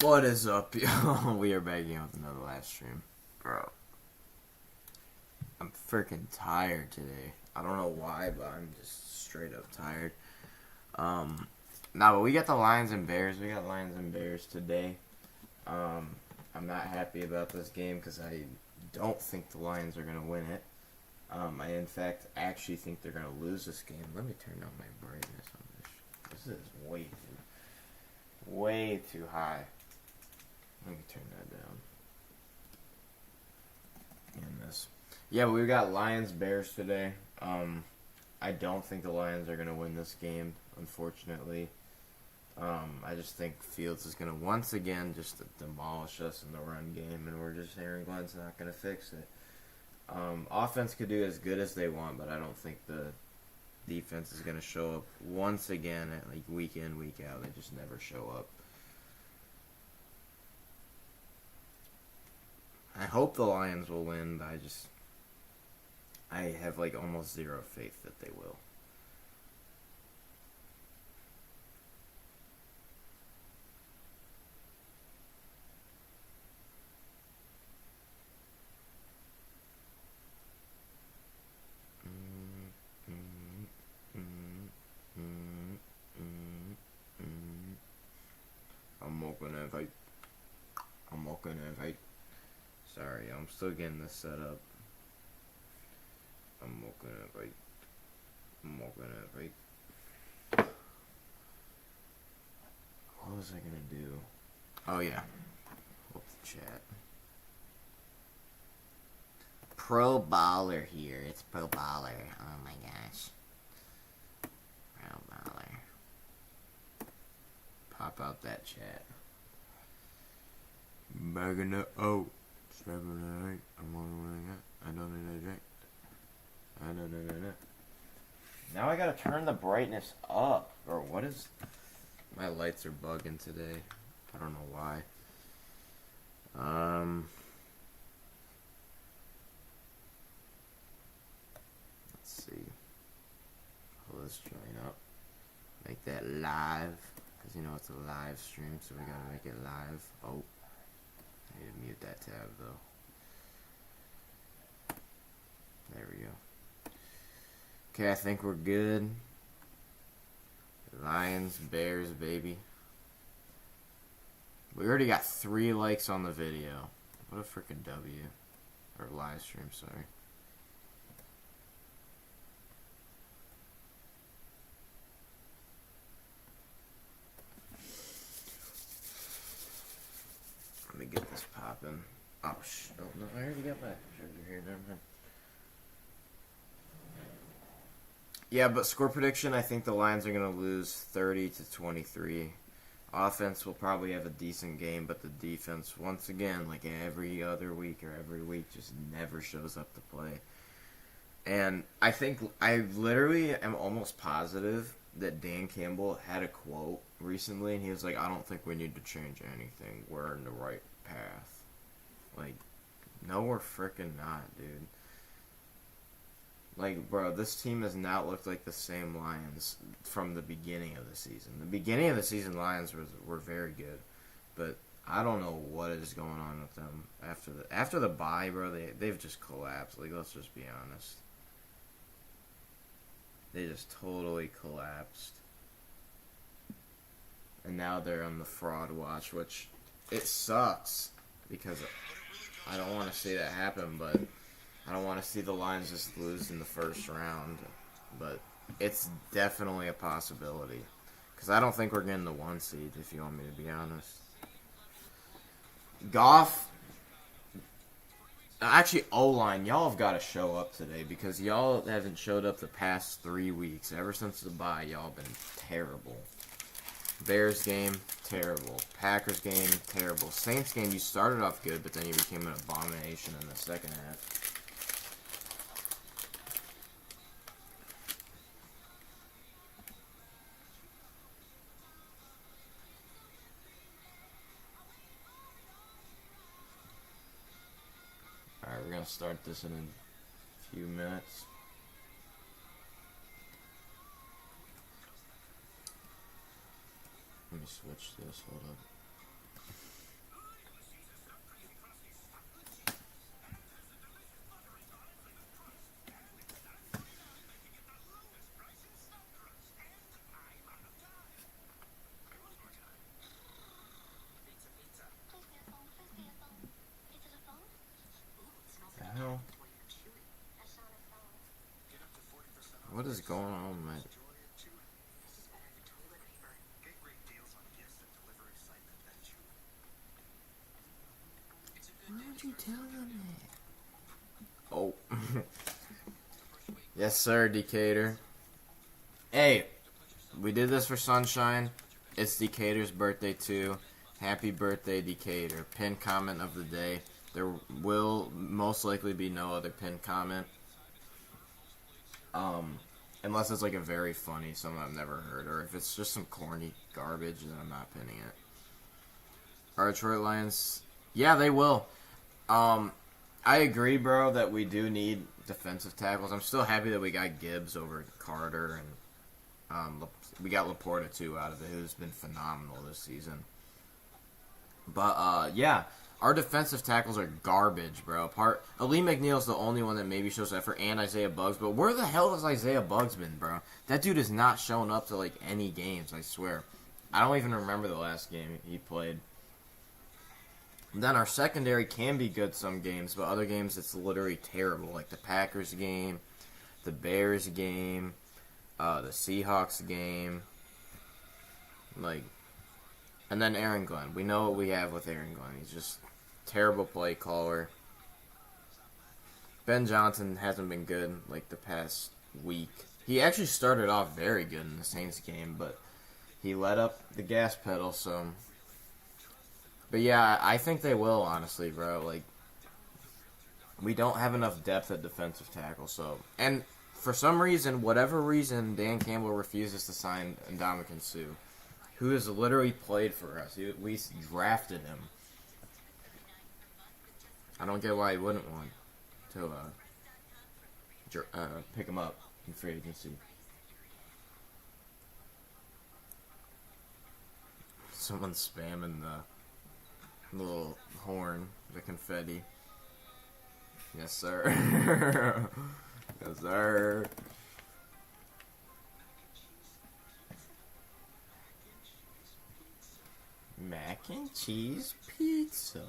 What is up, yo? We are back in with another live stream. Bro, I'm freaking tired today. I don't know why, but I'm just straight up tired. But we got the Lions and Bears. We got Lions and Bears today. I'm not happy about this game because I don't think the Lions are going to win it. I, in fact, actually think they're going to lose this game. Let me turn down my brightness on this. This is way too high. Let me turn that down. And this. Yeah, we got Lions Bears today. I don't think the Lions are going to win this game, unfortunately. I just think Fields is going to once again just demolish us in the run game, and we're just Aaron Glenn's not going to fix it. Offense could do as good as they want, but I don't think the defense is going to show up once again at like week in, week out. They just never show up. I hope the Lions will win, but I have like almost zero faith that they will. I'm not gonna invite. Sorry, I'm still getting this set up. I'm not gonna invite. What was I gonna do? Oh yeah. What's the chat? Pro Baller here. It's Pro Baller. Oh my gosh. Pro Baller. Pop out that chat. Bagging it out. I'm I don't know. Now I gotta turn the brightness up. Or what is... My lights are bugging today. I don't know why. Let's see. Pull this joint up. Make that live. Because you know it's a live stream, so we gotta make it live. Oh. I need to mute that tab though. There we go. Okay, I think we're good. Lions, Bears, baby. We already got 3 likes on the video. What a freaking W. Or live stream, sorry. Let me get this popping. Oh, no, I already got my charger here. Never mind. Yeah, but score prediction, I think the Lions are going to lose 30-23. Offense will probably have a decent game, but the defense, once again, like every other week or every week, just never shows up to play. And I think, I literally am almost positive that Dan Campbell had a quote recently, and he was like, I don't think we need to change anything. We're in the right path. Like, no, we're freaking not, dude. Like, bro, this team has not looked like the same Lions from the beginning of the season. The beginning of the season, Lions were very good, but I don't know what is going on with them after the bye, bro. They've just collapsed. Like, let's just be honest. They just totally collapsed, and now they're on the fraud watch, which it sucks because I don't want to see that happen, but. I don't want to see the Lions just lose in the first round, but it's definitely a possibility. Because I don't think we're getting the 1 seed, if you want me to be honest. Goff, actually O-line, y'all have got to show up today because y'all haven't showed up the past 3 weeks. Ever since the bye, y'all been terrible. Bears game, terrible. Packers game, terrible. Saints game, you started off good, but then you became an abomination in the second half. Alright, we're going to start this in a few minutes. Let me switch this, hold up. is going on, man? Why aren't you telling me? Oh. Yes, sir, Decatur. Hey, we did this for Sunshine. It's Decatur's birthday, too. Happy birthday, Decatur. Pinned comment of the day. There will most likely be no other pinned comment. Unless it's like a very funny, something I've never heard. Or if it's just some corny garbage, then I'm not pinning it. Our Detroit Lions, yeah, they will. I agree, bro, that we do need defensive tackles. I'm still happy that we got Gibbs over Carter, and we got Laporta, too, out of it, who's been phenomenal this season. But, yeah, our defensive tackles are garbage, bro. Ali McNeil's the only one that maybe shows effort, and Isaiah Buggs, but where the hell has Isaiah Buggs been, bro? That dude has not shown up to, like, any games, I swear. I don't even remember the last game he played. Then our secondary can be good some games, but other games it's literally terrible. Like the Packers game, the Bears game, the Seahawks game. Like, and then Aaron Glenn. We know what we have with Aaron Glenn. He's just terrible play caller. Ben Johnson hasn't been good like the past week. He actually started off very good in the Saints game, but he let up the gas pedal, so... But yeah, I think they will, honestly, bro. Like, we don't have enough depth at defensive tackle, so... And for some reason, whatever reason, Dan Campbell refuses to sign Ndamukong Suh, who has literally played for us. We drafted him. I don't get why he wouldn't want to pick him up in free agency. Someone's spamming the little horn, the confetti. Yes, sir. Yes, sir. Mac and cheese pizza.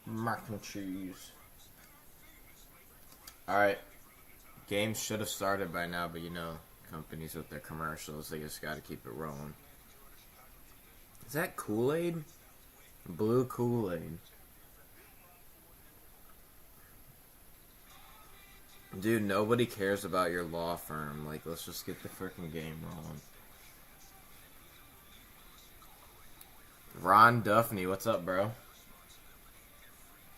Mac and cheese. Alright. Games should have started by now, but you know, companies with their commercials, they just gotta keep it rolling. Is that Kool-Aid? Blue Kool-Aid. Dude, nobody cares about your law firm. Like, let's just get the freaking game rolling. Ron Duffney, what's up, bro?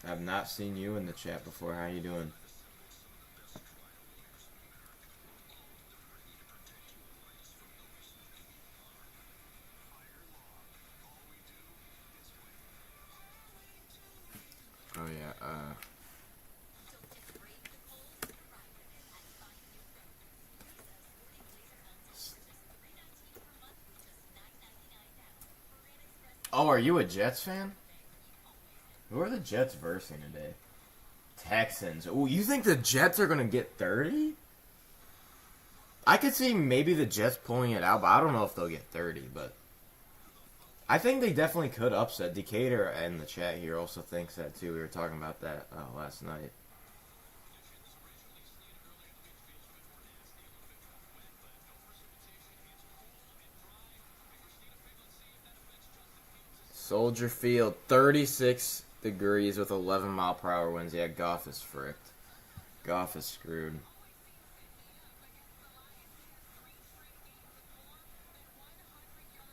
I've not seen you in the chat before. How you doing? Oh, yeah, Oh, are you a Jets fan? Who are the Jets versing today? Texans. Oh, you think the Jets are going to get 30? I could see maybe the Jets pulling it out, but I don't know if they'll get 30, but... I think they definitely could upset. Decatur in the chat here also thinks that too. We were talking about that last night. Soldier Field, 36 degrees with 11 mile per hour winds. Yeah, Goff is fricked. Goff is screwed.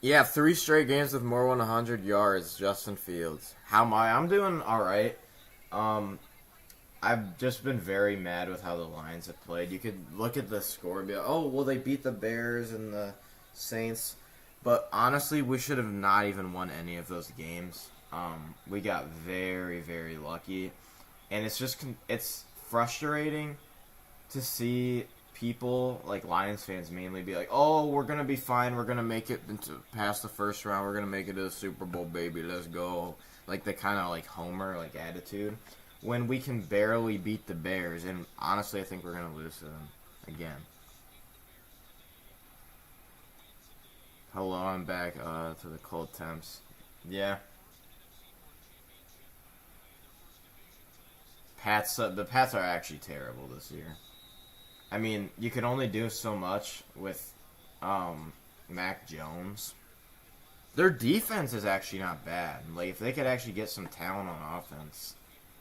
Yeah, 3 straight games with more than 100 yards. Justin Fields. How am I? I'm doing all right. I've just been very mad with how the Lions have played. You could look at the score and be like, oh, well, they beat the Bears and the Saints. But honestly, we should have not even won any of those games. We got very, very lucky. And it's just, it's frustrating to see people, like Lions fans mainly, be like, oh, we're going to be fine. We're going to make it past the first round. We're going to make it to the Super Bowl, baby. Let's go. Like the kind of like Homer like attitude. When we can barely beat the Bears. And honestly, I think we're going to lose to them again. Hello, I'm back to the cold temps. Yeah. The Pats are actually terrible this year. I mean, you can only do so much with Mac Jones. Their defense is actually not bad. Like, if they could actually get some talent on offense,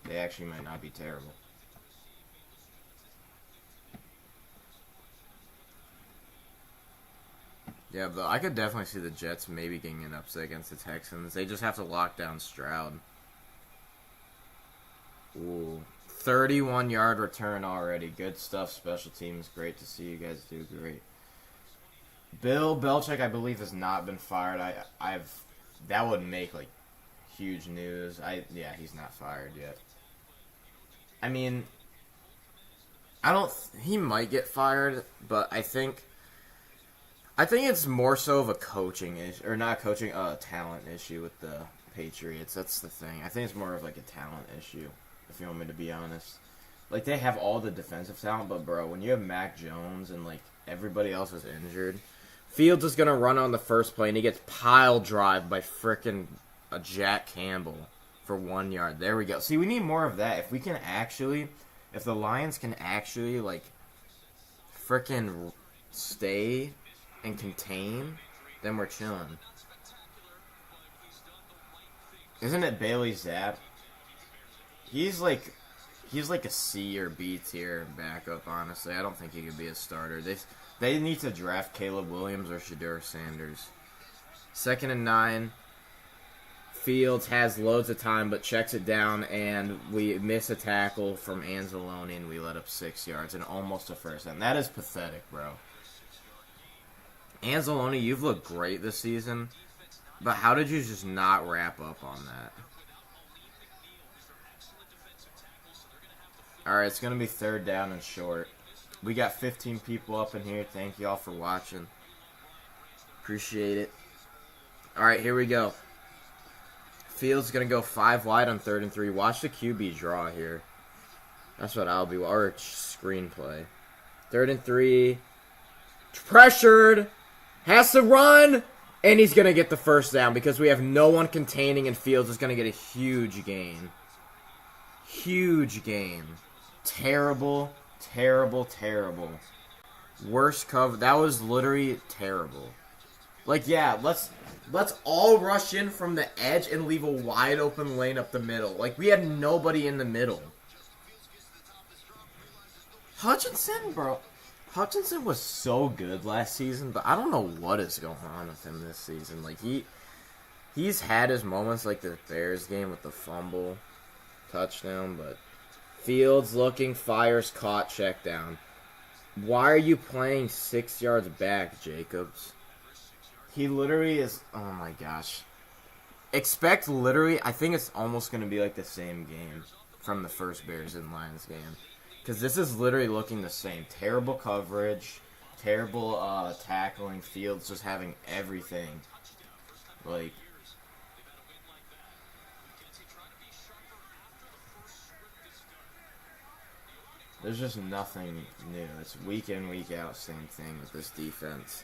they actually might not be terrible. Yeah, but I could definitely see the Jets maybe getting an upset against the Texans. They just have to lock down Stroud. Ooh. 31-yard return already. Good stuff, special teams. Great to see you guys do great. Bill Belichick, I believe, has not been fired. That would make, like, huge news. Yeah, he's not fired yet. I mean, he might get fired, but I think it's more so of a coaching issue, or not coaching, a talent issue with the Patriots. That's the thing. I think it's more of like a talent issue, if you want me to be honest. Like, they have all the defensive talent, but bro, when you have Mac Jones and like everybody else is injured, Fields is gonna run on the first play and he gets pile drive by frickin' Jack Campbell for 1 yard. There we go. See, we need more of that. If the Lions can actually like frickin' stay and contain, then we're chilling. Isn't it Bailey Zapp? He's like a C or B tier backup, honestly. I don't think he could be a starter. They need to draft Caleb Williams or Shedeur Sanders. 2nd and 9. Fields has loads of time but checks it down, and we miss a tackle from Anzalone and we let up 6 yards and almost a first down. That is pathetic, bro. Anzalone, you've looked great this season, but how did you just not wrap up on that? Alright, it's going to be 3rd down and short. We got 15 people up in here. Thank y'all for watching. Appreciate it. Alright, here we go. Fields going to go 5 wide on 3rd and 3. Watch the QB draw here. That's what I'll be. Or screenplay. 3rd and 3. Pressured. Has to run, and he's going to get the first down because we have no one containing, and Fields is going to get a huge gain. Huge gain. Terrible, terrible, terrible. Worst cover. That was literally terrible. Like, yeah, let's all rush in from the edge and leave a wide open lane up the middle. Like, we had nobody in the middle. Hutchinson, bro. Hutchinson was so good last season, but I don't know what is going on with him this season. Like, he's had his moments, like the Bears game with the fumble touchdown, but Fields looking, fires, caught, check down. Why are you playing 6 yards back, Jacobs? He literally is, oh my gosh. Expect literally, I think it's almost going to be like the same game from the first Bears and Lions game. Because this is literally looking the same. Terrible coverage, terrible tackling, Fields just having everything. Like, there's just nothing new. It's week in, week out, same thing with this defense.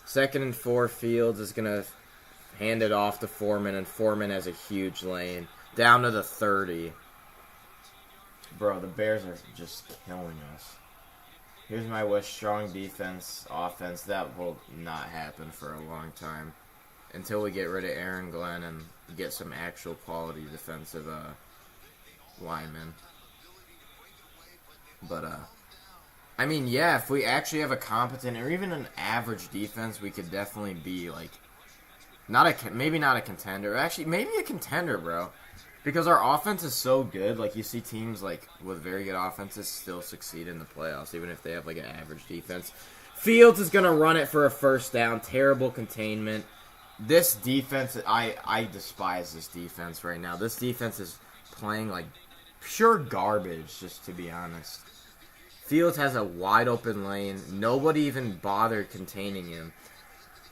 2nd and 4, Fields is going to hand it off to Foreman, and Foreman has a huge lane. Down to the 30. Bro, the Bears are just killing us. Here's my wish. Strong defense, offense. That will not happen for a long time. Until we get rid of Aaron Glenn and get some actual quality defensive linemen. But, I mean, yeah, if we actually have a competent or even an average defense, we could definitely be, like, maybe not a contender. Actually, maybe a contender, bro. Because our offense is so good, like, you see teams, like, with very good offenses still succeed in the playoffs, even if they have, like, an average defense. Fields is going to run it for a first down. Terrible containment. This defense, I despise this defense right now. This defense is playing, like, pure garbage, just to be honest. Fields has a wide open lane. Nobody even bothered containing him.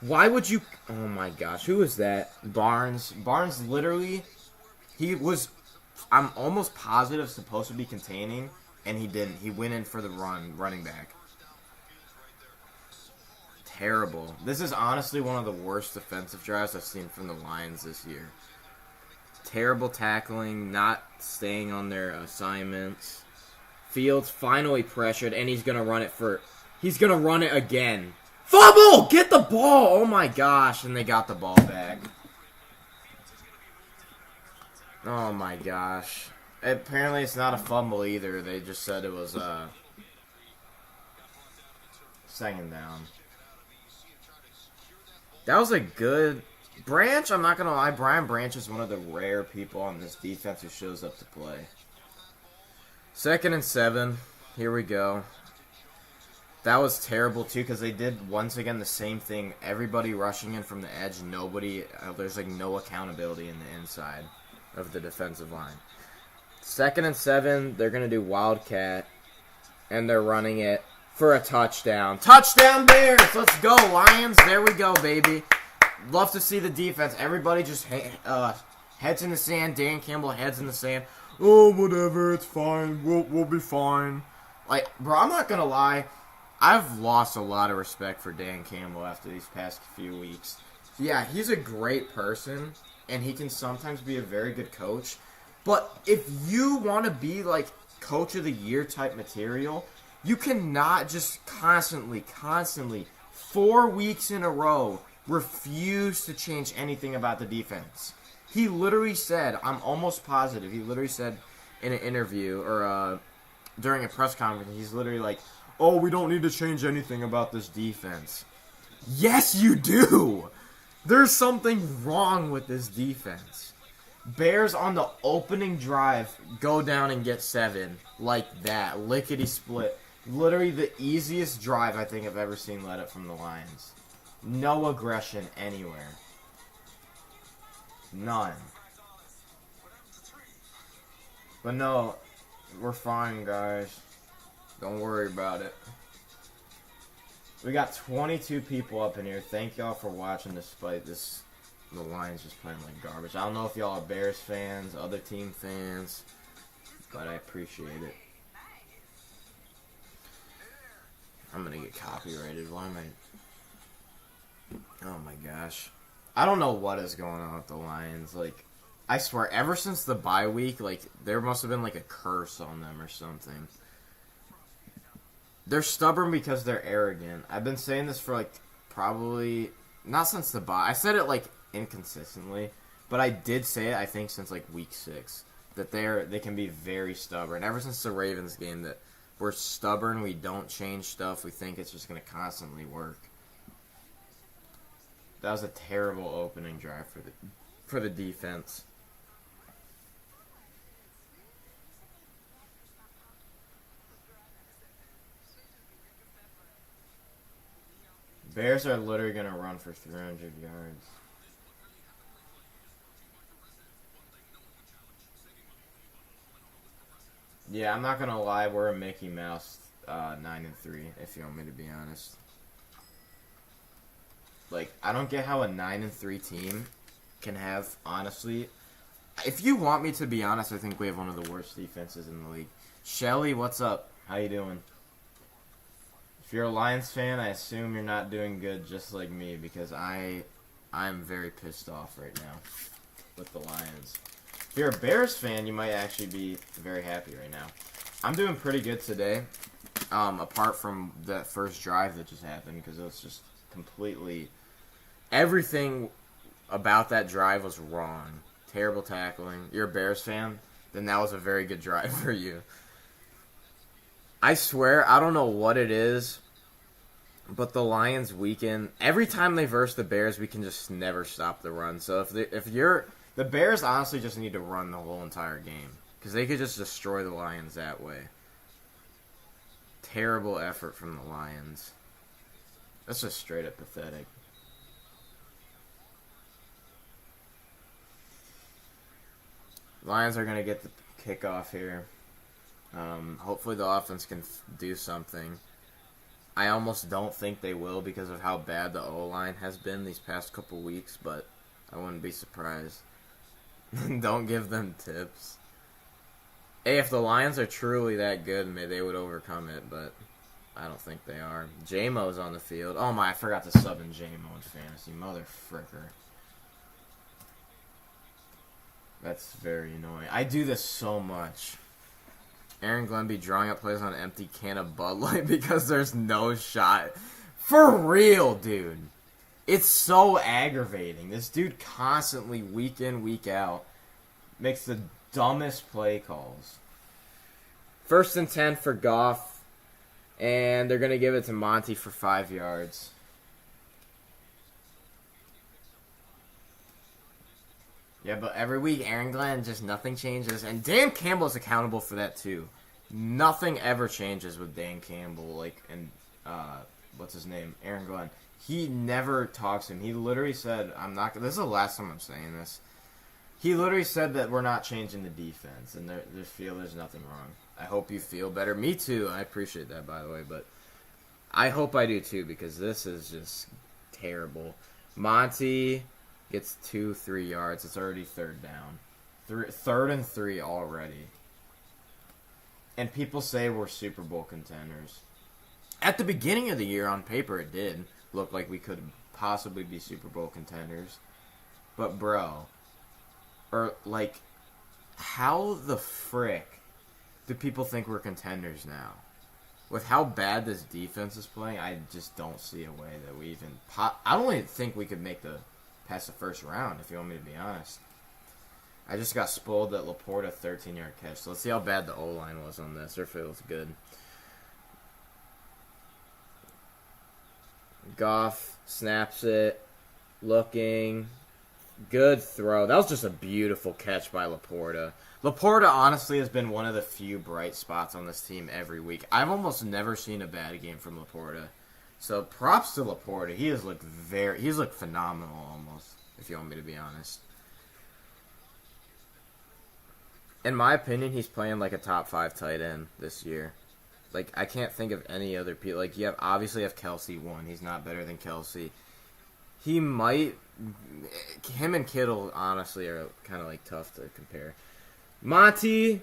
Why would you... Oh, my gosh. Who is that? Barnes. Barnes literally... I'm almost positive supposed to be containing, and he didn't. He went in for the running back. Terrible. This is honestly one of the worst defensive drives I've seen from the Lions this year. Terrible tackling, not staying on their assignments. Fields finally pressured, and he's gonna run it again. Fumble! Get the ball! Oh my gosh, and they got the ball back. Oh my gosh. Apparently it's not a fumble either. They just said it was second down. That was a good... Branch, I'm not going to lie, Brian Branch is one of the rare people on this defense who shows up to play. 2nd and 7. Here we go. That was terrible, too, because they did, once again, the same thing. Everybody rushing in from the edge. Nobody... there's, like, no accountability in the inside of the defensive line. 2nd and 7. They're going to do Wildcat. And they're running it for a touchdown. Touchdown, Bears! Let's go, Lions. There we go, baby. Love to see the defense. Everybody just heads in the sand. Dan Campbell heads in the sand. Oh, whatever. It's fine. We'll be fine. Like, bro, I'm not going to lie. I've lost a lot of respect for Dan Campbell after these past few weeks. Yeah, he's a great person, and he can sometimes be a very good coach. But if you want to be, like, Coach of the Year type material, you cannot just constantly, 4 weeks in a row, refuse to change anything about the defense. He literally said, I'm almost positive, he literally said in an interview or during a press conference, he's literally like, oh, we don't need to change anything about this defense. Yes, you do! There's something wrong with this defense. Bears on the opening drive go down and get 7 like that. Lickety split. Literally the easiest drive I think I've ever seen let up from the Lions. No aggression anywhere. None. But no, we're fine, guys. Don't worry about it. We got 22 people up in here. Thank y'all for watching despite the Lions just playing like garbage. I don't know if y'all are Bears fans, other team fans, but I appreciate it. I'm gonna get copyrighted. Why am I... Oh my gosh. I don't know what is going on with the Lions. Like, I swear, ever since the bye week, like, there must have been, like, a curse on them or something. They're stubborn because they're arrogant. I've been saying this for, like, probably... Not since the bye. I said it, like, inconsistently. But I did say it, I think, since, like, week 6. That they can be very stubborn. Ever since the Ravens game, that we're stubborn, we don't change stuff, we think it's just going to constantly work. That was a terrible opening drive for the defense. Bears are literally going to run for 300 yards. Yeah, I'm not going to lie. We're a Mickey Mouse 9-3, if you want me to be honest. Like, I don't get how a 9-3 team can have, honestly... If you want me to be honest, I think we have one of the worst defenses in the league. Shelly, what's up? How you doing? If you're a Lions fan, I assume you're not doing good just like me, because I'm very pissed off right now with the Lions. If you're a Bears fan, you might actually be very happy right now. I'm doing pretty good today, apart from that first drive that just happened, because it was just completely... Everything about that drive was wrong. Terrible tackling. You're a Bears fan? Then that was a very good drive for you. I swear, I don't know what it is, but the Lions weaken. Every time they verse the Bears, we can just never stop the run. So the Bears honestly just need to run the whole entire game, because they could just destroy the Lions that way. Terrible effort from the Lions. That's just straight up pathetic. Lions are going to get the kickoff here. Hopefully the offense can do something. I almost don't think they will because of how bad the O-line has been these past couple weeks, but I wouldn't be surprised. Don't give them tips. Hey, if the Lions are truly that good, maybe they would overcome it, but I don't think they are. J-Mo's on the field. Oh my, I forgot to sub in J-Mo in fantasy. Mother fricker. That's very annoying. I do this so much. Aaron Glenn be drawing up plays on an empty can of Bud Light because there's no shot. For real, dude. It's so aggravating. This dude constantly, week in, week out, makes the dumbest play calls. 1st and 10 for Goff, and they're going to give it to Monty for 5 yards. Yeah, but every week, Aaron Glenn, just nothing changes. And Dan Campbell's accountable for that, too. Nothing ever changes with Dan Campbell, and what's his name? Aaron Glenn. He never talks to him. He literally said, this is the last time I'm saying this. He literally said that we're not changing the defense, and they feel there's nothing wrong. I hope you feel better. Me too. I appreciate that, by the way, but I hope I do, too, because this is just terrible. Monty gets 2-3 yards. It's already 3rd down. 3rd and 3 already. And people say we're Super Bowl contenders. At the beginning of the year, on paper, it did look like we could possibly be Super Bowl contenders. But, bro, how the frick do people think we're contenders now? With how bad this defense is playing, I just don't see a way that we even... I don't even think we could make past the 1st round, if you want me to be honest. I just got spoiled that Laporta 13-yard catch. So let's see how bad the O-line was on this, or if it was good. Goff snaps it, looking, good throw. That was just a beautiful catch by Laporta. Laporta honestly has been one of the few bright spots on this team every week. I've almost never seen a bad game from Laporta. So props to Laporta. He's looked phenomenal almost, if you want me to be honest. In my opinion, he's playing like a top 5 tight end this year. I can't think of any other people. You obviously have Kelsey 1. He's not better than Kelsey. Him and Kittle, honestly, are kind of, tough to compare. Monty,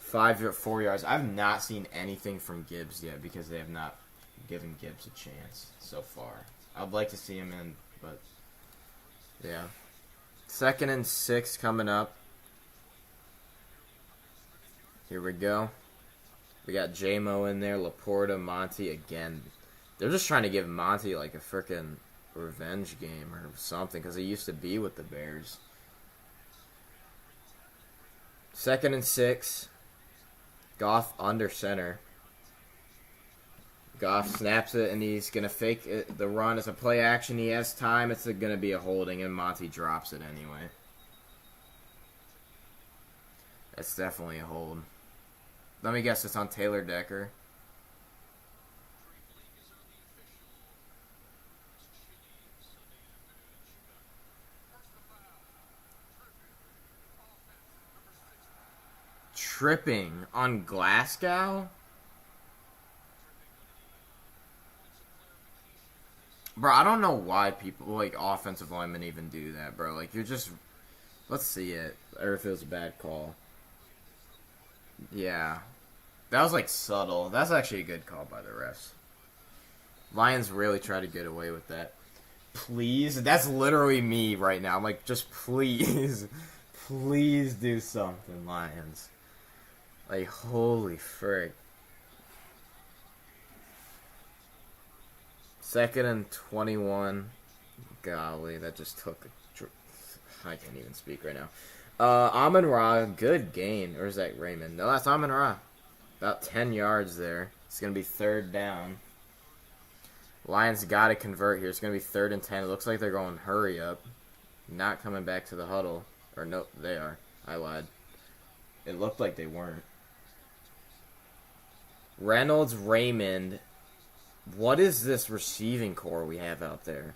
4 yards. I've not seen anything from Gibbs yet because they have not given Gibbs a chance so far. I'd like to see him in, but, yeah. 2nd and 6 coming up. Here we go. We got J-Mo in there, Laporta, Monty again. They're just trying to give Monty a freaking revenge game or something because he used to be with the Bears. 2nd and 6. Goff under center. Goff snaps it and he's going to fake it. The run. It's a play action. He has time. It's going to be a holding and Monty drops it anyway. That's definitely a hold. Let me guess, it's on Taylor Decker. Tripping on Glasgow? Bro, I don't know why people, offensive linemen even do that, bro. You're just... Let's see it. Or if it was a bad call. Yeah. That was, subtle. That's actually a good call by the refs. Lions really try to get away with that. Please? That's literally me right now. I'm just please. Please do something, Lions. Holy frick. 2nd and 21. Golly, that just took I can't even speak right now. Amon-Ra, good gain. Or is that Raymond? No, that's Amon-Ra. About 10 yards there. It's going to be 3rd down. Lions got to convert here. It's going to be 3rd and 10. It looks like they're going hurry up. Not coming back to the huddle. Or no, they are. I lied. It looked like they weren't. Reynolds, Raymond. What is this receiving core we have out there?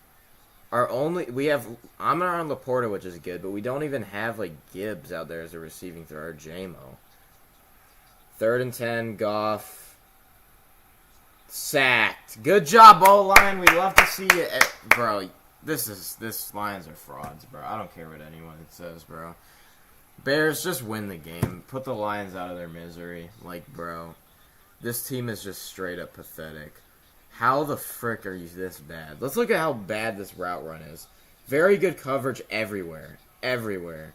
We have Amon-Ra and Laporta, which is good, but we don't even have Gibbs out there as a receiving thrower, or J-Mo. 3rd and 10, Goff. Sacked. Good job, O-line. We love to see it. Bro, this Lions are frauds, bro. I don't care what anyone says, bro. Bears, just win the game. Put the Lions out of their misery. Bro, this team is just straight up pathetic. How the frick are you this bad? Let's look at how bad this route run is. Very good coverage everywhere. Everywhere.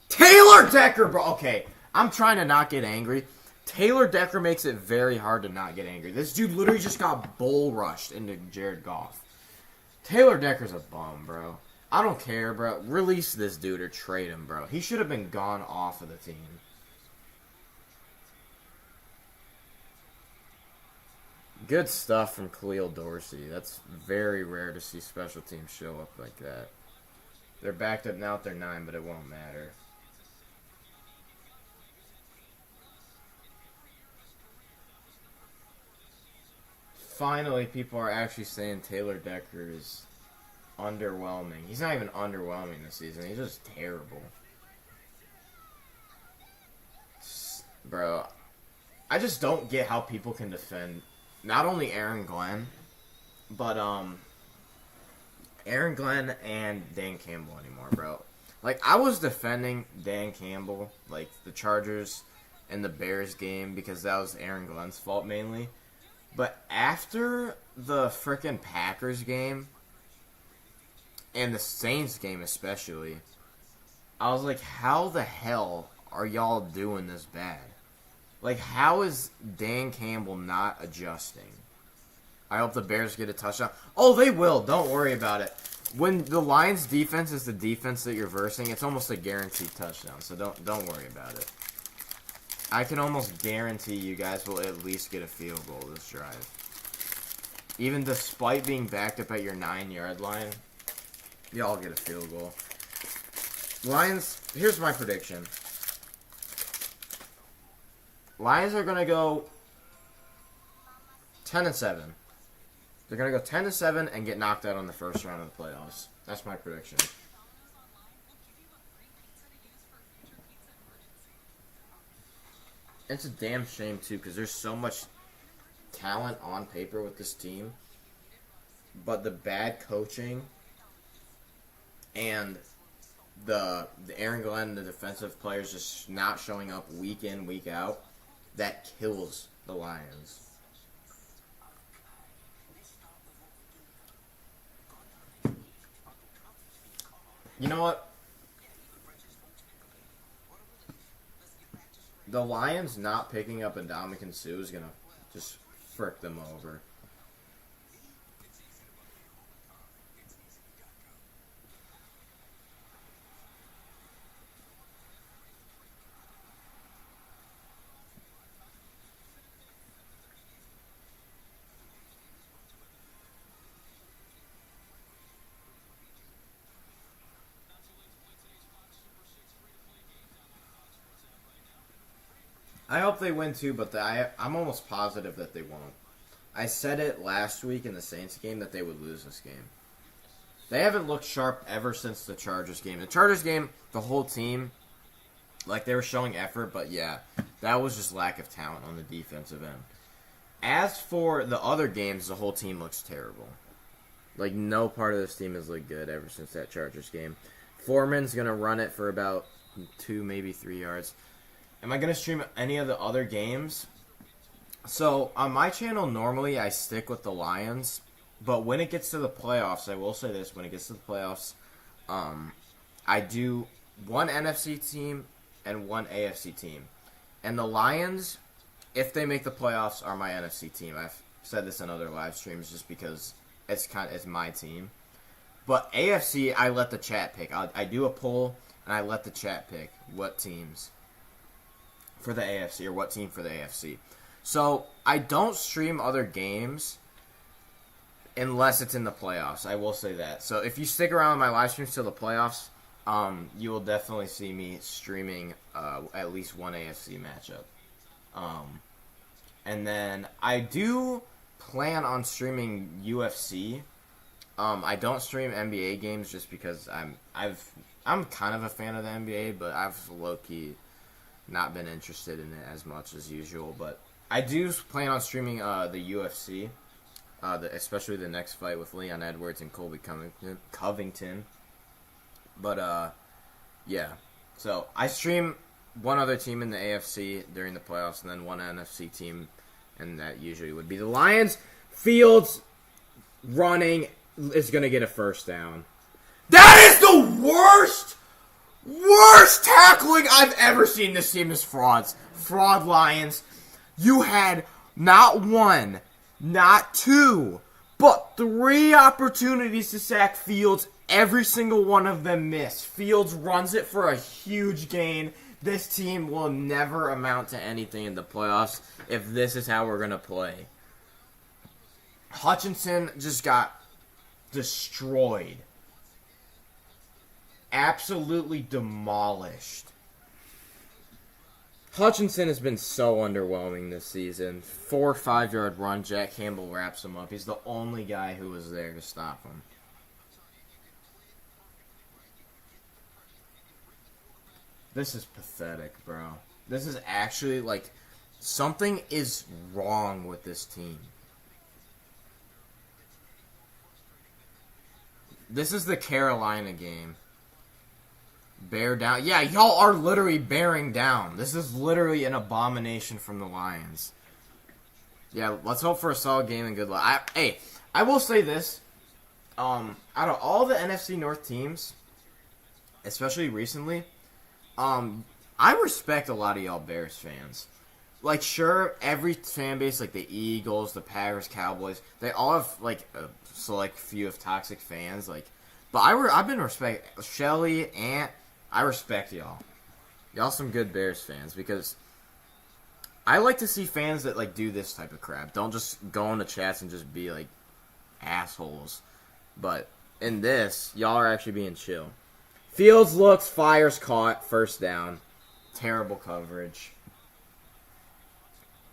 Taylor Decker, bro. Okay. I'm trying to not get angry. Taylor Decker makes it very hard to not get angry. This dude literally just got bull rushed into Jared Goff. Taylor Decker's a bum, bro. I don't care, bro. Release this dude or trade him, bro. He should have been gone off of the team. Good stuff from Khalil Dorsey. That's very rare to see special teams show up like that. They're backed up now at their 9, but it won't matter. Finally, people are actually saying Taylor Decker is underwhelming. He's not even underwhelming this season. He's just terrible. Bro, I just don't get how people can defend not only Aaron Glenn, but Aaron Glenn and Dan Campbell anymore, bro. Like, I was defending Dan Campbell, like the Chargers and the Bears game, because that was Aaron Glenn's fault mainly. But after the frickin' Packers game, and the Saints game especially, I was like, how the hell are y'all doing this bad? Like, how is Dan Campbell not adjusting? I hope the Bears get a touchdown. Oh, they will. Don't worry about it. When the Lions' defense is the defense that you're versing, it's almost a guaranteed touchdown. So don't worry about it. I can almost guarantee you guys will at least get a field goal this drive. Even despite being backed up at your 9-yard line, y'all get a field goal. Lions, here's my prediction. Lions are going to go 10-7. They're going to go 10-7 and get knocked out on the first round of the playoffs. That's my prediction. It's a damn shame, too, because there's so much talent on paper with this team. But the bad coaching and the Aaron Glenn, the defensive players just not showing up week in, week out, that kills the Lions. You know what? The Lions not picking up Ndamukong Suh is going to just frick them over. I hope they win too, but I'm almost positive that they won't. I said it last week in the Saints game that they would lose this game. They haven't looked sharp ever since the Chargers game. The Chargers game, the whole team, like they were showing effort, but yeah, that was just lack of talent on the defensive end. As for the other games, the whole team looks terrible. Like no part of this team has looked good ever since that Chargers game. Foreman's going to run it for about 2, maybe 3 yards. Am I going to stream any of the other games? So, on my channel, normally I stick with the Lions. But when it gets to the playoffs, I will say this. When it gets to the playoffs, I do one NFC team and one AFC team. And the Lions, if they make the playoffs, are my NFC team. I've said this in other live streams just because it's my team. But AFC, I let the chat pick. I do a poll, and I let the chat pick what teams for the AFC, or what team for the AFC. So, I don't stream other games unless it's in the playoffs. I will say that. So, if you stick around my live streams till the playoffs, you will definitely see me streaming at least one AFC matchup. And then, I do plan on streaming UFC. I don't stream NBA games just because I'm kind of a fan of the NBA, but I've low-key not been interested in it as much as usual, but I do plan on streaming the UFC, especially the next fight with Leon Edwards and Colby Covington. But yeah, so I stream one other team in the AFC during the playoffs, and then one NFC team, and that usually would be the Lions. Fields running is going to get a first down. That is the worst Worst tackling I've ever seen. This team is frauds. Fraud Lions. You had not one, not two, but 3 opportunities to sack Fields. Every single one of them missed. Fields runs it for a huge gain. This team will never amount to anything in the playoffs if this is how we're going to play. Hutchinson just got destroyed. Absolutely demolished. Hutchinson has been so underwhelming this season. 4 or 5 yard run. Jack Campbell wraps him up. He's the only guy who was there to stop him. This is pathetic, bro. This is actually, like, something is wrong with this team. This is the Carolina game. Bear down. Yeah, y'all are literally bearing down. This is literally an abomination from the Lions. Yeah, let's hope for a solid game and good luck. I will say this. Out of all the NFC North teams, especially recently, I respect a lot of y'all Bears fans. Like, sure, every fan base, like the Eagles, the Packers, Cowboys, they all have, like, a select few of toxic fans. Like, but I've been respect Shelly, Ant. I respect y'all. Y'all some good Bears fans because I like to see fans that, like, do this type of crap. Don't just go into chats and just be, like, assholes. But in this, y'all are actually being chill. Fields looks, fires, caught, first down. Terrible coverage.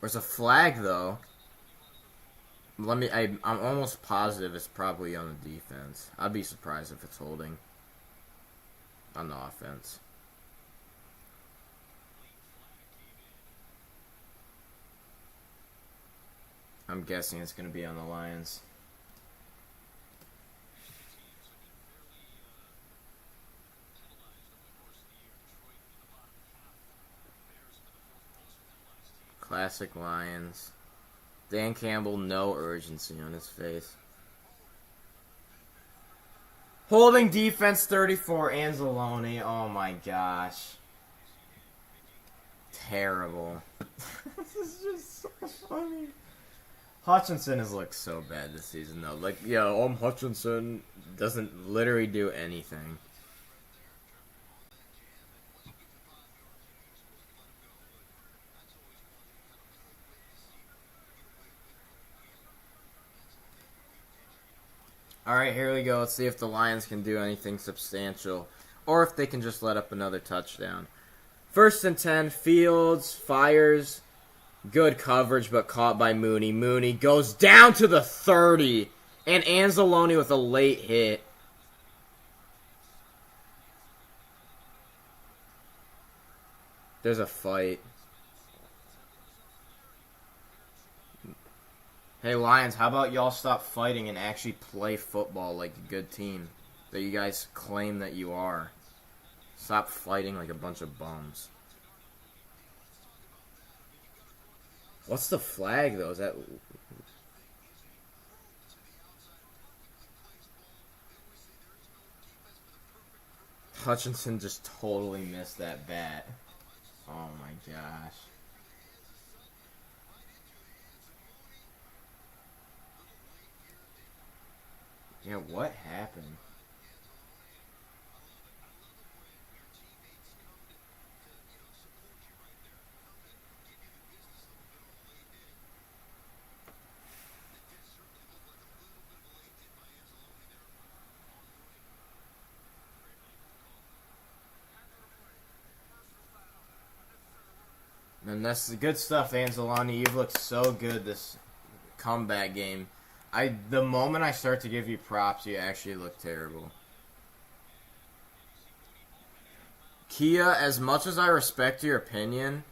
There's a flag, though. I'm almost positive it's probably on the defense. I'd be surprised if it's holding on the offense. I'm guessing it's going to be on the Lions. Classic Lions. Dan Campbell, no urgency on his face. Holding defense 34, Anzalone. Oh my gosh. Terrible. This is just so funny. Hutchinson has looked so bad this season, though. Like, yeah, Hutchinson doesn't literally do anything. Alright, here we go. Let's see if the Lions can do anything substantial. Or if they can just let up another touchdown. 1st and 10, Fields, fires. Good coverage, but caught by Mooney. Mooney goes down to the 30. And Anzalone with a late hit. There's a fight. Hey, Lions, how about y'all stop fighting and actually play football like a good team that you guys claim that you are? Stop fighting like a bunch of bums. What's the flag, though? Is that... Hutchinson just totally missed that bat. Oh, my gosh. Yeah, what happened? And that's the good stuff, Anzalone. You've looked so good this comeback game. The moment I start to give you props, you actually look terrible. Kia, as much as I respect your opinion,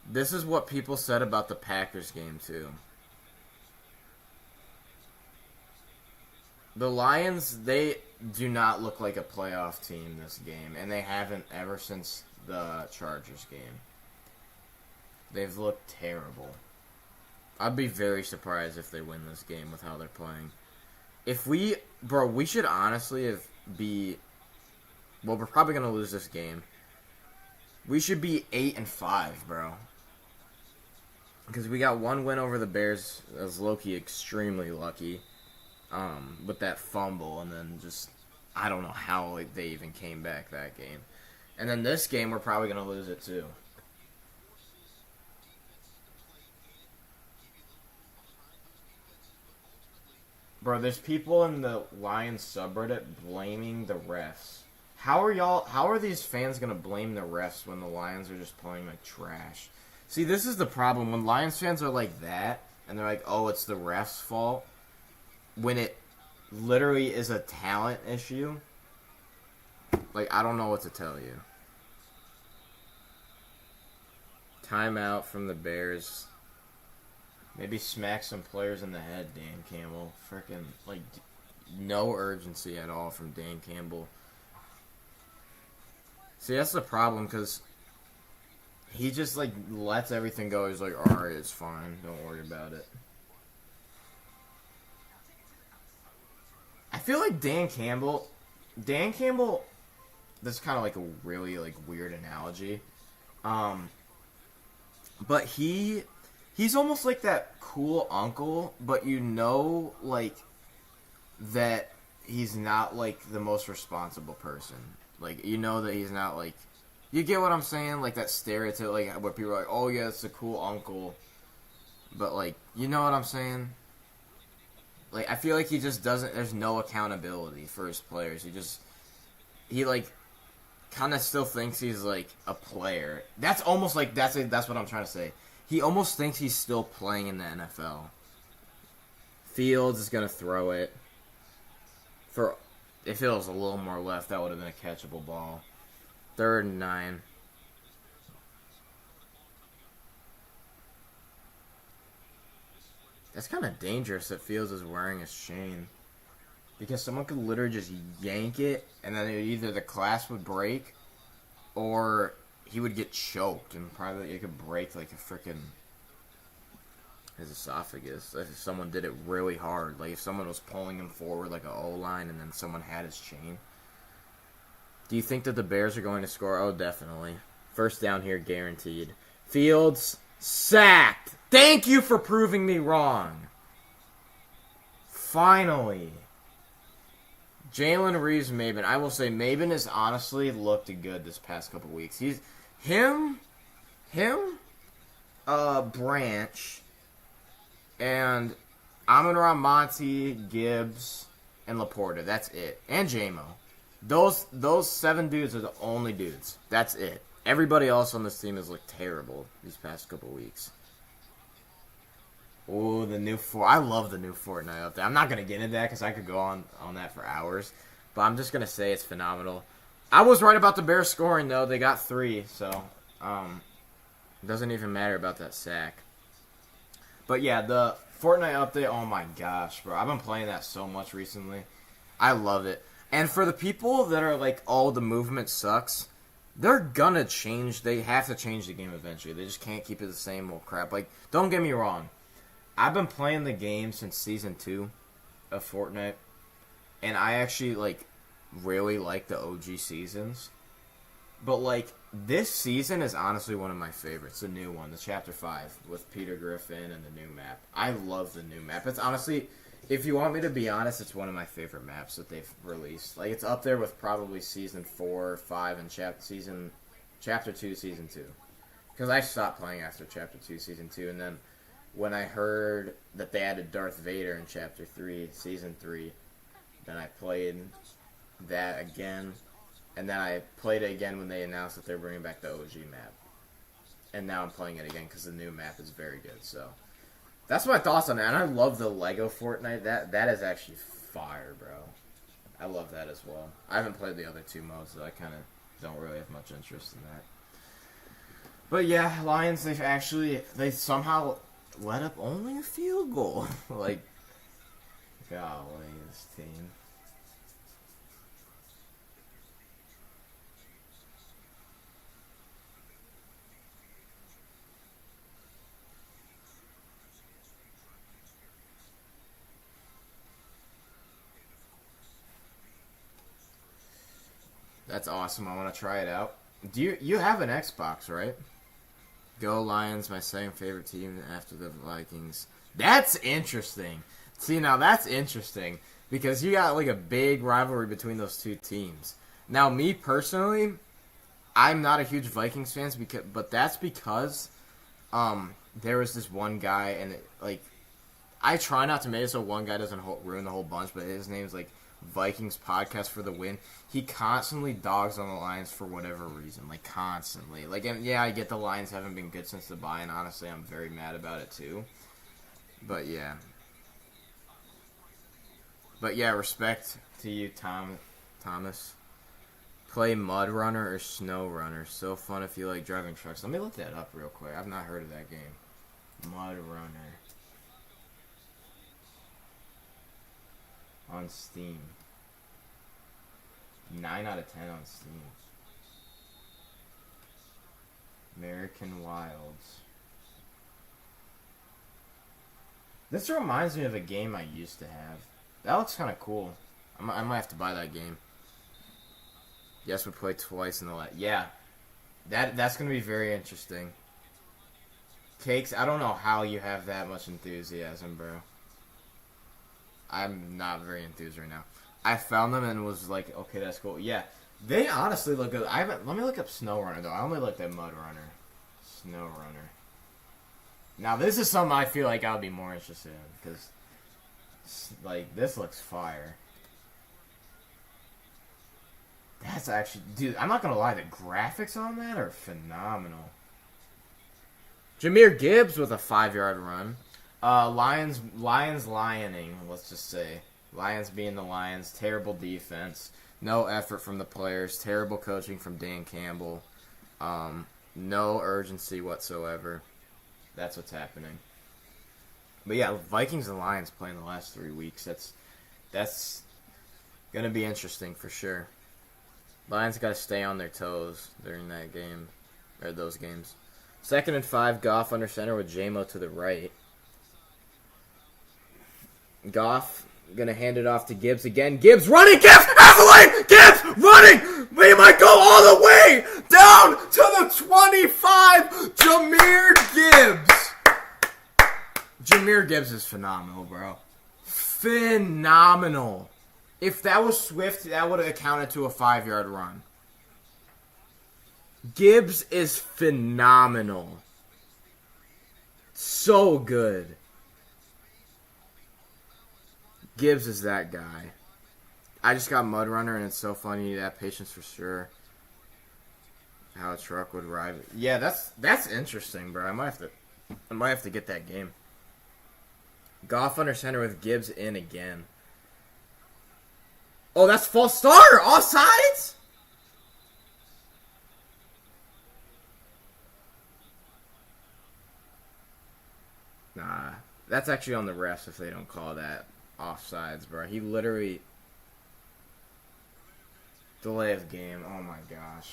this is what people said about the Packers game, too. The Lions, they do not look like a playoff team this game, and they haven't ever since the Chargers game. They've looked terrible. I'd be very surprised if they win this game with how they're playing. We should honestly we're probably going to lose this game. We should be 8-5, bro. Because we got one win over the Bears. That was low-key extremely lucky. With that fumble, and then just I don't know how they even came back that game. And then this game, we're probably gonna lose it too. Bro, there's people in the Lions subreddit blaming the refs. How are these fans gonna blame the refs when the Lions are just playing like trash? See, this is the problem. When Lions fans are like that, and they're like, oh, it's the refs' fault, when it literally is a talent issue, like, I don't know what to tell you. Timeout from the Bears. Maybe smack some players in the head, Dan Campbell. Freaking, like, no urgency at all from Dan Campbell. See, that's the problem, because he just, like, lets everything go. He's like, alright, it's fine. Don't worry about it. I feel like Dan Campbell, this is kind of like a really, like, weird analogy. But he's almost like that cool uncle, but you know, like, that he's not, like, the most responsible person. Like, you know that he's not, like, you get what I'm saying? Like, that stereotype, like, where people are like, oh, yeah, it's a cool uncle. But, like, you know what I'm saying? Like, I feel like he just doesn't, there's no accountability for his players. He like, kind of still thinks he's, like, a player. That's almost like, that's what I'm trying to say. He almost thinks he's still playing in the NFL. Fields is going to throw it. If it was a little more left, that would have been a catchable ball. 3rd and 9. That's kind of dangerous that Fields is wearing his chain. Because someone could literally just yank it, and then either the clasp would break, or he would get choked, and probably it could break like a freaking his esophagus. If someone did it really hard. Like if someone was pulling him forward like an O-line, and then someone had his chain. Do you think that the Bears are going to score? Oh, definitely. First down here, guaranteed. Fields, sacked! Thank you for proving me wrong. Finally. Jalen Reeves-Maybin. I will say Maybin has honestly looked good this past couple weeks. Branch, and Amon-Ra Monty, Gibbs, and Laporta. That's it. And J-Mo. Those 7 dudes are the only dudes. That's it. Everybody else on this team has looked terrible these past couple weeks. Oh, I love the new Fortnite update. I'm not going to get into that because I could go on that for hours. But I'm just going to say it's phenomenal. I was right about the Bears scoring, though. They got 3, so it doesn't even matter about that sack. But yeah, the Fortnite update, oh my gosh, bro. I've been playing that so much recently. I love it. And for the people that are like, oh, the movement sucks, they're gonna change. They have to change the game eventually. They just can't keep it the same old crap. Like, don't get me wrong. I've been playing the game since Season 2 of Fortnite. And I actually, like, really like the OG seasons. But, like, this season is honestly one of my favorites. The new one, the Chapter 5 with Peter Griffin and the new map. I love the new map. It's honestly, if you want me to be honest, it's one of my favorite maps that they've released. Like, it's up there with probably Season 4, 5, and Chapter 2, Season 2. Because I stopped playing after Chapter 2, Season 2, and then when I heard that they added Darth Vader in Chapter 3, Season 3, then I played that again. And then I played it again when they announced that they're bringing back the OG map. And now I'm playing it again because the new map is very good. So that's my thoughts on that. And I love the Lego Fortnite. That is actually fire, bro. I love that as well. I haven't played the other 2 modes, so I kind of don't really have much interest in that. But yeah, Lions, they somehow let up only a field goal. Like, golly, this team. That's awesome. I want to try it out. Do you have an Xbox, right? Go Lions, my second favorite team after the Vikings. That's interesting. See, now that's interesting because you got like a big rivalry between those two teams. Now, me personally, I'm not a huge Vikings fan, but that's because there was this one guy, and I try not to make it so one guy doesn't ruin the whole bunch, but his name's like Vikings Podcast for the Win. He constantly dogs on the Lions for whatever reason, like constantly. Like, and yeah, I get the Lions haven't been good since the bye, and honestly, I'm very mad about it too. But yeah. But yeah, respect to you, Thomas. Play Mud Runner or Snow Runner. So fun if you like driving trucks. Let me look that up real quick. I've not heard of that game. Mud Runner. On Steam. 9 out of 10 on Steam. American Wilds. This reminds me of a game I used to have. That looks kind of cool. I might have to buy that game. Yes, we played twice in the last. Yeah, that's gonna be very interesting. Cakes, I don't know how you have that much enthusiasm, bro. I'm not very enthused right now. I found them and was like, okay, that's cool. Yeah, they honestly look good. Let me look up Snow Runner though. I only looked at Mud Runner. Snow Runner. Now this is something I feel like I'll be more interested in because, like, this looks fire. That's actually, dude, I'm not gonna lie, the graphics on that are phenomenal. Jahmyr Gibbs with a 5-yard run. Lions lioning, let's just say. Lions being the Lions. Terrible defense. No effort from the players. Terrible coaching from Dan Campbell. No urgency whatsoever. That's what's happening. But yeah, Vikings and Lions playing the last 3 weeks. That's gonna be interesting for sure. Lions got to stay on their toes during that game, or those games. 2nd and 5, Goff under center with J-Mo to the right. Goff going to hand it off to Gibbs again. Gibbs running, Gibbs out the lane, Gibbs running. We might go all the way down to the 25. Jahmyr Gibbs. Jahmyr Gibbs is phenomenal, bro. Phenomenal. If that was Swift, that would have accounted to a 5-yard run. Gibbs is phenomenal. So good. Gibbs is that guy. I just got Mud Runner, and it's so funny. That patience for sure. How a truck would ride. Yeah, that's interesting, bro. I might have to get that game. Goff under center with Gibbs in again. Oh, that's false start! Offsides? Nah. That's actually on the refs if they don't call that offsides, bro. He literally... Delay of game. Oh, my gosh.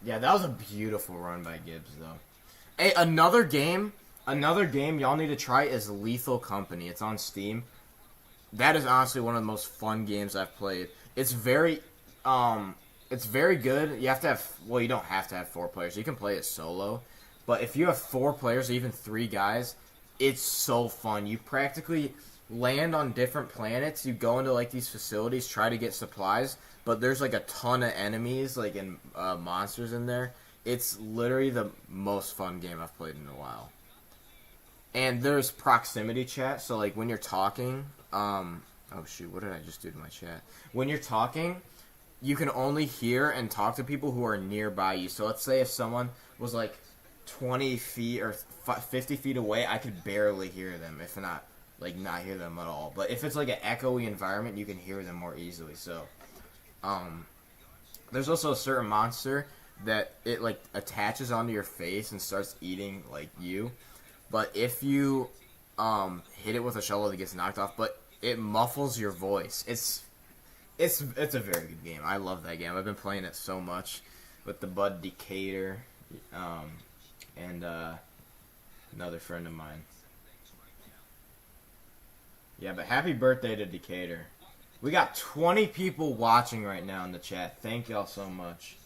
Yeah, that was a beautiful run by Gibbs, though. Hey, another game y'all need to try is Lethal Company. It's on Steam. That is honestly one of the most fun games I've played. It's very good. You have to have, well, you don't have to have 4 players. You can play it solo. But if you have 4 players or even 3 guys, it's so fun. You practically land on different planets. You go into, like, these facilities, try to get supplies. But there's, like, a ton of enemies, like, and monsters in there. It's literally the most fun game I've played in a while. And there's proximity chat. So, like, when you're talking... oh shoot, what did I just do to my chat? When you're talking, you can only hear and talk to people who are nearby you. So let's say if someone was like 20 feet or 50 feet away, I could barely hear them, if not, like, not hear them at all. But if it's like an echoey environment, you can hear them more easily. So, there's also a certain monster that it, like, attaches onto your face and starts eating, like, you. But if you, hit it with a shovel, it gets knocked off. But it muffles your voice. It's a very good game. I love that game. I've been playing it so much with the bud Decatur, and another friend of mine. Yeah, but happy birthday to Decatur. We got 20 people watching right now in the chat. Thank y'all so much.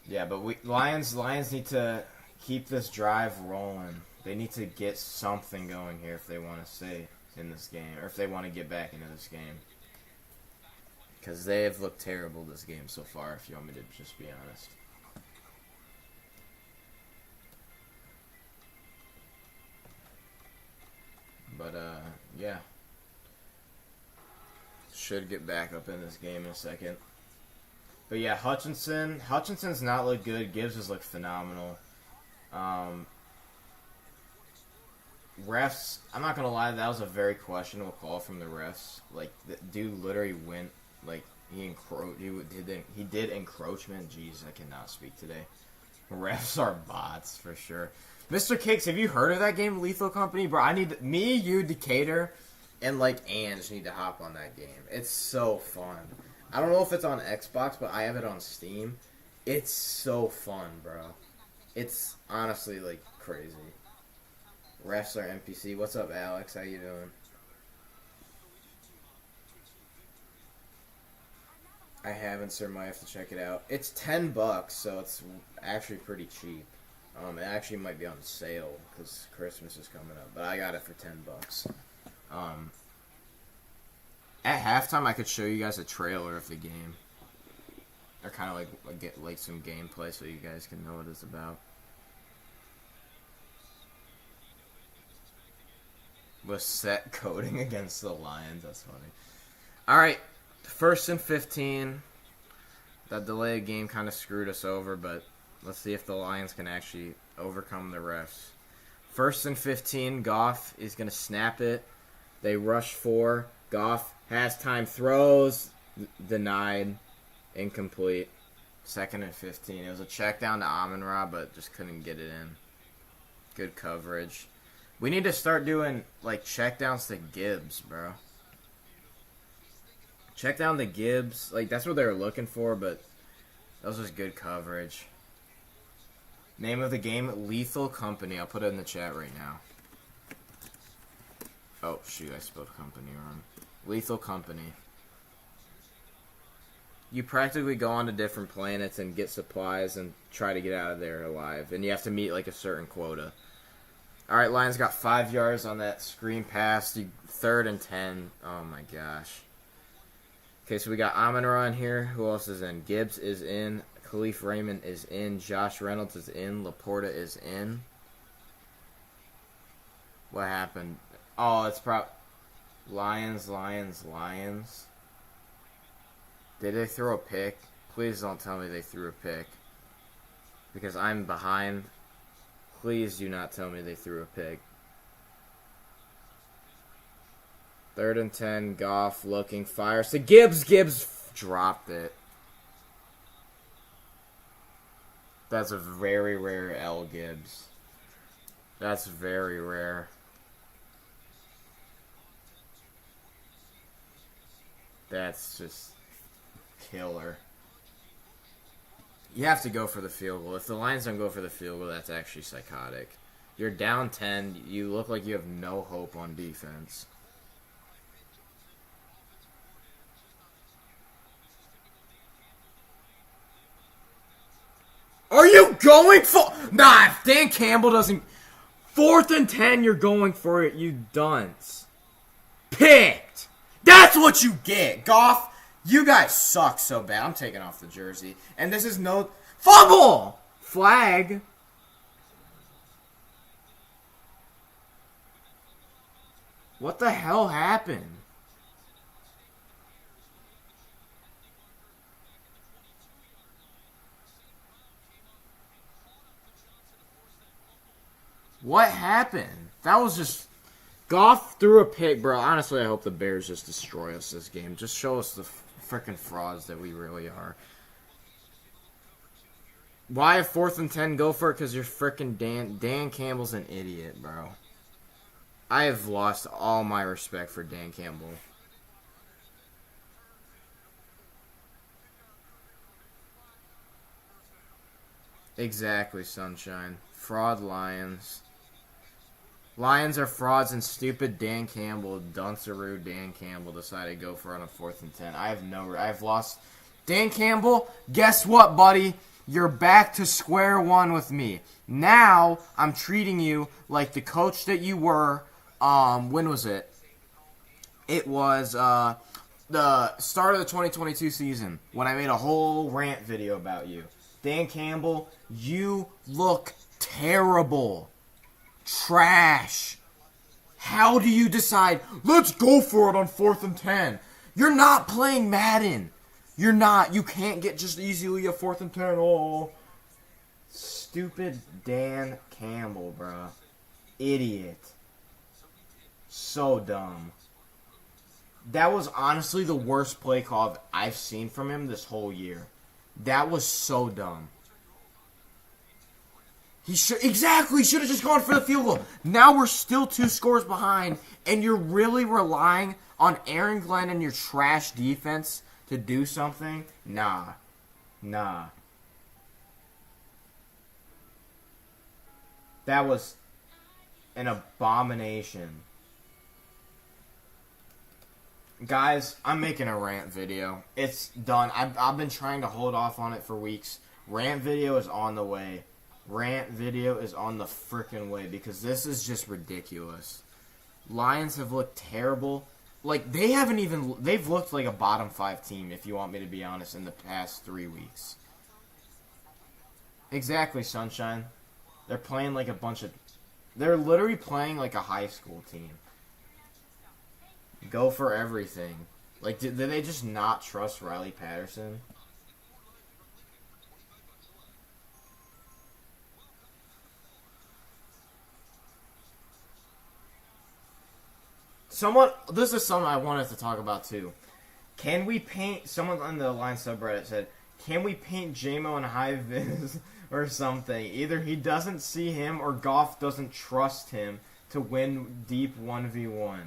Yeah, but Lions need to keep this drive rolling. They need to get something going here if they want to stay in this game, or if they want to get back into this game. Because they have looked terrible this game so far, if you want me to just be honest. But, yeah. Should get back up in this game in a second. But yeah, Hutchinson's not looked good. Gibbs has looked phenomenal. Refs, I'm not gonna lie, that was a very questionable call from the refs. Like, the dude literally went, like, he did encroachment. Jeez, I cannot speak today. Refs are bots for sure. Mr. Cakes, have you heard of that game, Lethal Company, bro? I need me, you, Decatur, and like Ange need to hop on that game. It's so fun. I don't know if it's on Xbox, but I have it on Steam. It's so fun, bro. It's honestly like crazy. Refs are NPC. What's up, Alex? How you doing? I haven't, sir. Might have to check it out. It's $10, so it's actually pretty cheap. It actually might be on sale because Christmas is coming up, but I got it for $10. At halftime, I could show you guys a trailer of the game, or kind of like get like some gameplay so you guys can know what it's about. Was set coding against the Lions. That's funny. All right, 1st and 15. That delayed game kind of screwed us over, but let's see if the Lions can actually overcome the refs. 1st and 15. Goff is going to snap it. They rush 4. Goff has time, throws, denied, incomplete. 2nd and 15. It was a check down to Amon-Ra, but just couldn't get it in. Good coverage. We need to start doing, like, checkdowns to Gibbs, bro. Check down to Gibbs. Like, that's what they were looking for, but that was just good coverage. Name of the game, Lethal Company. I'll put it in the chat right now. Oh, shoot, I spelled company wrong. Lethal Company. You practically go on to different planets and get supplies and try to get out of there alive. And you have to meet, like, a certain quota. Alright, Lions got 5 yards on that screen pass. 3rd and 10. Oh, my gosh. Okay, so we got Amon-Ra in here. Who else is in? Gibbs is in. Khalif Raymond is in. Josh Reynolds is in. Laporta is in. What happened? Oh, it's Lions. Did they throw a pick? Please don't tell me they threw a pick. Because I'm behind. Please do not tell me they threw a pick. 3rd and 10. Goff looking. Fires to Gibbs. Gibbs dropped it. That's a very rare L. Gibbs. That's very rare. That's just killer. You have to go for the field goal. If the Lions don't go for the field goal, that's actually psychotic. You're down 10. You look like you have no hope on defense. Are you going for... Nah, if Dan Campbell doesn't... 4th and 10, you're going for it, you dunce. Picked. That's what you get. Goff, you guys suck so bad. I'm taking off the jersey. And this is no... Fumble! Flag. What the hell happened? What happened? That was just... Goff threw a pick, bro. Honestly, I hope the Bears just destroy us this game. Just show us the freaking frauds that we really are. Why if 4th and 10? Go for it because you're freaking Dan Campbell's an idiot, bro. I have lost all my respect for Dan Campbell. Exactly, Sunshine. Fraud Lions. Lions are frauds and stupid Dan Campbell, dunceroo Dan Campbell decided to go for it on a 4th and 10. I've lost. Dan Campbell, guess what, buddy? You're back to square one with me. Now, I'm treating you like the coach that you were, when was it? It was, the start of the 2022 season when I made a whole rant video about you. Dan Campbell, you look terrible. Trash. How do you decide, let's go for it on 4th and 10? You're not playing Madden. You're not. You can't get just easily a 4th and 10. Oh. Stupid Dan Campbell, bro. Idiot. So dumb. That was honestly the worst play call I've seen from him this whole year. That was so dumb. He should have just gone for the field goal. Now we're still 2 scores behind, and you're really relying on Aaron Glenn and your trash defense to do something? Nah. That was an abomination. Guys, I'm making a rant video. It's done. I've been trying to hold off on it for weeks. Rant video is on the way. Rant video is on the frickin' way because this is just ridiculous. Lions have looked terrible. Like, they've looked like a bottom 5 team, if you want me to be honest, in the past 3 weeks. Exactly, Sunshine. They're playing like they're literally playing like a high school team. Go for everything. Like, did they just not trust Riley Patterson? This is something I wanted to talk about too. Can we paint, someone on the Line subreddit said, can we paint JMO in high vis or something? Either he doesn't see him or Goff doesn't trust him to win deep 1v1.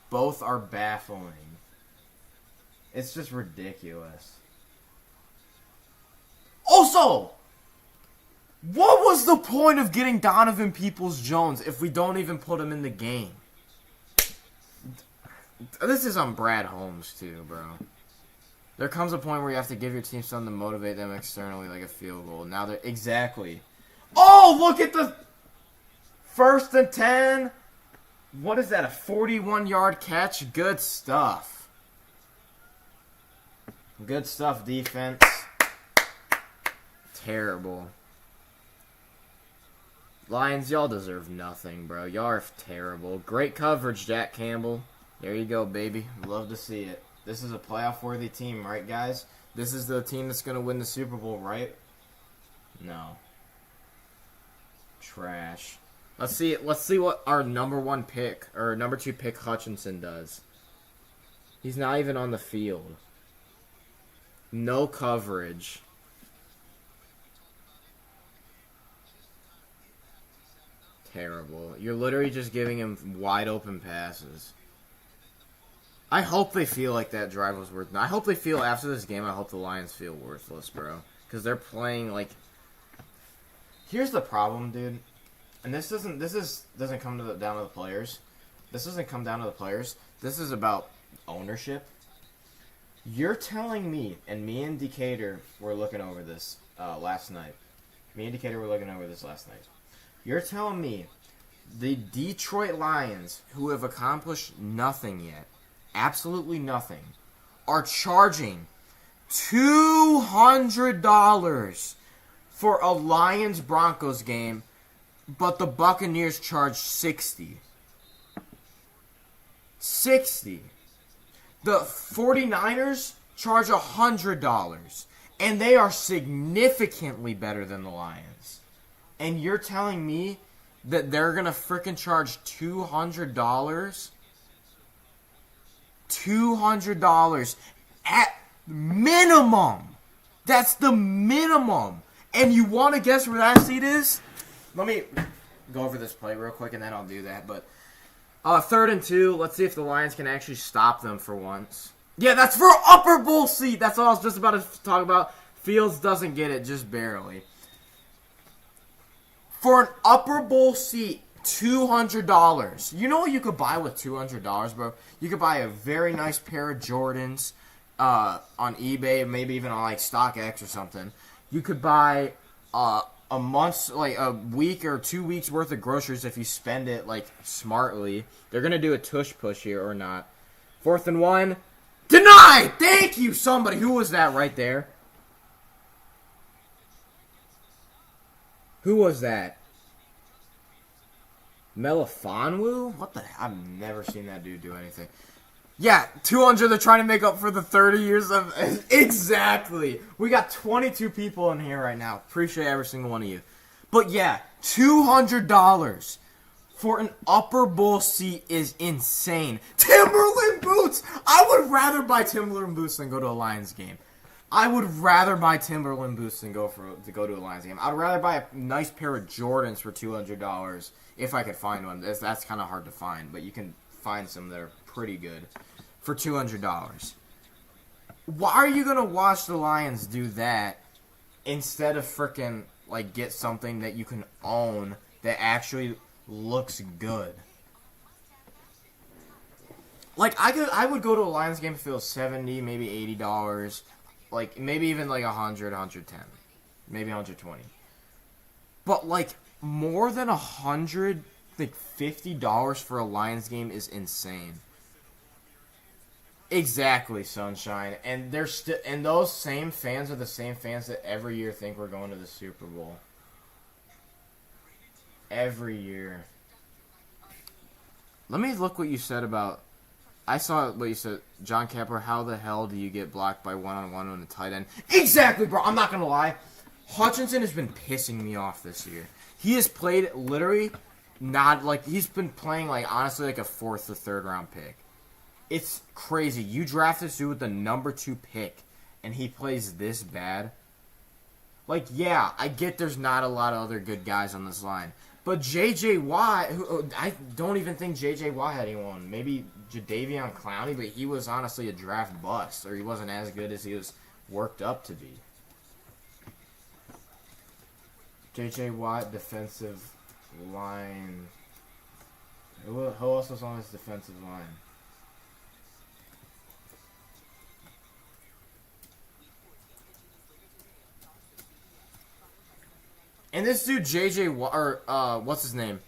Both are baffling. It's just ridiculous. Also, what was the point of getting Donovan Peoples-Jones if we don't even put him in the game? This is on Brad Holmes, too, bro. There comes a point where you have to give your team something to motivate them externally, like a field goal. Now they're... Exactly. Oh, look at the... 1st and 10. What is that, a 41-yard catch? Good stuff. Good stuff, defense. Terrible. Lions, y'all deserve nothing, bro. Y'all are terrible. Great coverage, Jack Campbell. There you go, baby. Love to see it. This is a playoff-worthy team, right, guys? This is the team that's going to win the Super Bowl, right? No. Trash. Let's see what our number 1 pick, or number 2 pick Hutchinson does. He's not even on the field. No coverage. Terrible. You're literally just giving him wide open passes. I hope they feel like that drive was worth. I hope they feel after this game. I hope the Lions feel worthless, bro, because they're playing like. Here's the problem, dude, and this doesn't come down to the players. This doesn't come down to the players. This is about ownership. You're telling me, and me and Decatur were looking over this last night. You're telling me the Detroit Lions, who have accomplished nothing yet, absolutely nothing, are charging $200 for a Lions-Broncos game, but the Buccaneers charge $60. The 49ers charge $100, and they are significantly better than the Lions. And you're telling me that they're going to frickin' charge $200? $200 at minimum. That's the minimum. And you want to guess where that seat is? Let me go over this play real quick, and then I'll do that. But 3rd and 2. Let's see if the Lions can actually stop them for once. Yeah, that's for upper bowl seat. That's all I was just about to talk about. Fields doesn't get it, just barely. For an upper bowl seat, $200. You know what you could buy with $200, bro? You could buy a very nice pair of Jordans on eBay, maybe even on like StockX or something. You could buy a month's, like a week or 2 weeks worth of groceries if you spend it like smartly. They're gonna do a tush push here or not. 4th and 1. Denied! Thank you, somebody. Who was that right there? Who was that? Melifonwu? What the? I've never seen that dude do anything. Yeah, 200. They're trying to make up for the 30 years of... Exactly. We got 22 people in here right now. Appreciate every single one of you. But yeah, $200 for an upper bowl seat is insane. Timberland boots! I would rather buy Timberland boots than go to a Lions game. I would rather buy Timberland boots than go to a Lions game. I'd rather buy a nice pair of Jordans for $200 if I could find one. That's kind of hard to find, but you can find some that are pretty good for $200. Why are you gonna watch the Lions do that instead of freaking like get something that you can own that actually looks good? Like I would go to a Lions game if it was $70, maybe $80. Like, maybe even like 100, 110. Maybe 120. But, like, more than $150 for a Lions game is insane. Exactly, Sunshine. And they're and those same fans are the same fans that every year think we're going to the Super Bowl. Every year. Let me look what you said about... I saw what you said, John Kepler. How the hell do you get blocked by one-on-one on the tight end? Exactly, bro. I'm not going to lie. Hutchinson has been pissing me off this year. He has played literally not like... He's been playing like honestly like a 4th or 3rd round pick. It's crazy. You draft this dude with the number 2 pick, and he plays this bad. Like, yeah, I get there's not a lot of other good guys on this line. But J.J. Watt, I don't even think J.J. Watt had anyone. Maybe Jadeveon Clowney, but he was honestly a draft bust, or he wasn't as good as he was worked up to be. J.J. Watt, defensive line. Who else was on his defensive line? And this dude, J.J. Watt, or, what's his name?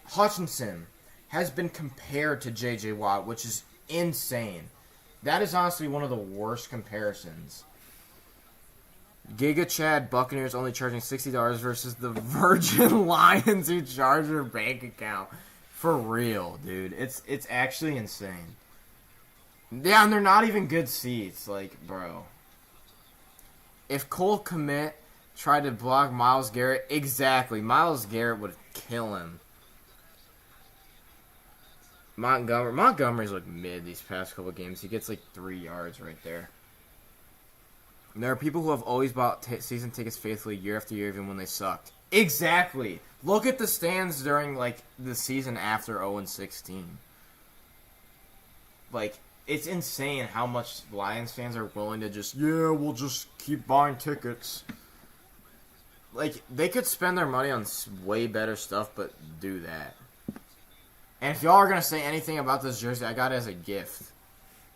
Hutchinson has been compared to J.J. Watt, which is insane. That is honestly one of the worst comparisons. Giga Chad Buccaneers only charging $60 versus the Virgin Lions who charge their bank account. For real, dude. It's actually insane. Yeah, and they're not even good seats. Like, bro. If Cole Kmet tried to block Myles Garrett, exactly. Myles Garrett would kill him. Montgomery's like mid these past couple games. He gets like 3 yards right there. And there are people who have always bought season tickets faithfully year after year, even when they sucked. Exactly. Look at the stands during like the season after 0-16. Like, it's insane how much Lions fans are willing to just, yeah, we'll just keep buying tickets. Like, they could spend their money on way better stuff, but do that. And if y'all are going to say anything about this jersey, I got it as a gift.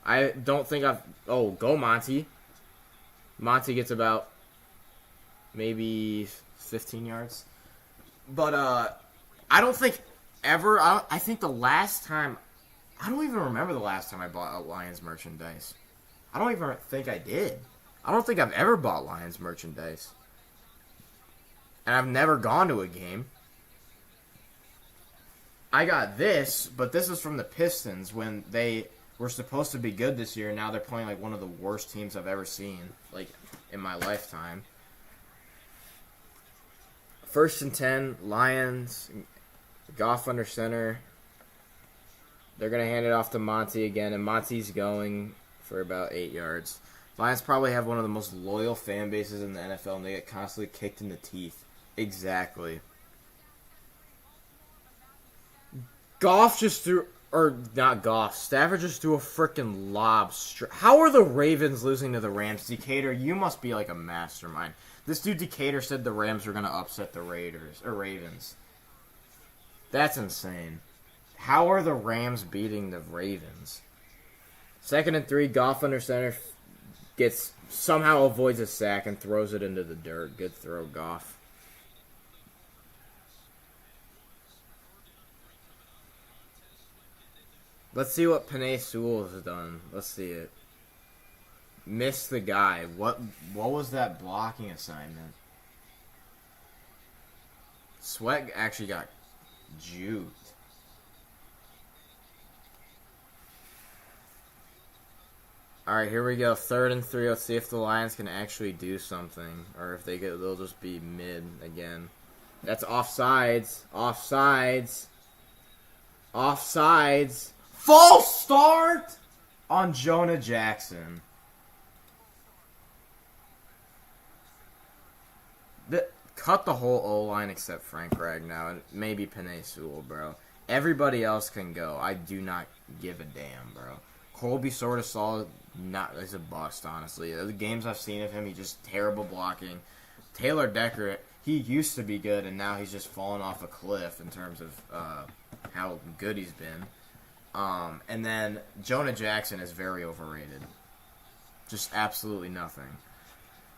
I don't think I've... Oh, go Monty. Monty gets about maybe 15 yards. But, I don't think ever... I think the last time... I don't even remember the last time I bought Lions merchandise. I don't even think I did. I don't think I've ever bought Lions merchandise. And I've never gone to a game. I got this, but this was from the Pistons when they were supposed to be good this year. And now they're playing like one of the worst teams I've ever seen, like in my lifetime. 1st and 10, Lions, Goff under center. They're going to hand it off to Monty again, and Monty's going for about 8 yards. Lions probably have one of the most loyal fan bases in the NFL, and they get constantly kicked in the teeth. Exactly. Goff just threw, or not Goff, Stafford just threw a freaking lob. How are the Ravens losing to the Rams? Decatur, you must be like a mastermind. This dude Decatur said the Rams were going to upset the Ravens. That's insane. How are the Rams beating the Ravens? 2nd and 3, Goff under center. somehow avoids a sack and throws it into the dirt. Good throw, Goff. Let's see what Penei Sewell has done. Let's see it. Missed the guy. What was that blocking assignment? Sweat actually got juked. Alright, here we go. 3rd and 3. Let's see if the Lions can actually do something. Or if they'll just be mid again. That's offsides. Offsides. Offsides. False start on Jonah Jackson. Cut the whole O-line except Frank Ragnow and maybe Penei Sewell, bro. Everybody else can go. I do not give a damn, bro. Colby sort of solid. He's a bust, honestly. The games I've seen of him, he's just terrible blocking. Taylor Decker, he used to be good, and now he's just fallen off a cliff in terms of how good he's been. And then Jonah Jackson is very overrated. Just absolutely nothing.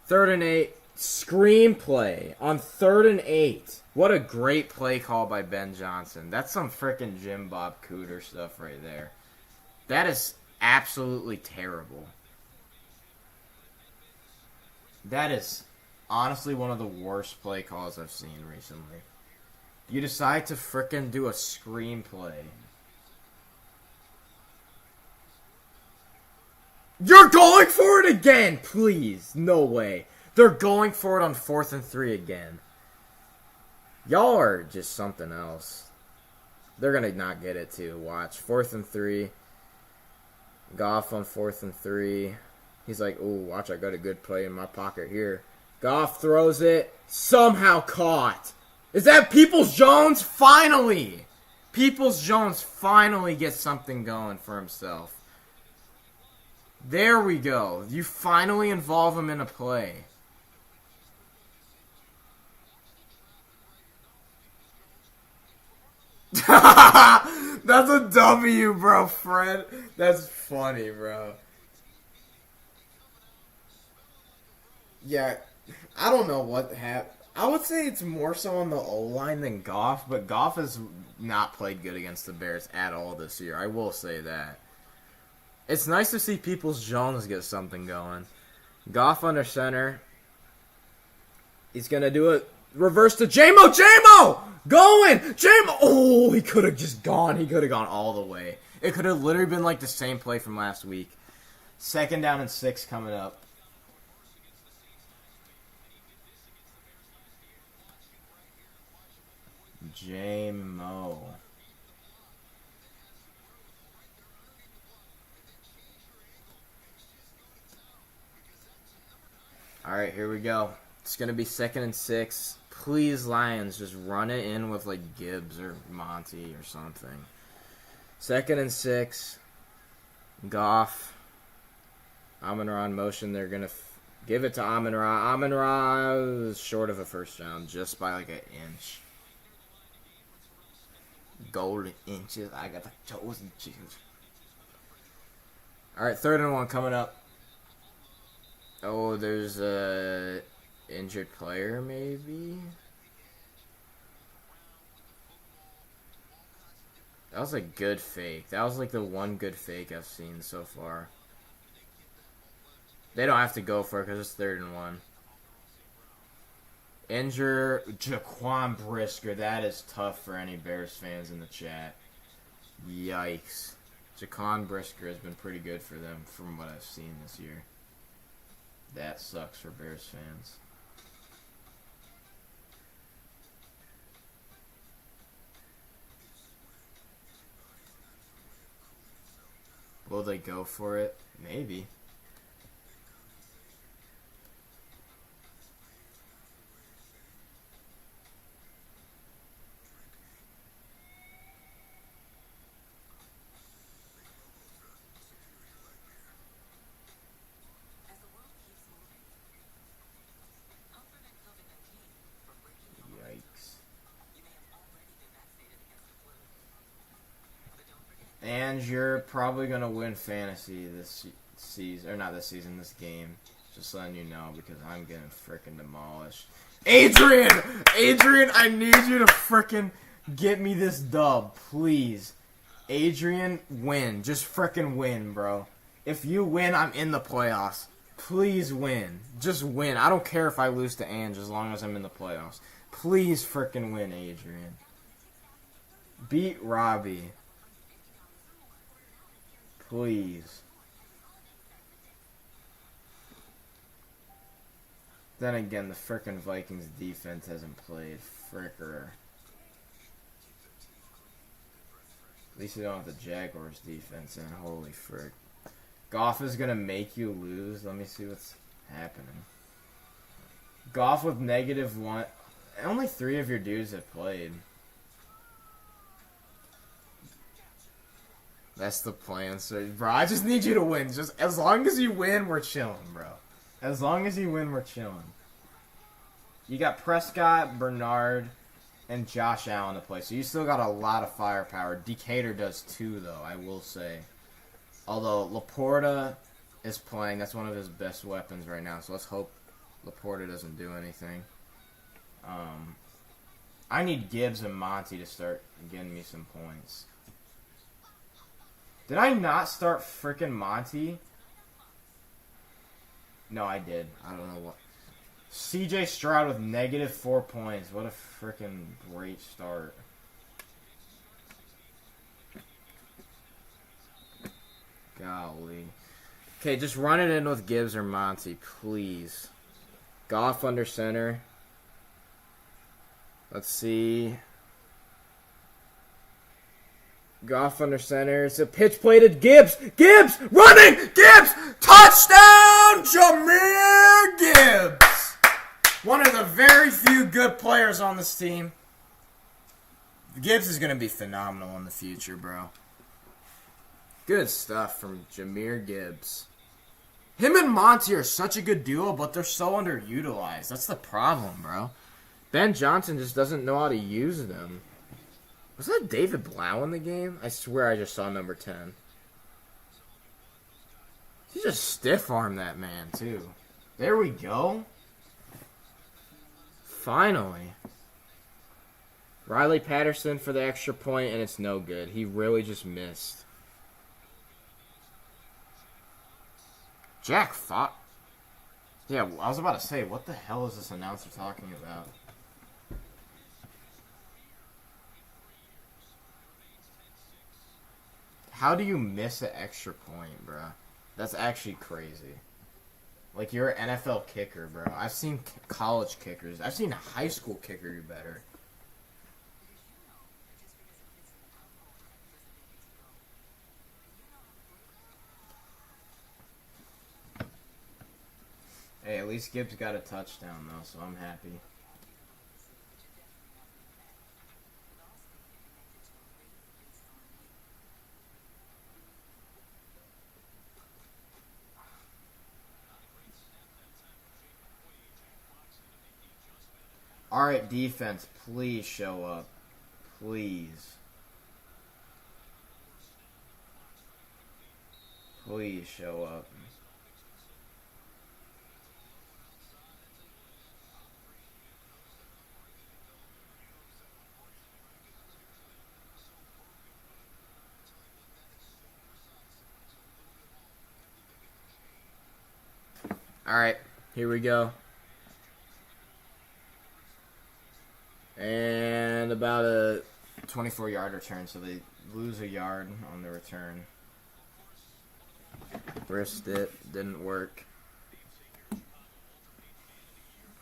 3rd and 8. Screenplay on 3rd and 8. What a great play call by Ben Johnson. That's some frickin' Jim Bob Cooter stuff right there. That is absolutely terrible. That is honestly one of the worst play calls I've seen recently. You decide to frickin' do a screenplay. You're going for it again! Please. No way. They're going for it on 4th and 3 again. Y'all are just something else. They're going to not get it too. Watch. 4th and 3. Goff on 4th and 3. He's like, ooh, watch, I got a good play in my pocket here. Goff throws it. Somehow caught. Is that Peoples-Jones? Finally! Peoples-Jones finally gets something going for himself. There we go. You finally involve him in a play. That's a W, bro, Fred. That's funny, bro. Yeah, I don't know what happened. I would say it's more so on the O-line than Goff, but Goff has not played good against the Bears at all this year. I will say that. It's nice to see Peoples-Jones get something going. Goff under center. He's going to do it. Reverse to J-Mo! J-Mo! Going! J-Mo! Oh, he could have just gone. He could have gone all the way. It could have literally been like the same play from last week. 2nd down and 6 coming up. J-Mo. Alright, here we go. It's going to be 2nd and 6. Please, Lions, just run it in with, like, Gibbs or Monty or something. 2nd and 6. Goff. Amon-Ra in motion. They're going to give it to Amon-Ra. Amon-Ra is short of a first down just by, like, an inch. Golden inches. I got the chosen choose. Alright, 3rd and 1 coming up. Oh, there's a injured player, maybe? That was a good fake. That was like the one good fake I've seen so far. They don't have to go for it because it's 3rd and 1. Injure Jaquan Brisker. That is tough for any Bears fans in the chat. Yikes. Jaquan Brisker has been pretty good for them from what I've seen this year. That sucks for Bears fans. Will they go for it? Maybe. And you're probably going to win fantasy season, or not this season, this game. Just letting you know because I'm getting freaking demolished. Adrian, I need you to freaking get me this dub, please. Adrian, win. Just freaking win, bro. If you win, I'm in the playoffs. Please win. Just win. I don't care if I lose to Ange as long as I'm in the playoffs. Please freaking win, Adrian. Beat Robbie. Please. Then again, the frickin' Vikings defense hasn't played. Fricker. At least we don't have the Jaguars defense in. Holy frick. Goff is going to make you lose. Let me see what's happening. Goff with -1. Only 3 of your dudes have played. That's the plan, so bro. I just need you to win. Just as long as you win, we're chilling, bro. As long as you win, we're chilling. You got Prescott, Bernard, and Josh Allen to play, so you still got a lot of firepower. Decatur does too, though, I will say. Although Laporta is playing, that's one of his best weapons right now, so let's hope Laporta doesn't do anything. I need Gibbs and Monty to start getting me some points. Did I not start frickin' Monty? No, I did. I don't know what. CJ Stroud with -4 points. What a frickin' great start. Golly. Okay, just run it in with Gibbs or Monty, please. Goff under center. Let's see. Goff under center. It's a pitch play to Gibbs. Gibbs! Running! Gibbs! Touchdown! Jahmyr Gibbs! One of the very few good players on this team. Gibbs is going to be phenomenal in the future, bro. Good stuff from Jahmyr Gibbs. Him and Monty are such a good duo, but they're so underutilized. That's the problem, bro. Ben Johnson just doesn't know how to use them. Was that David Blau in the game? I swear I just saw number 10. He just stiff-armed that man, too. There we go. Finally. Riley Patterson for the extra point, and it's no good. He really just missed. Jack Fox. Yeah, I was about to say, what the hell is this announcer talking about? How do you miss an extra point, bro? That's actually crazy. Like, you're an NFL kicker, bro. I've seen college kickers. I've seen a high school kicker do better. Hey, at least Gibbs got a touchdown, though, so I'm happy. Alright, defense, please show up. Please. Please show up. Alright, here we go. And about a 24-yard return, so they lose a yard on the return. Risked it, didn't work.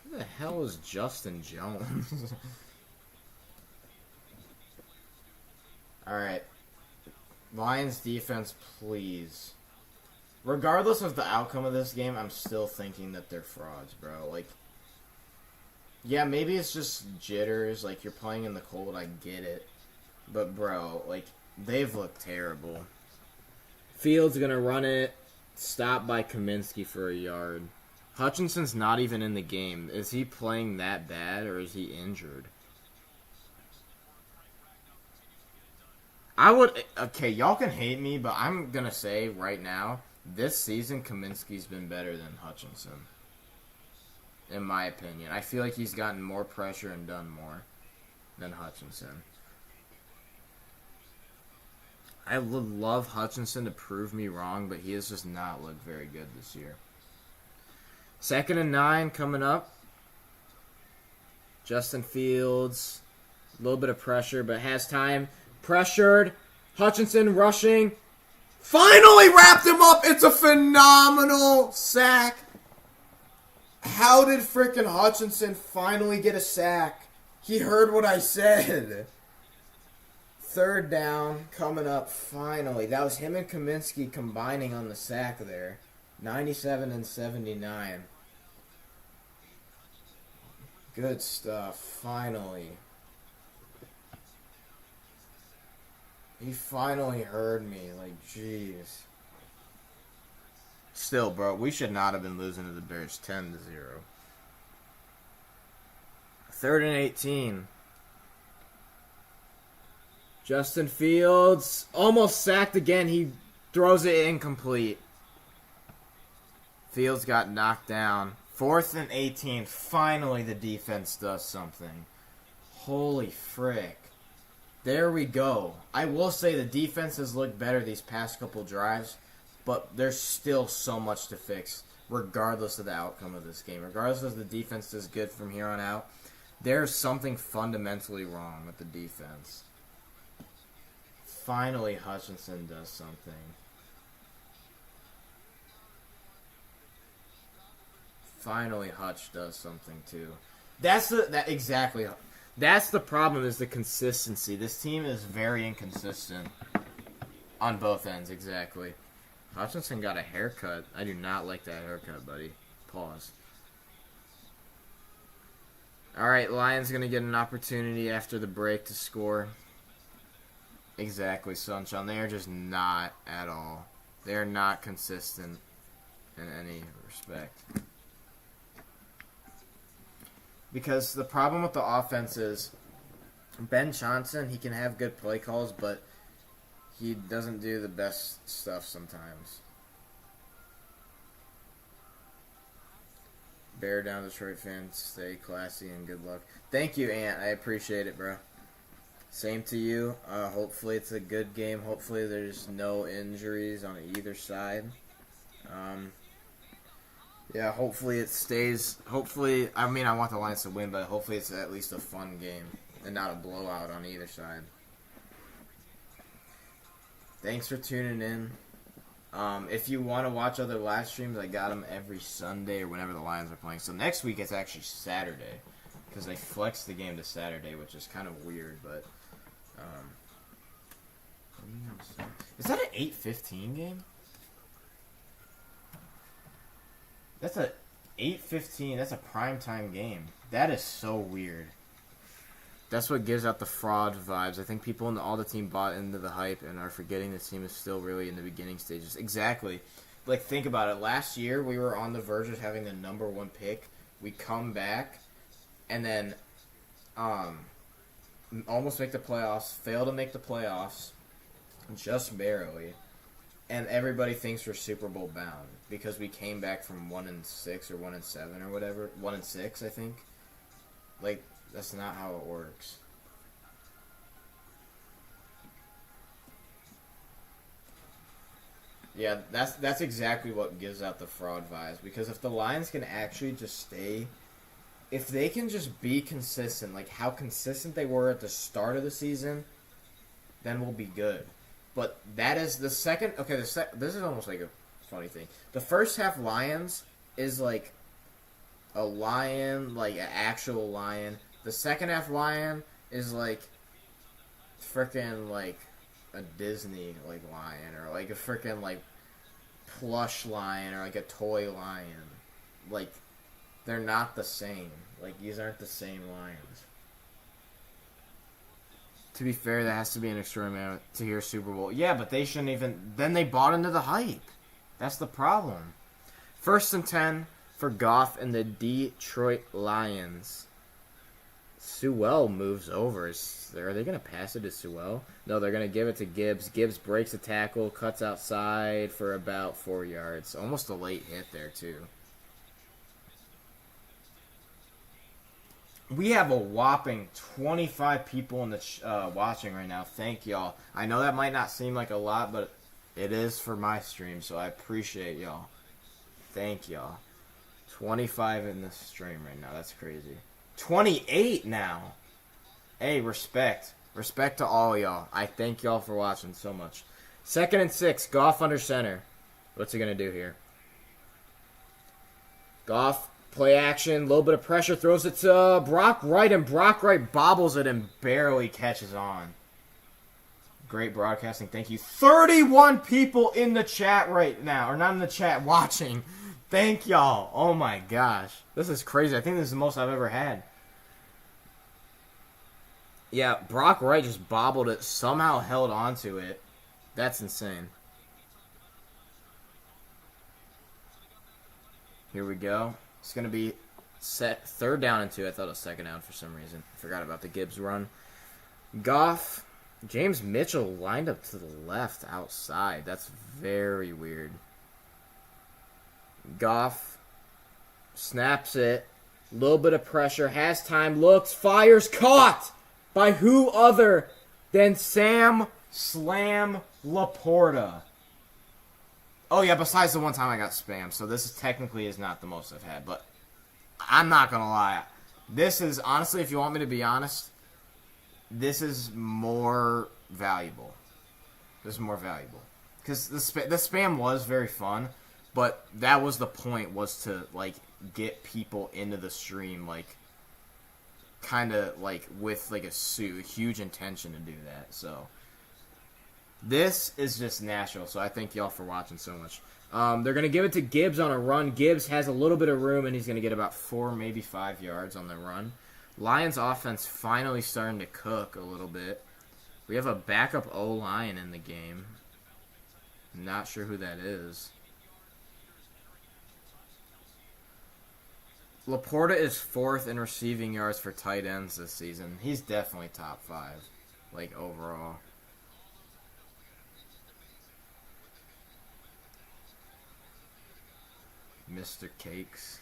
Who the hell is Justin Jones? Alright. Lions defense, please. Regardless of the outcome of this game, I'm still thinking that they're frauds, bro. Like, yeah, maybe it's just jitters, like, you're playing in the cold, I get it. But, bro, like, they've looked terrible. Fields gonna run it, stopped by Kaminsky for a yard. Hutchinson's not even in the game. Is he playing that bad, or is he injured? I would... Okay, y'all can hate me, but I'm gonna say right now, This season, Kaminsky's been better than Hutchinson. In my opinion. I feel like he's gotten more pressure and done more than Hutchinson. I would love Hutchinson to prove me wrong, but he has just not looked very good this year. 2nd and 9 coming up. Justin Fields, a little bit of pressure, but has time. Pressured. Hutchinson rushing. Finally wrapped him up. It's a phenomenal sack. How did frickin' Hutchinson finally get a sack? He heard what I said. 3rd down coming up finally. That was him and Kaminsky combining on the sack there. 97 and 79. Good stuff. Finally. He finally heard me. Like, jeez. Still, bro, we should not have been losing to the Bears 10-0. 3rd and 18. Justin Fields almost sacked again. He throws it incomplete. Fields got knocked down. 4th and 18. Finally, the defense does something. Holy frick. There we go. I will say the defense has looked better these past couple drives, but there's still so much to fix, regardless of the outcome of this game. Regardless of the defense is good from here on out, there's something fundamentally wrong with the defense. Finally, Hutchinson does something. Finally, Hutch does something too. That's the problem, is the consistency. This team is very inconsistent on both ends. Exactly. Hutchinson got a haircut. I do not like that haircut, buddy. Pause. All right, Lions going to get an opportunity after the break to score. Exactly, Sunshine. They are just not at all. They are not consistent in any respect. Because the problem with the offense is Ben Johnson, he can have good play calls, but he doesn't do the best stuff sometimes. Bear down, Detroit fans. Stay classy and good luck. Thank you, Ant. I appreciate it, bro. Same to you. Hopefully it's a good game. Hopefully there's no injuries on either side. Yeah, hopefully it stays. Hopefully, I mean, I want the Lions to win, but hopefully it's at least a fun game and not a blowout on either side. Thanks for tuning in. If you want to watch other live streams, I got them every Sunday or whenever the Lions are playing. So next week it's actually Saturday because they flexed the game to Saturday, which is kind of weird, but is that an 8:15 game? That's a 8:15. That's a primetime game. That is so weird. That's what gives out the fraud vibes. I think people in all the team bought into the hype and are forgetting the team is still really in the beginning stages. Exactly. Like, think about it. Last year, we were on the verge of having the number 1 pick. We come back and then almost make the playoffs, fail to make the playoffs, just barely. And everybody thinks we're Super Bowl bound because we came back from 1-6 or 1-7 or whatever. 1-6, I think. Like, that's not how it works. Yeah, that's exactly what gives out the fraud vibes. Because if the Lions can actually just stay, if they can just be consistent, like how consistent they were at the start of the season, then we'll be good. But that is the second. Okay, this is almost like a funny thing. The first half Lions is like a lion, like an actual lion. The second half lion is like freaking like a Disney like lion, or like a freaking like plush lion, or like a toy lion. Like, they're not the same. Like, these aren't the same lions. To be fair, that has to be an extraordinary to hear Super Bowl. Yeah, but they shouldn't even. Then they bought into the hype. That's the problem. 1st and 10 for Goff and the Detroit Lions. Sewell moves over. Are they going to pass it to Sewell? No, they're going to give it to Gibbs. Gibbs breaks a tackle, cuts outside for about 4 yards. Almost a late hit there, too. We have a whopping 25 people in the watching right now. Thank y'all. I know that might not seem like a lot, but it is for my stream, so I appreciate y'all. Thank y'all. 25 in the stream right now. That's crazy. 28 now. Hey, respect. Respect to all y'all. I thank y'all for watching so much. 2nd and 6. Goff under center. What's he going to do here? Goff, play action. A little bit of pressure. Throws it to Brock Wright. And Brock Wright bobbles it and barely catches on. Great broadcasting. Thank you. 31 people in the chat right now. Or not in the chat, watching. Thank y'all. Oh my gosh. This is crazy. I think this is the most I've ever had. Yeah, Brock Wright just bobbled it. Somehow held onto it. That's insane. Here we go. It's going to be set 3rd down and 2. I thought it was 2nd down for some reason. I forgot about the Gibbs run. Goff. James Mitchell lined up to the left outside. That's very weird. Goff snaps it. A little bit of pressure. Has time. Looks. Fires. Caught by who other than Sam Slam Laporta. Oh, yeah, besides the one time I got spammed. So this is technically is not the most I've had. But I'm not going to lie. This is, honestly, if you want me to be honest, this is more valuable. This is more valuable. Because the spam was very fun. But that was the point, was to, like, get people into the stream, like, kind of, like, with, like, a huge intention to do that. So, this is just natural. So, I thank y'all for watching so much. They're going to give it to Gibbs on a run. Gibbs has a little bit of room, and he's going to get about 4, maybe 5 yards on the run. Lions offense finally starting to cook a little bit. We have a backup O-line in the game. Not sure who that is. Laporta is 4th in receiving yards for tight ends this season. He's definitely top 5, like, overall. Mr. Cakes.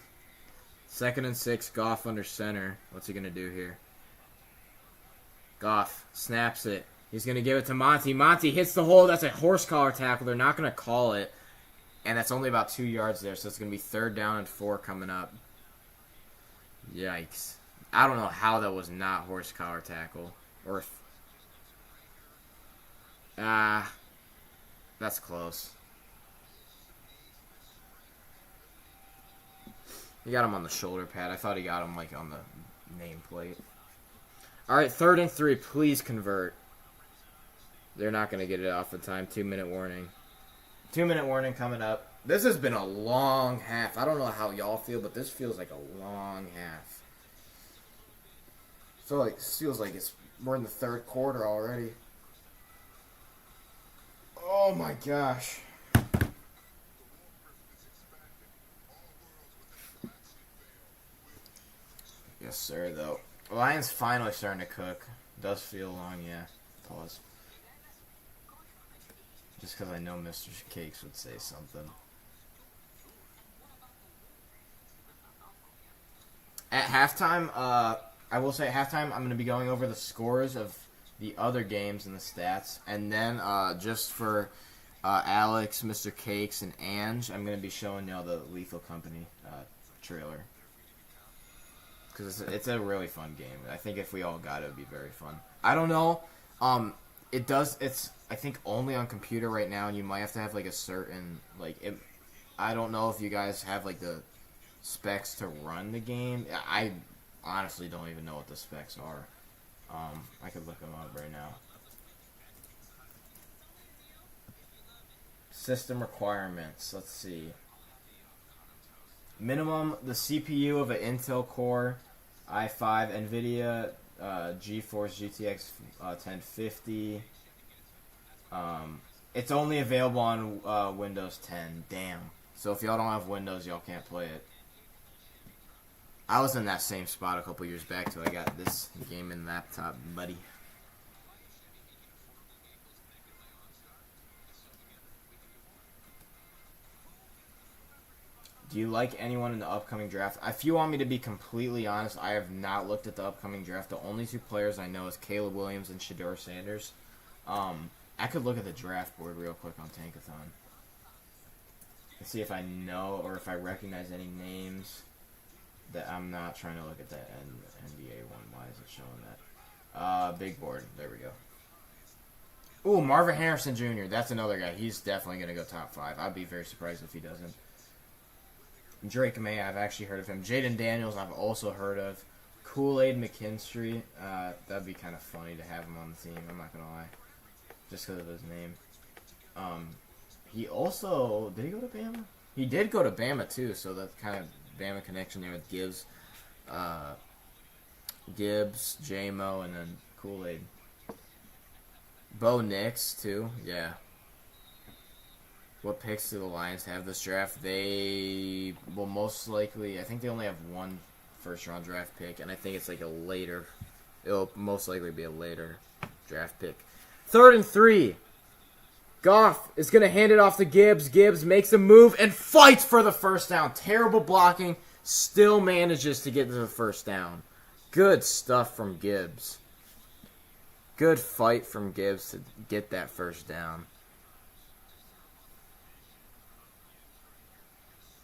2nd and 6, Goff under center. What's he going to do here? Goff snaps it. He's going to give it to Monty. Monty hits the hole. That's a horse collar tackle. They're not going to call it. And that's only about 2 yards there, so it's going to be 3rd down and 4 coming up. Yikes. I don't know how that was not horse collar tackle. Or that's close. He got him on the shoulder pad. I thought he got him, like, on the nameplate. Alright, 3rd and 3. Please convert. They're not going to get it off the time. 2-minute warning. 2-minute warning coming up. This has been a long half. I don't know how y'all feel, but this feels like a long half. So like feels like we're in the 3rd quarter already. Oh my gosh. Yes, sir, though. Lions finally starting to cook. Does feel long, yeah. Pause. Just because I know Mr. Cakes would say something. At halftime, I will say at halftime, I'm going to be going over the scores of the other games and the stats. And then, just for Alex, Mr. Cakes, and Ange, I'm going to be showing y'all the Lethal Company trailer. Because it's a really fun game. I think if we all got it, it would be very fun. I don't know. It's, I think, only on computer right now, and you might have to have, like, a certain, like, I don't know if you guys have, like, the specs to run the game. I honestly don't even know what the specs are. I could look them up right now. System requirements. Let's see. Minimum, the CPU of an Intel Core i5 NVIDIA GeForce GTX 1050. It's only available on Windows 10. Damn. So if y'all don't have Windows, y'all can't play it. I was in that same spot a couple years back till I got this gaming laptop, buddy. Do you like anyone in the upcoming draft? If you want me to be completely honest, I have not looked at the upcoming draft. The only two players I know is Caleb Williams and Shedeur Sanders. I could look at the draft board real quick on Tankathon and see if I know or if I recognize any names that I'm not trying to look at that NBA one. Why is it showing that? Big board. There we go. Ooh, Marvin Harrison Jr. That's another guy. He's definitely going to go top 5. I'd be very surprised if he doesn't. Drake May, I've actually heard of him. Jaden Daniels, I've also heard of. Kool-Aid McKinstry, that'd be kind of funny to have him on the team, I'm not going to lie. Just because of his name. He also, did he go to Bama? He did go to Bama too, so that's kind of Bama connection there with Gibbs. Gibbs, J-Mo, and then Kool-Aid. Bo Nix too, yeah. What picks do the Lions have this draft? They will most likely, I think they only have one first-round draft pick, and I think it's like a later, it'll most likely be a later draft pick. 3rd and 3. Goff is going to hand it off to Gibbs. Gibbs makes a move and fights for the first down. Terrible blocking, still manages to get to the first down. Good stuff from Gibbs. Good fight from Gibbs to get that first down.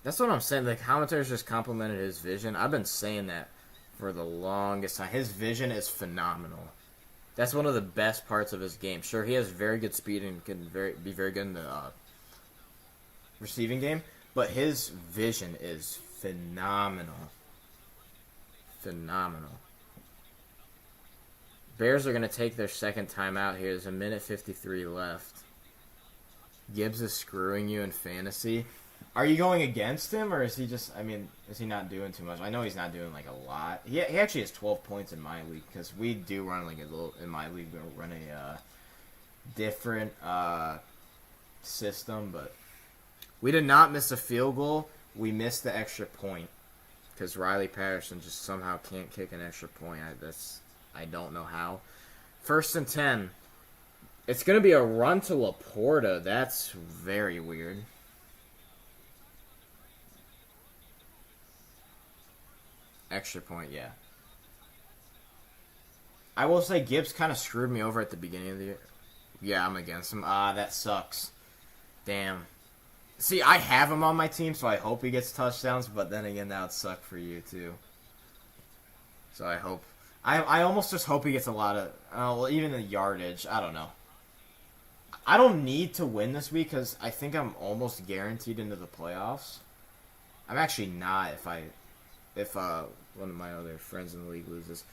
That's what I'm saying. The commentators just complimented his vision. I've been saying that for the longest time. His vision is phenomenal. That's one of the best parts of his game. Sure, he has very good speed and can be very good in the receiving game, but his vision is phenomenal. Phenomenal. Bears are going to take their second timeout here. There's 1:53 left. Gibbs is screwing you in fantasy. Are you going against him, or is he just, is he not doing too much? I know he's not doing, like, a lot. He actually has 12 points in my league, because we do run, like, a little, in my league, we run a different system, but we did not miss a field goal. We missed the extra point, because Riley Patterson just somehow can't kick an extra point. I don't know how. 1st and 10. It's going to be a run to Laporta. That's very weird. Extra point, yeah. I will say Gibbs kind of screwed me over at the beginning of the year. Yeah, I'm against him. That sucks. Damn. See, I have him on my team, so I hope he gets touchdowns, but then again, that would suck for you, too. So I hope... I almost just hope he gets a lot of... well, even the yardage. I don't know. I don't need to win this week, because I think I'm almost guaranteed into the playoffs. I'm actually not if one of my other friends in the league loses.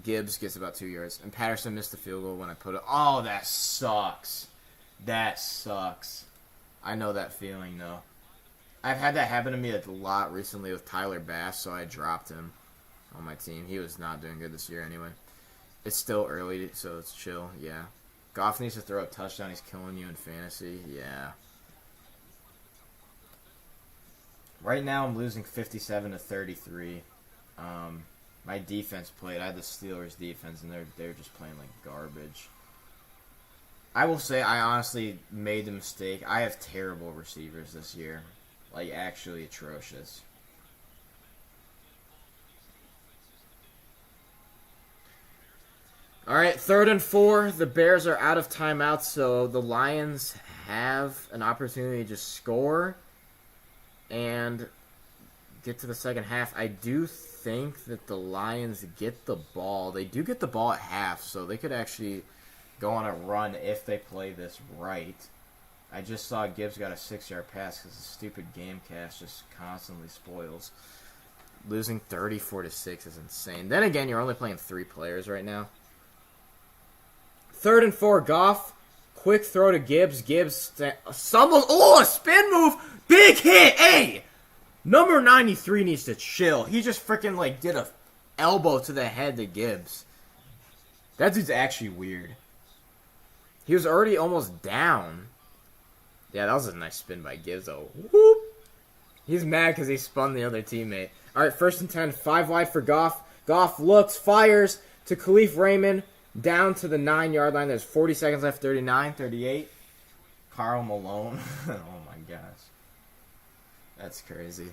Gibbs gets about 2 yards. And Patterson missed the field goal when I put it. Oh, that sucks. That sucks. I know that feeling, though. I've had that happen to me a lot recently with Tyler Bass, so I dropped him on my team. He was not doing good this year anyway. It's still early, so it's chill, yeah. Goff needs to throw a touchdown. He's killing you in fantasy, yeah. Right now, I'm losing 57-33. My defense played. I had the Steelers' defense, and they're just playing like garbage. I will say, I honestly made the mistake. I have terrible receivers this year, like actually atrocious. All right, 3rd and 4. The Bears are out of timeouts, so the Lions have an opportunity to just score and get to the second half. I do think that the Lions get the ball. They do get the ball at half, so they could actually go on a run if they play this right. I just saw Gibbs got a 6-yard pass because the stupid Gamecast just constantly spoils. Losing 34-6 is insane. Then again, you're only playing 3 players right now. 3rd and 4, Goff. Quick throw to Gibbs. Gibbs stumbles. Oh, a spin move. Big hit. Hey, number 93 needs to chill. He just freaking like did a elbow to the head to Gibbs. That dude's actually weird. He was already almost down. Yeah, that was a nice spin by Gibbs, though. Whoop. He's mad because he spun the other teammate. All right, 1st and 10, 5 wide for Goff. Goff looks, fires to Khalif Raymond down to the 9-yard line. There's 40 seconds left, 39, 38. Karl Malone. Oh my gosh. That's crazy.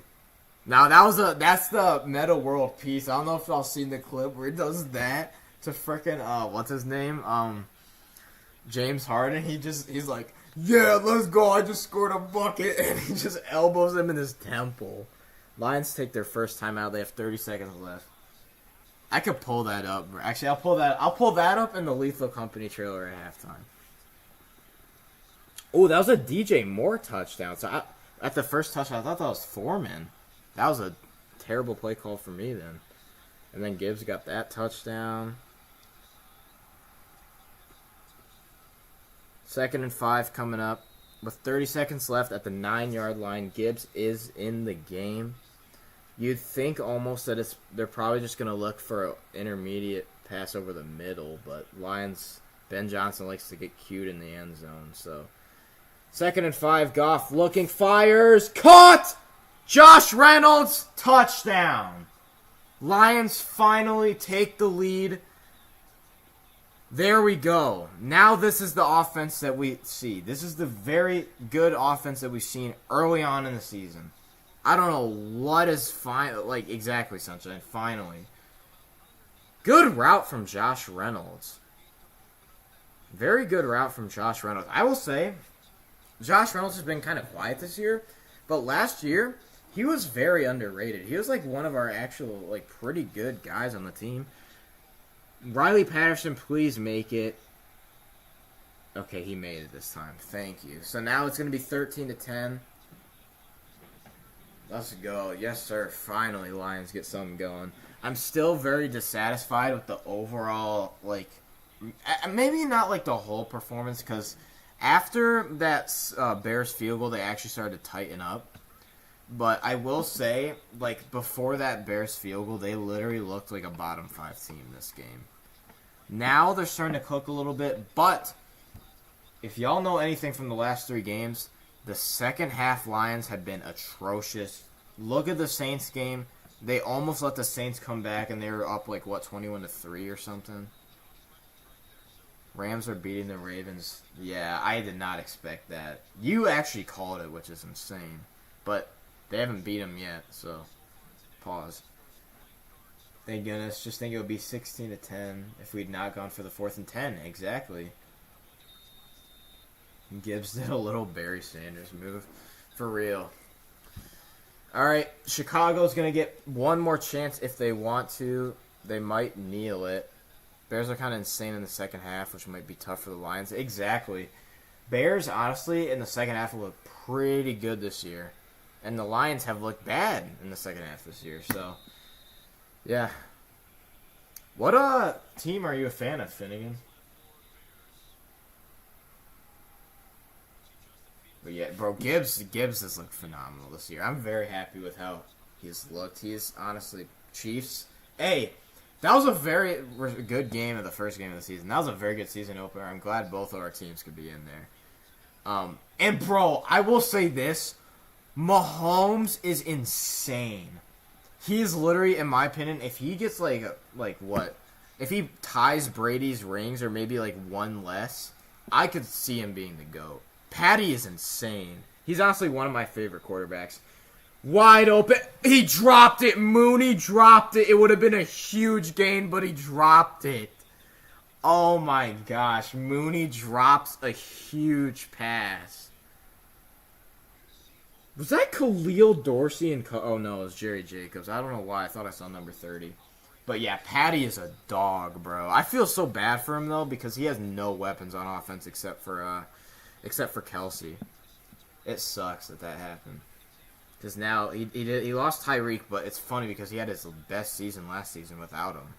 Now that's the Meta World Peace. I don't know if y'all seen the clip where he does that to frickin' what's his name? James Harden. He's like, yeah, let's go. I just scored a bucket, and he just elbows him in his temple. Lions take their first time out. They have 30 seconds left. I could pull that up. Actually, I'll pull that up in the Lethal Company trailer at halftime. Oh, that was a DJ Moore touchdown. So at the first touchdown, I thought that was Foreman. That was a terrible play call for me then. And then Gibbs got that touchdown. 2nd and 5 coming up. With 30 seconds left at the 9-yard line, Gibbs is in the game. You'd think almost that they're probably just going to look for an intermediate pass over the middle, but Lions, Ben Johnson likes to get cute in the end zone. So 2nd and 5, Goff looking, fires, caught! Josh Reynolds, touchdown! Lions finally take the lead. There we go. Now this is the offense that we see. This is the very good offense that we've seen early on in the season. I don't know what is exactly, Sunshine. Finally. Good route from Josh Reynolds. Very good route from Josh Reynolds. I will say, Josh Reynolds has been kind of quiet this year, but last year, he was very underrated. He was one of our actual, pretty good guys on the team. Riley Patterson, please make it. Okay, he made it this time. Thank you. So now it's going to be 13-10. Let's go. Yes, sir. Finally, Lions get something going. I'm still very dissatisfied with the overall, maybe not the whole performance, because after that Bears field goal, they actually started to tighten up. But I will say, before that Bears field goal, they literally looked like a bottom 5 team this game. Now they're starting to cook a little bit, but if y'all know anything from the last 3 games, the second half Lions have been atrocious. Look at the Saints game. They almost let the Saints come back, and they were up 21-3 or something. Rams are beating the Ravens. Yeah, I did not expect that. You actually called it, which is insane. But they haven't beat them yet, so pause. Thank goodness. Just think it would be 16-10 if we'd not gone for the 4th and 10. Exactly. Gibbs did a little Barry Sanders move. For real. All right. Chicago's going to get one more chance if they want to. They might kneel it. Bears are kind of insane in the second half, which might be tough for the Lions. Exactly. Bears, honestly, in the second half will look pretty good this year. And the Lions have looked bad in the second half this year, so yeah. What team are you a fan of, Finnegan? But yeah, bro, Gibbs has looked phenomenal this year. I'm very happy with how he's looked. He's honestly Chiefs. Hey, that was a very good game of the first game of the season. That was a very good season opener. I'm glad both of our teams could be in there. And bro, I will say this. Mahomes is insane. He's literally, in my opinion, if he gets if he ties Brady's rings or maybe one less, I could see him being the GOAT. Patty is insane. He's honestly one of my favorite quarterbacks. Wide open. He dropped it. Mooney dropped it. It would have been a huge gain, but he dropped it. Oh my gosh. Mooney drops a huge pass. Was that Khalil Dorsey and... Oh, no, it was Jerry Jacobs. I don't know why. I thought I saw number 30. But, yeah, Patty is a dog, bro. I feel so bad for him, though, because he has no weapons on offense except for Kelsey. It sucks that happened. Because now he lost Tyreek, but it's funny because he had his best season last season without him.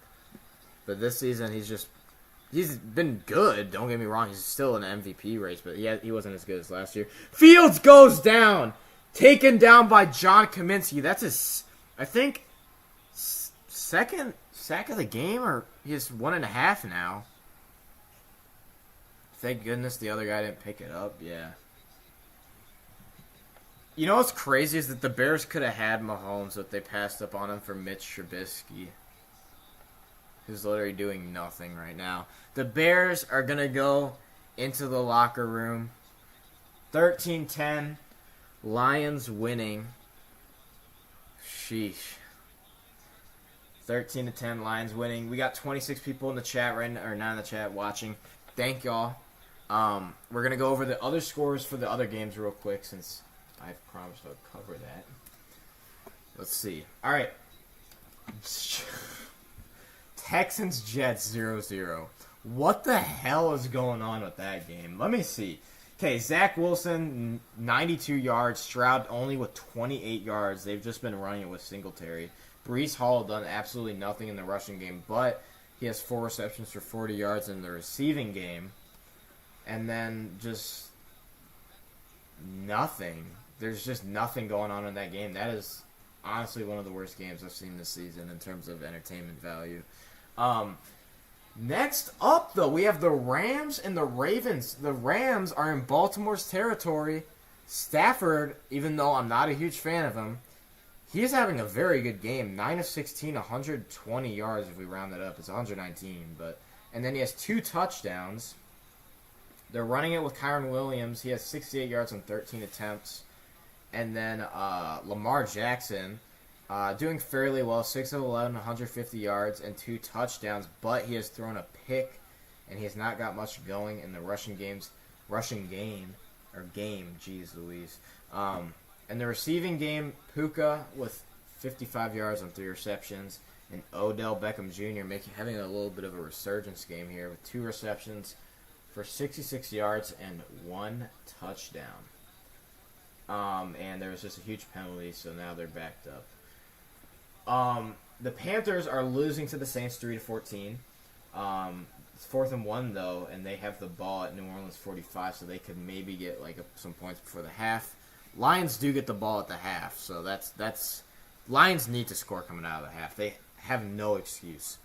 But this season, he's been good. Don't get me wrong. He's still in the MVP race, but he wasn't as good as last year. Fields goes down. Taken down by John Kaminsky. That's his, I think, second sack of the game, or he has 1.5 now. Thank goodness the other guy didn't pick it up. Yeah. You know what's crazy is that the Bears could have had Mahomes, but they passed up on him for Mitch Trubisky, who's literally doing nothing right now. The Bears are going to go into the locker room. 13-10. Lions winning. Sheesh. 13-10. Lions winning. We got 26 people in the chat right now, or not in the chat, watching. Thank y'all. We're going to go over the other scores for the other games real quick since I promised I would cover that. Let's see. All right. Texans-Jets 0-0. What the hell is going on with that game? Let me see. Okay, Zach Wilson, 92 yards. Stroud only with 28 yards. They've just been running it with Singletary. Breece Hall done absolutely nothing in the rushing game, but he has 4 receptions for 40 yards in the receiving game. And then just nothing. There's just nothing going on in that game. That is honestly one of the worst games I've seen this season in terms of entertainment value. Next up, though, we have the Rams and the Ravens. The Rams are in Baltimore's territory. Stafford, even though I'm not a huge fan of him, he is having a very good game. 9 of 16, 120 yards if we round it up. It's 119. And then he has 2 touchdowns. They're running it with Kyron Williams. He has 68 yards on 13 attempts. And then Lamar Jackson, doing fairly well, 6 of 11, 150 yards and 2 touchdowns. But he has thrown a pick, and he has not got much going in the rushing game. Jeez Louise. In the receiving game, Puka with 55 yards on 3 receptions, and Odell Beckham Jr. having a little bit of a resurgence game here with 2 receptions for 66 yards and 1 touchdown. And there was just a huge penalty, so now they're backed up. The Panthers are losing to the Saints 3-14. It's 4th and 1 though, and they have the ball at New Orleans 45, so they could maybe get some points before the half. Lions do get the ball at the half, so that's Lions need to score coming out of the half. They have no excuse.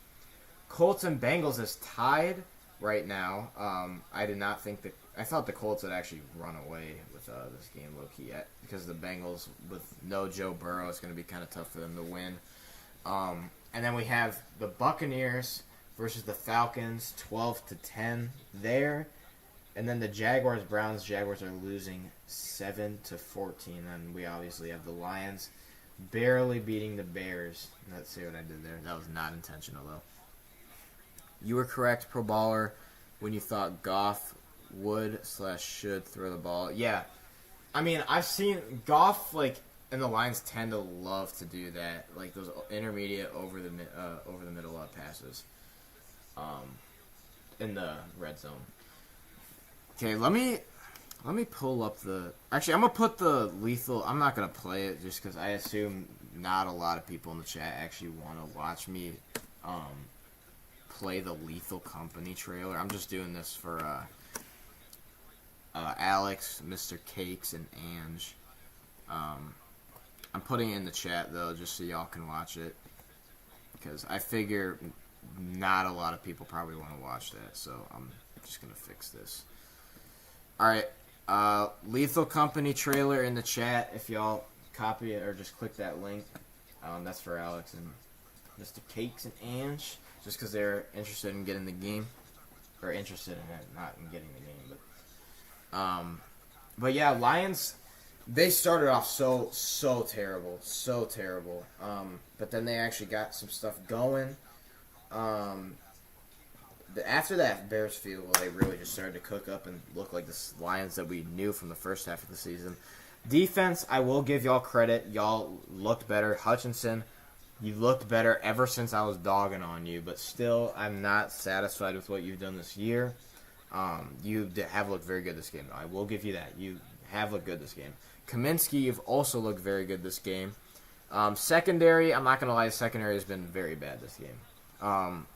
Colts and Bengals is tied right now. I thought the Colts would actually run away with this game low-key because the Bengals, with no Joe Burrow, it's going to be kind of tough for them to win. And then we have the Buccaneers versus the Falcons, 12-10 there. And then the Jaguars-Browns. Jaguars are losing 7-14. And we obviously have the Lions barely beating the Bears. Let's see what I did there. That was not intentional, though. You were correct, Pro Baller, when you thought Goff would/should throw the ball. Yeah. I mean, I've seen Goff, and the Lions tend to love to do that, those intermediate over the middle passes in the red zone. Okay, let me pull up the... Actually, I'm going to put the lethal... I'm not going to play it just because I assume not a lot of people in the chat actually want to watch me play the Lethal Company trailer. I'm just doing this for Alex, Mr. Cakes, and Ange. I'm putting it in the chat, though, just so y'all can watch it. Because I figure not a lot of people probably want to watch that, so I'm just going to fix this. Alright, Lethal Company trailer in the chat. If y'all copy it or just click that link. That's for Alex and Mr. Cakes and Ange. Just because they're interested in getting the game. Or interested in it, not in getting the game. But yeah, Lions, they started off so terrible. So terrible. But then they actually got some stuff going. After that Bears field goal, they really just started to cook up and look like the Lions that we knew from the first half of the season. Defense, I will give y'all credit. Y'all looked better. Hutchinson, you looked better ever since I was dogging on you, but still, I'm not satisfied with what you've done this year. You have looked very good this game, though. I will give you that. You have looked good this game. Kaminsky, you've also looked very good this game. Secondary, I'm not going to lie, the secondary has been very bad this game.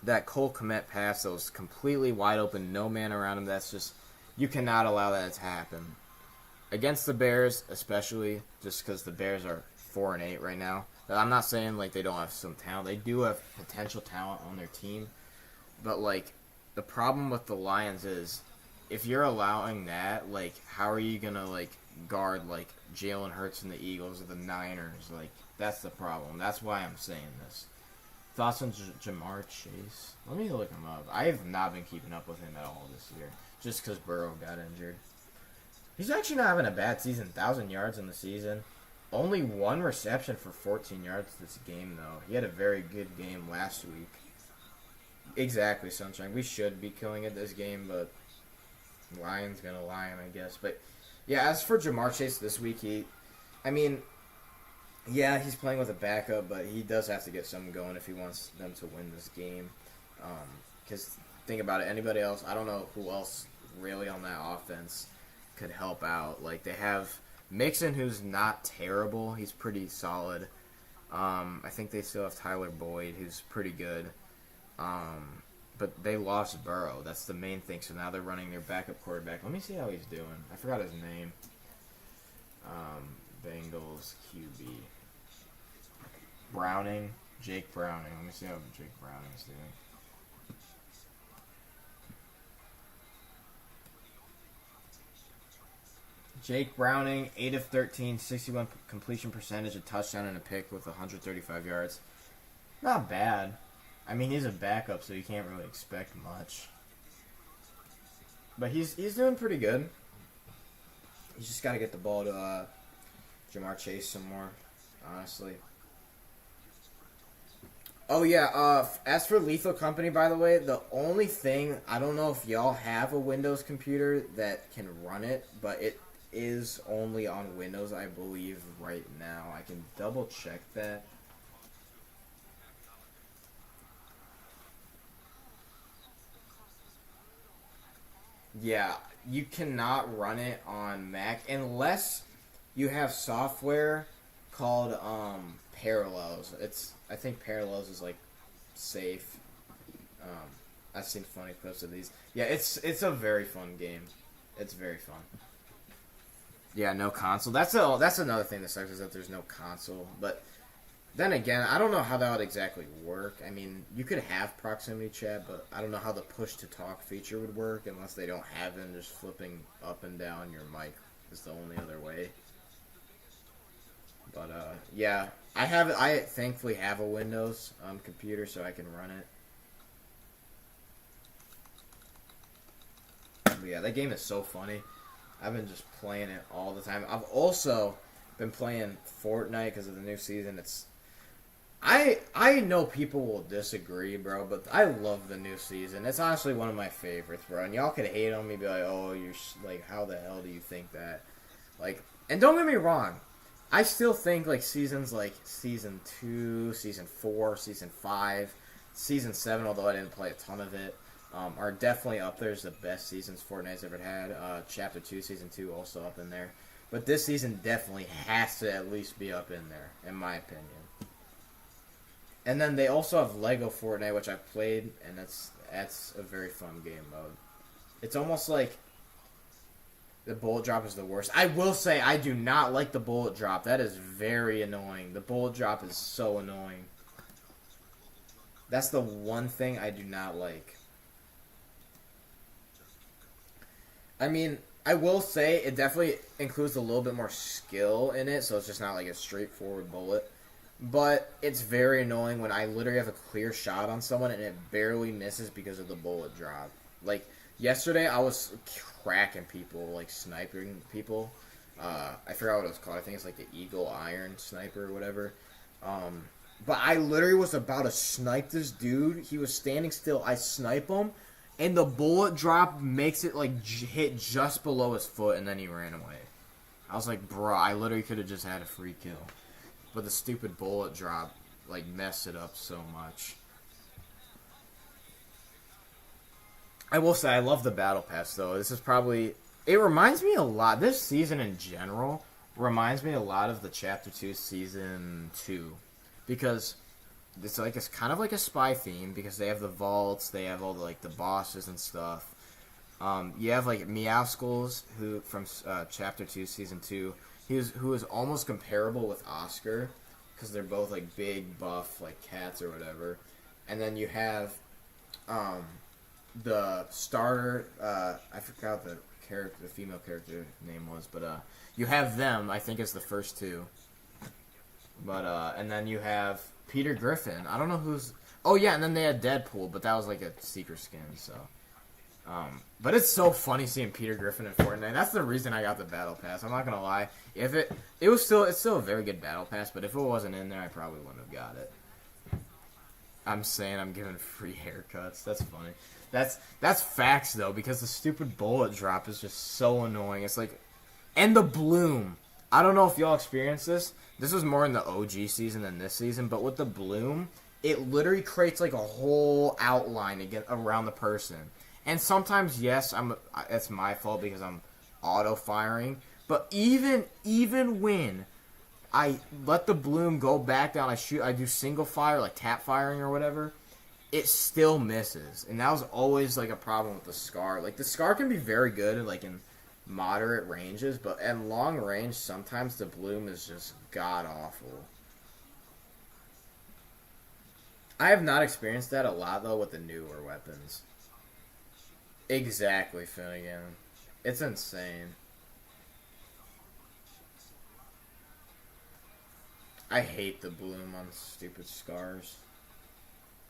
That Cole Kmet pass that was completely wide open, no man around him, that's just, you cannot allow that to happen. Against the Bears, especially, just because the Bears are 4-8 right now. I'm not saying they don't have some talent. They do have potential talent on their team. But the problem with the Lions is if you're allowing that, like, how are you gonna like guard like Jalen Hurts and the Eagles or the Niners? Like, that's the problem. That's why I'm saying this. Thoughts on Jamar Chase? Let me look him up. I have not been keeping up with him at all this year, just because Burrow got injured. He's actually not having a bad season. 1,000 yards in the season. Only one reception for 14 yards this game, though. He had a very good game last week. Exactly, Sunshine. We should be killing it this game, but Lion's gonna lion, I guess. But yeah, as for Jamar Chase this week, yeah, he's playing with a backup, but he does have to get something going if he wants them to win this game. Because think about it, anybody else, I don't know who else really on that offense could help out. Like, they have Mixon, who's not terrible. He's pretty solid. I think they still have Tyler Boyd, who's pretty good. But they lost Burrow. That's the main thing. So now they're running their backup quarterback. Let me see how he's doing. I forgot his name. Bengals QB. Browning. Jake Browning. Let me see how Jake Browning's doing. Jake Browning, 8 of 13, 61 completion percentage, a touchdown and a pick with 135 yards. Not bad. I mean, he's a backup, so you can't really expect much. But he's doing pretty good. He's just got to get the ball to Jamar Chase some more, honestly. Oh, yeah, as for Lethal Company, by the way, the only thing, I don't know if y'all have a Windows computer that can run it, but it is only on Windows, I believe, right now. I can double check that. Yeah, you cannot run it on Mac unless you have software called Parallels. I think Parallels is like safe. I've seen funny clips of these. Yeah, it's a very fun game. It's very fun. Yeah, no console. That's another thing that sucks, is that there's no console. But then again, I don't know how that would exactly work. I mean, you could have proximity chat, but I don't know how the push-to-talk feature would work unless they don't have it and just flipping up and down your mic is the only other way. But, yeah. I thankfully have a Windows computer, so I can run it. But yeah, that game is so funny. I've been just playing it all the time. I've also been playing Fortnite because of the new season. I know people will disagree, bro, but I love the new season. It's honestly one of my favorites, bro. And y'all could hate on me, be like, "Oh, you're like, how the hell do you think that?" Like, and don't get me wrong, I still think like seasons like season 2, season 4, season 5, season 7, although I didn't play a ton of it, are definitely up there as the best seasons Fortnite's ever had. Chapter 2, Season 2 also up in there. But this season definitely has to at least be up in there, in my opinion. And then they also have Lego Fortnite, which I've played, and that's a very fun game mode. It's almost like the bullet drop is the worst. I will say I do not like the bullet drop. That is very annoying. The bullet drop is so annoying. That's the one thing I do not like. I mean, I will say it definitely includes a little bit more skill in it, so it's just not like a straightforward bullet. But it's very annoying when I literally have a clear shot on someone and it barely misses because of the bullet drop. Like, yesterday I was cracking people, like sniping people. I forgot what it was called. I think it's like the Eagle Iron Sniper or whatever. But I literally was about to snipe this dude. He was standing still. I snipe him. And the bullet drop makes it, like, hit just below his foot, and then he ran away. I was like, bro, I literally could have just had a free kill. But the stupid bullet drop, like, messed it up so much. I will say, I love the Battle Pass, though. This is probably... It reminds me a lot... This season in general reminds me a lot of the Chapter 2 Season 2. Because... it's kind of like a spy theme because they have the vaults, they have all the like the bosses and stuff. You have like Meowskulls who from Chapter 2 Season 2, who is almost comparable with Oscar because they're both like big buff like cats or whatever. And then you have the starter. I forgot the character, the female character name was, but you have them. I think it's the first two. But and then you have Peter Griffin. I don't know who's. Oh yeah, and then they had Deadpool, but that was like a secret skin. So, but it's so funny seeing Peter Griffin in Fortnite. That's the reason I got the battle pass. I'm not gonna lie. If it's still a very good battle pass, but if it wasn't in there, I probably wouldn't have got it. I'm saying I'm giving free haircuts. That's funny. That's facts though, because the stupid bullet drop is just so annoying. It's like, and the bloom. I don't know if y'all experienced this. This was more in the OG season than this season, but with the bloom, it literally creates like a whole outline again around the person. And sometimes, yes, it's my fault because I'm auto firing. But even when I let the bloom go back down, I do single fire, like tap firing or whatever, it still misses. And that was always like a problem with the Scar. Like the Scar can be very good like in moderate ranges, but at long range, sometimes the bloom is just god awful. I have not experienced that a lot though with the newer weapons. Exactly, Finnegan. It's insane. I hate the bloom on stupid Scars.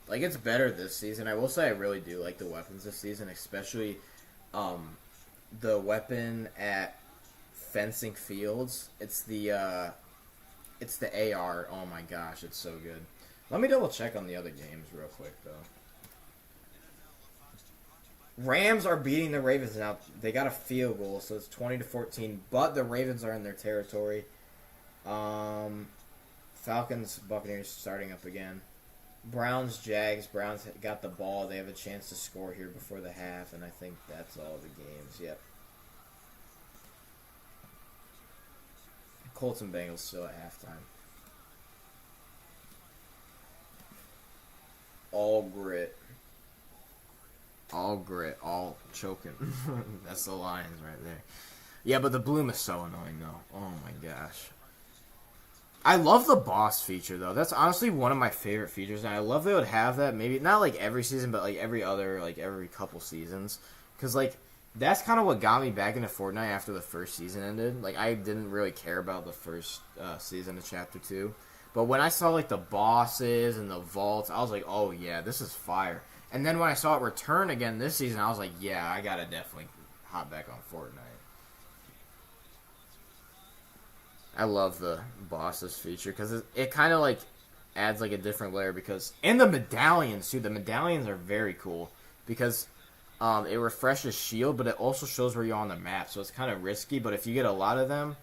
Like, it's better this season. I will say I really do like the weapons this season, especially the weapon at Fencing Fields. It's the AR. Oh my gosh, it's so good. Let me double check on the other games real quick, though. Rams are beating the Ravens now. They got a field goal, so it's 20-14, but the Ravens are in their territory. Falcons, Buccaneers starting up again. Browns, Jags. Browns got the ball. They have a chance to score here before the half, and I think that's all the games. Yep. Colts and Bengals still at halftime. All grit. All grit. All choking. That's the Lions right there. Yeah, but the bloom is so annoying, though. Oh, my gosh. I love the boss feature, though. That's honestly one of my favorite features, and I love they would have that. Maybe not like every season, but like every other, like every couple seasons. Because, like, that's kind of what got me back into Fortnite after the first season ended. Like, I didn't really care about the first season of Chapter 2. But when I saw, like, the bosses and the vaults, I was like, oh, yeah, this is fire. And then when I saw it return again this season, I was like, yeah, I gotta definitely hop back on Fortnite. I love the bosses feature because it kind of like adds like a different layer and the medallions too. The medallions are very cool because it refreshes shield, but it also shows where you're on the map. So it's kind of risky, but if you get a lot of them,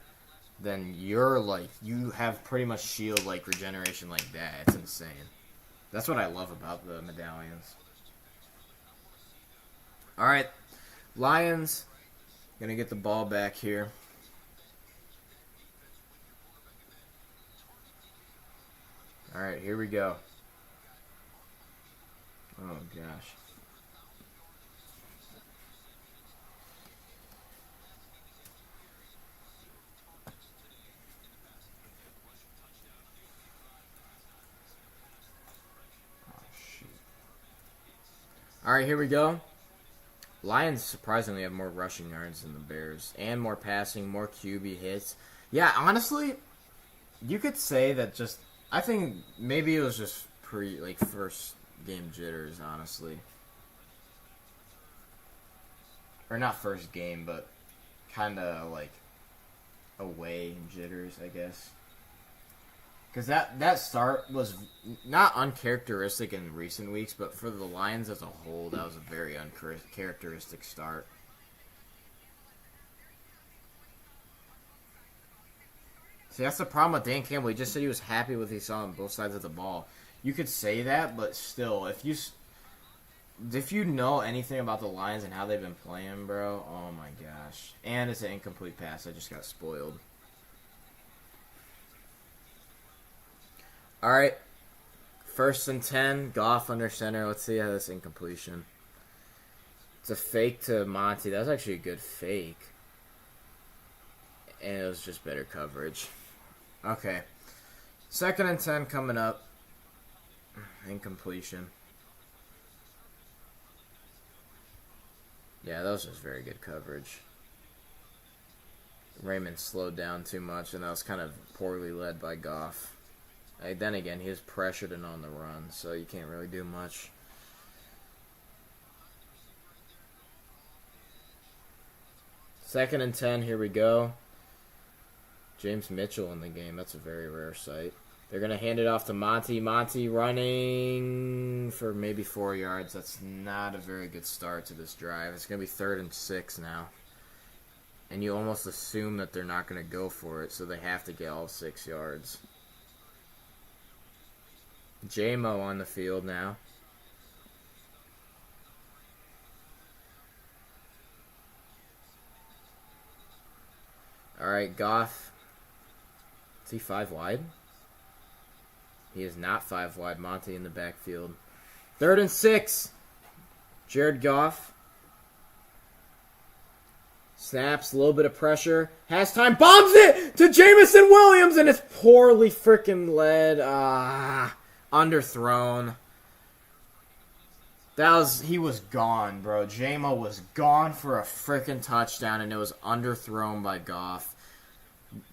then you have pretty much shield like regeneration like that. It's insane. That's what I love about the medallions. All right, Lions gonna get the ball back here. Alright, here we go. Oh, gosh. Oh, shoot. Alright, here we go. Lions surprisingly have more rushing yards than the Bears. And more passing, more QB hits. Yeah, honestly, you could say that just... I think maybe it was just first game jitters, honestly. Or not first game, but kind of like away jitters, I guess. Because that start was not uncharacteristic in recent weeks, but for the Lions as a whole, that was a very uncharacteristic start. See, that's the problem with Dan Campbell. He just said he was happy with what he saw on both sides of the ball. You could say that, but still, if you know anything about the Lions and how they've been playing, bro, oh my gosh. And it's an incomplete pass. I just got spoiled. All right. 1st and 10. Goff under center. Let's see how this incompletion. It's a fake to Monty. That was actually a good fake. And it was just better coverage. Okay. 2nd and 10 coming up. Incompletion. Yeah, that was just very good coverage. Raymond slowed down too much, and that was kind of poorly led by Goff. Then again, he was pressured and on the run, so you can't really do much. Second and 10, here we go. James Mitchell in the game. That's a very rare sight. They're going to hand it off to Monty. Monty running for maybe 4 yards. That's not a very good start to this drive. It's going to be 3rd and 6 now. And you almost assume that they're not going to go for it, so they have to get all 6 yards. J-Mo on the field now. All right, Goff. Is he 5 wide? He is not 5 wide. Monty in the backfield. 3rd and 6. Jared Goff. Snaps, a little bit of pressure. Has time, bombs it to Jamison Williams, and it's poorly freaking led. Underthrown. He was gone, bro. J-Mo was gone for a freaking touchdown, and it was underthrown by Goff.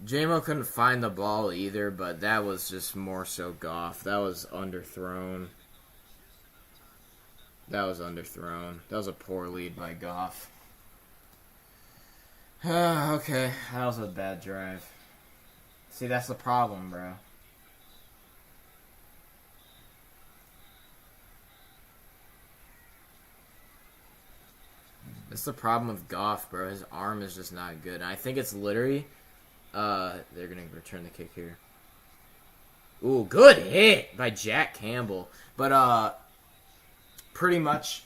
J-Mo couldn't find the ball either, but that was just more so Goff. That was underthrown. That was a poor lead by Goff. Okay, that was a bad drive. See, that's the problem, bro. That's the problem with Goff, bro. His arm is just not good. And I think it's literally... they're going to return the kick here. Ooh, good hit by Jack Campbell. But, pretty much,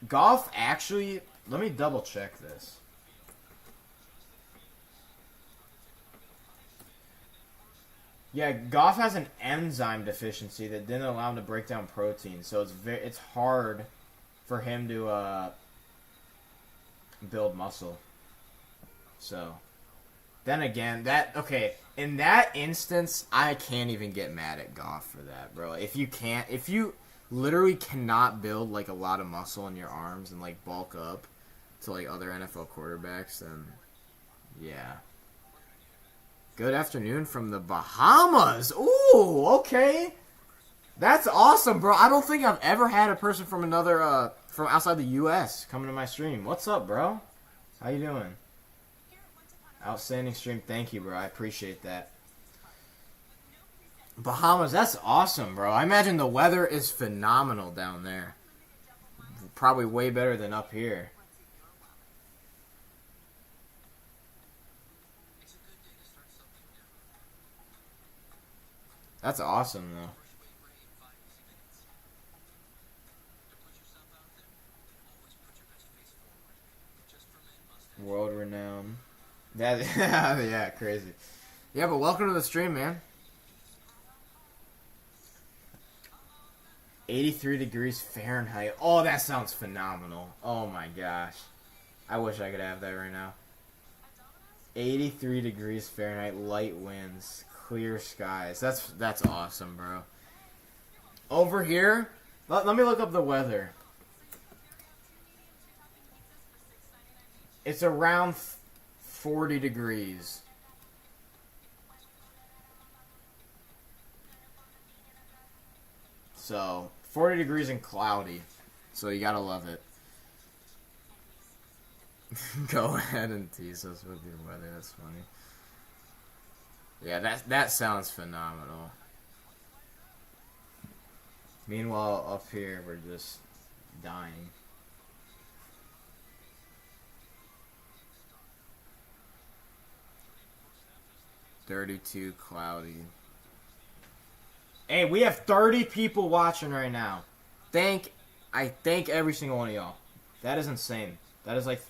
Goff actually... Let me double check this. Yeah, Goff has an enzyme deficiency that didn't allow him to break down protein. So it's hard for him to, build muscle. So... Then again, in that instance, I can't even get mad at Goff for that, bro. If you literally cannot build, like, a lot of muscle in your arms and, like, bulk up to, like, other NFL quarterbacks, then, yeah. Good afternoon from the Bahamas. Ooh, okay. That's awesome, bro. I don't think I've ever had a person from from outside the U.S. coming to my stream. What's up, bro? How you doing? Outstanding stream. Thank you, bro. I appreciate that. Bahamas, that's awesome, bro. I imagine the weather is phenomenal down there. Probably way better than up here. That's awesome, though. World renowned. Yeah, crazy. Yeah, but welcome to the stream, man. 83 degrees Fahrenheit. Oh, that sounds phenomenal. Oh my gosh. I wish I could have that right now. 83 degrees Fahrenheit, light winds, clear skies. That's awesome, bro. Over here, let me look up the weather. It's around 40 degrees. So, 40 degrees and cloudy. So you gotta love it. Go ahead and tease us with your weather. That's funny. Yeah, that sounds phenomenal. Meanwhile, up here, we're just dying. $32 cloudy. Hey, we have 30 people watching right now. I thank every single one of y'all. That is insane. That is like,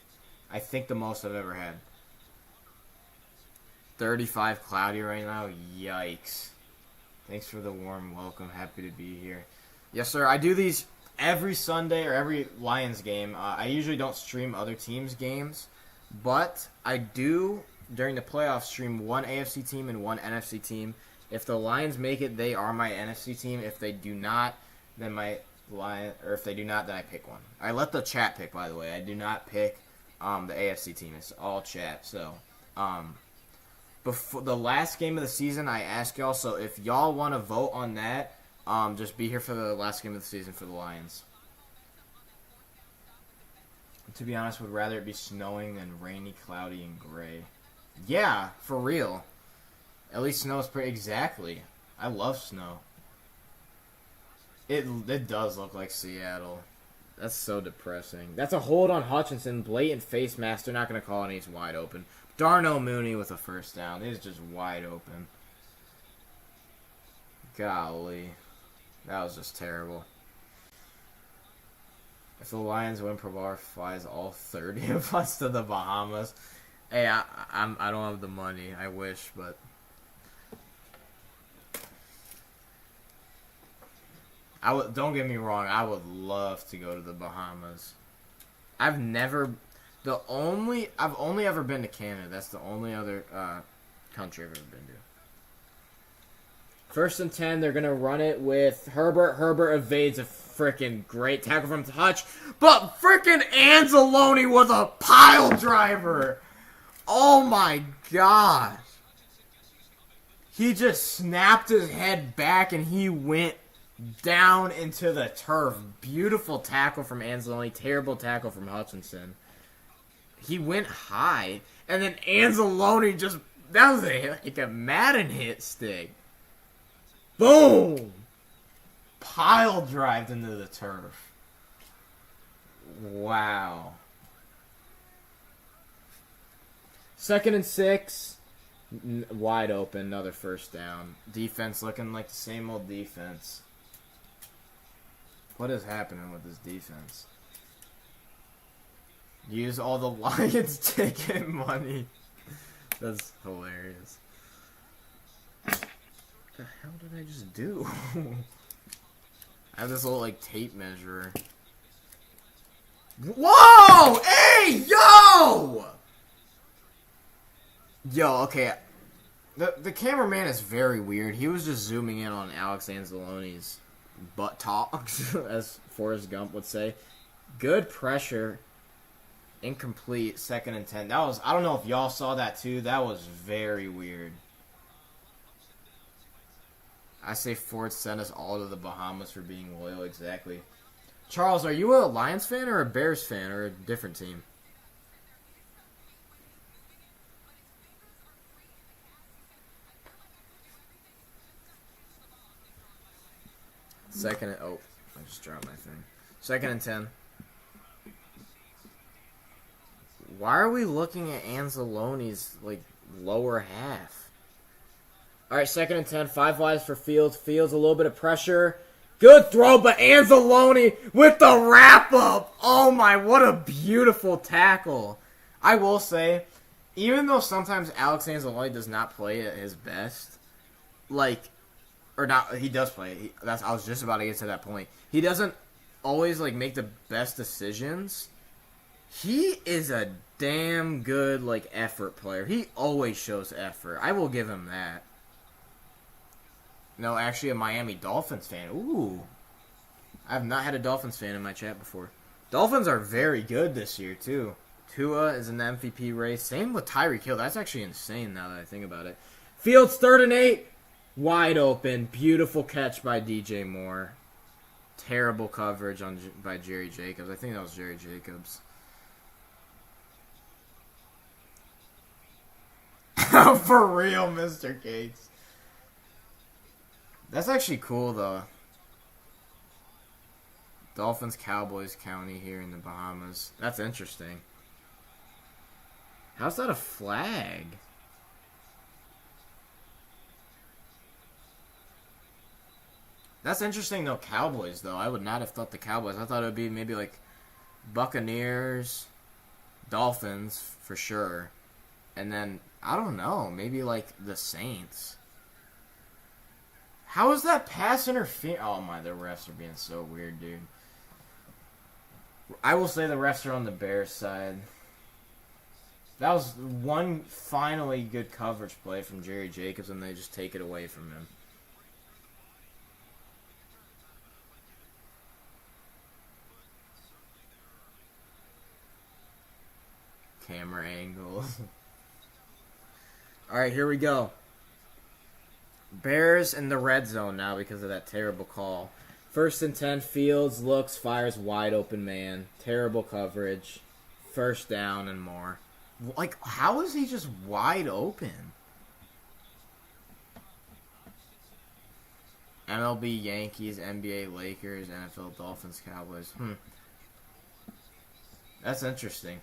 I think the most I've ever had. 35 cloudy right now. Yikes. Thanks for the warm welcome. Happy to be here. Yes, sir. I do these every Sunday or every Lions game. I usually don't stream other teams' games, but I do during the playoffs stream one AFC team and one NFC team. If the Lions make it, they are my NFC team. If they do not, then my Lion, or if they do not, then I pick one. I let the chat pick, by the way. I do not pick the AFC team. It's all chat. So, before the last game of the season, I asked y'all. So if y'all want to vote on that, just be here for the last game of the season for the Lions. To be honest, would rather it be snowing than rainy, cloudy, and gray. Yeah, for real. At least snow is pretty... Exactly. I love snow. It does look like Seattle. That's so depressing. That's a hold on Hutchinson. Blatant face mask. They're not going to call it. He's wide open. Darnell Mooney with a first down. He's just wide open. Golly. That was just terrible. If the Lions win, Provar flies all 30 of us to the Bahamas. Hey, I don't have the money. I wish, but... Don't get me wrong, I would love to go to the Bahamas. I've only ever been to Canada. That's the only other country I've ever been to. 1st and 10, they're going to run it with Herbert. Herbert evades a freaking great tackle from Hutch. But freaking Anzalone was a pile driver. Oh my gosh. He just snapped his head back and he went down into the turf. Beautiful tackle from Anzalone. Terrible tackle from Hutchinson. He went high. And then Anzalone just... That was like a Madden hit stick. Boom! Pile drived into the turf. Wow. 2nd and 6. Wide open. Another first down. Defense looking like the same old defense. What is happening with this defense? Use all the Lions ticket money. That's hilarious. What the hell did I just do? I have this little, like, tape measure. Whoa! Hey! Yo! Yo, okay. The cameraman is very weird. He was just zooming in on Alex Anzalone's butt talks, as Forrest Gump would say. Good pressure. Incomplete. 2nd and 10. That was... I don't know if y'all saw that, too. That was very weird. I say Ford sent us all to the Bahamas for being loyal. Exactly. Charles, are you a Lions fan or a Bears fan or a different team? Oh, I just dropped my thing. 2nd and 10. Why are we looking at Anzalone's, like, lower half? Alright, 2nd and 10. 5 wides for Fields. Fields, a little bit of pressure. Good throw, but Anzalone with the wrap-up. Oh my, what a beautiful tackle. I will say, even though sometimes Alex Anzalone does not play at his best, like, or not, he does play. I was just about to get to that point. He doesn't always, like, make the best decisions. He is a damn good, like, effort player. He always shows effort. I will give him that. No, actually a Miami Dolphins fan. Ooh. I have not had a Dolphins fan in my chat before. Dolphins are very good this year, too. Tua is in the MVP race. Same with Tyreek Hill. That's actually insane now that I think about it. Fields, 3rd and 8. Wide open. Beautiful catch by DJ Moore. Terrible coverage by Jerry Jacobs. I think that was Jerry Jacobs. For real, Mr. Gates. That's actually cool, though. Dolphins, Cowboys County here in the Bahamas. That's interesting. How's that a flag? That's interesting, though, Cowboys, though. I would not have thought the Cowboys. I thought it would be maybe, like, Buccaneers, Dolphins, for sure. And then, I don't know, maybe, like, the Saints. How is that pass interference? Oh, my, the refs are being so weird, dude. I will say the refs are on the Bears side. That was one finally good coverage play from Jerry Jacobs, and they just take it away from him. camera angles. All right, here we go. Bears in the red zone now because of that terrible call. 1st and 10, Fields looks, fires wide open man. Terrible coverage. 1st down and more. Like, how is he just wide open? MLB, Yankees, NBA, Lakers, NFL, Dolphins, Cowboys. That's interesting.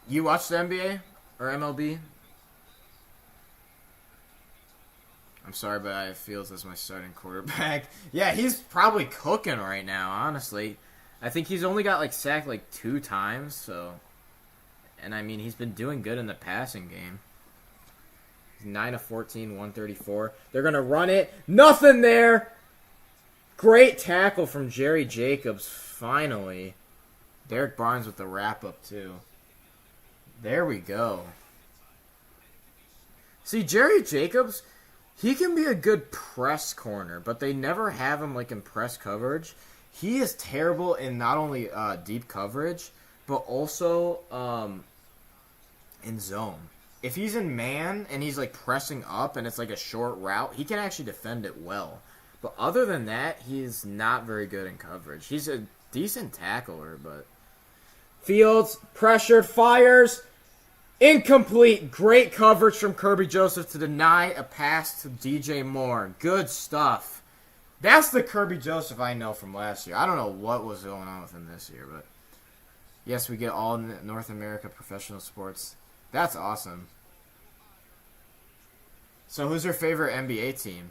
You watch the NBA or MLB? I'm sorry, but I have Fields as my starting quarterback. Yeah, he's probably cooking right now, honestly. I think he's only got like sacked like 2 times, so. And I mean, he's been doing good in the passing game. 9 of 14, 134. They're going to run it. Nothing there. Great tackle from Jerry Jacobs, finally. Derek Barnes with the wrap-up, too. There we go. See, Jerry Jacobs, he can be a good press corner, but they never have him like in press coverage. He is terrible in not only deep coverage, but also in zone. If he's in man and he's like pressing up and it's like a short route, he can actually defend it well. But other than that, he's not very good in coverage. He's a decent tackler, but Fields pressured, fires, incomplete. Great coverage from Kirby Joseph to deny a pass to DJ Moore. Good stuff. That's the Kirby Joseph I know from last year. I don't know what was going on with him this year, but yes, we get all North America professional sports. That's awesome. So who's your favorite NBA team?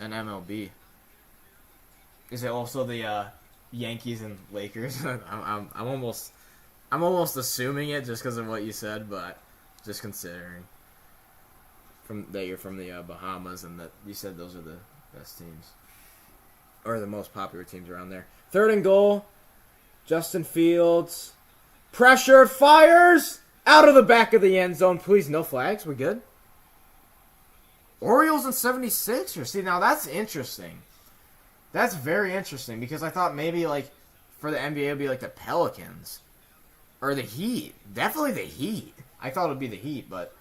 And MLB? Is it also the Yankees and Lakers? I'm almost assuming it just because of what you said, but just considering that you're from the Bahamas and that you said those are the best teams or the most popular teams around there. 3rd and goal. Justin Fields pressured, fires out of the back of the end zone. Please, no flags. We good? Orioles and 76ers. See, now that's interesting. That's very interesting because I thought maybe like for the NBA it would be like the Pelicans or the Heat. Definitely the Heat. I thought it would be the Heat, but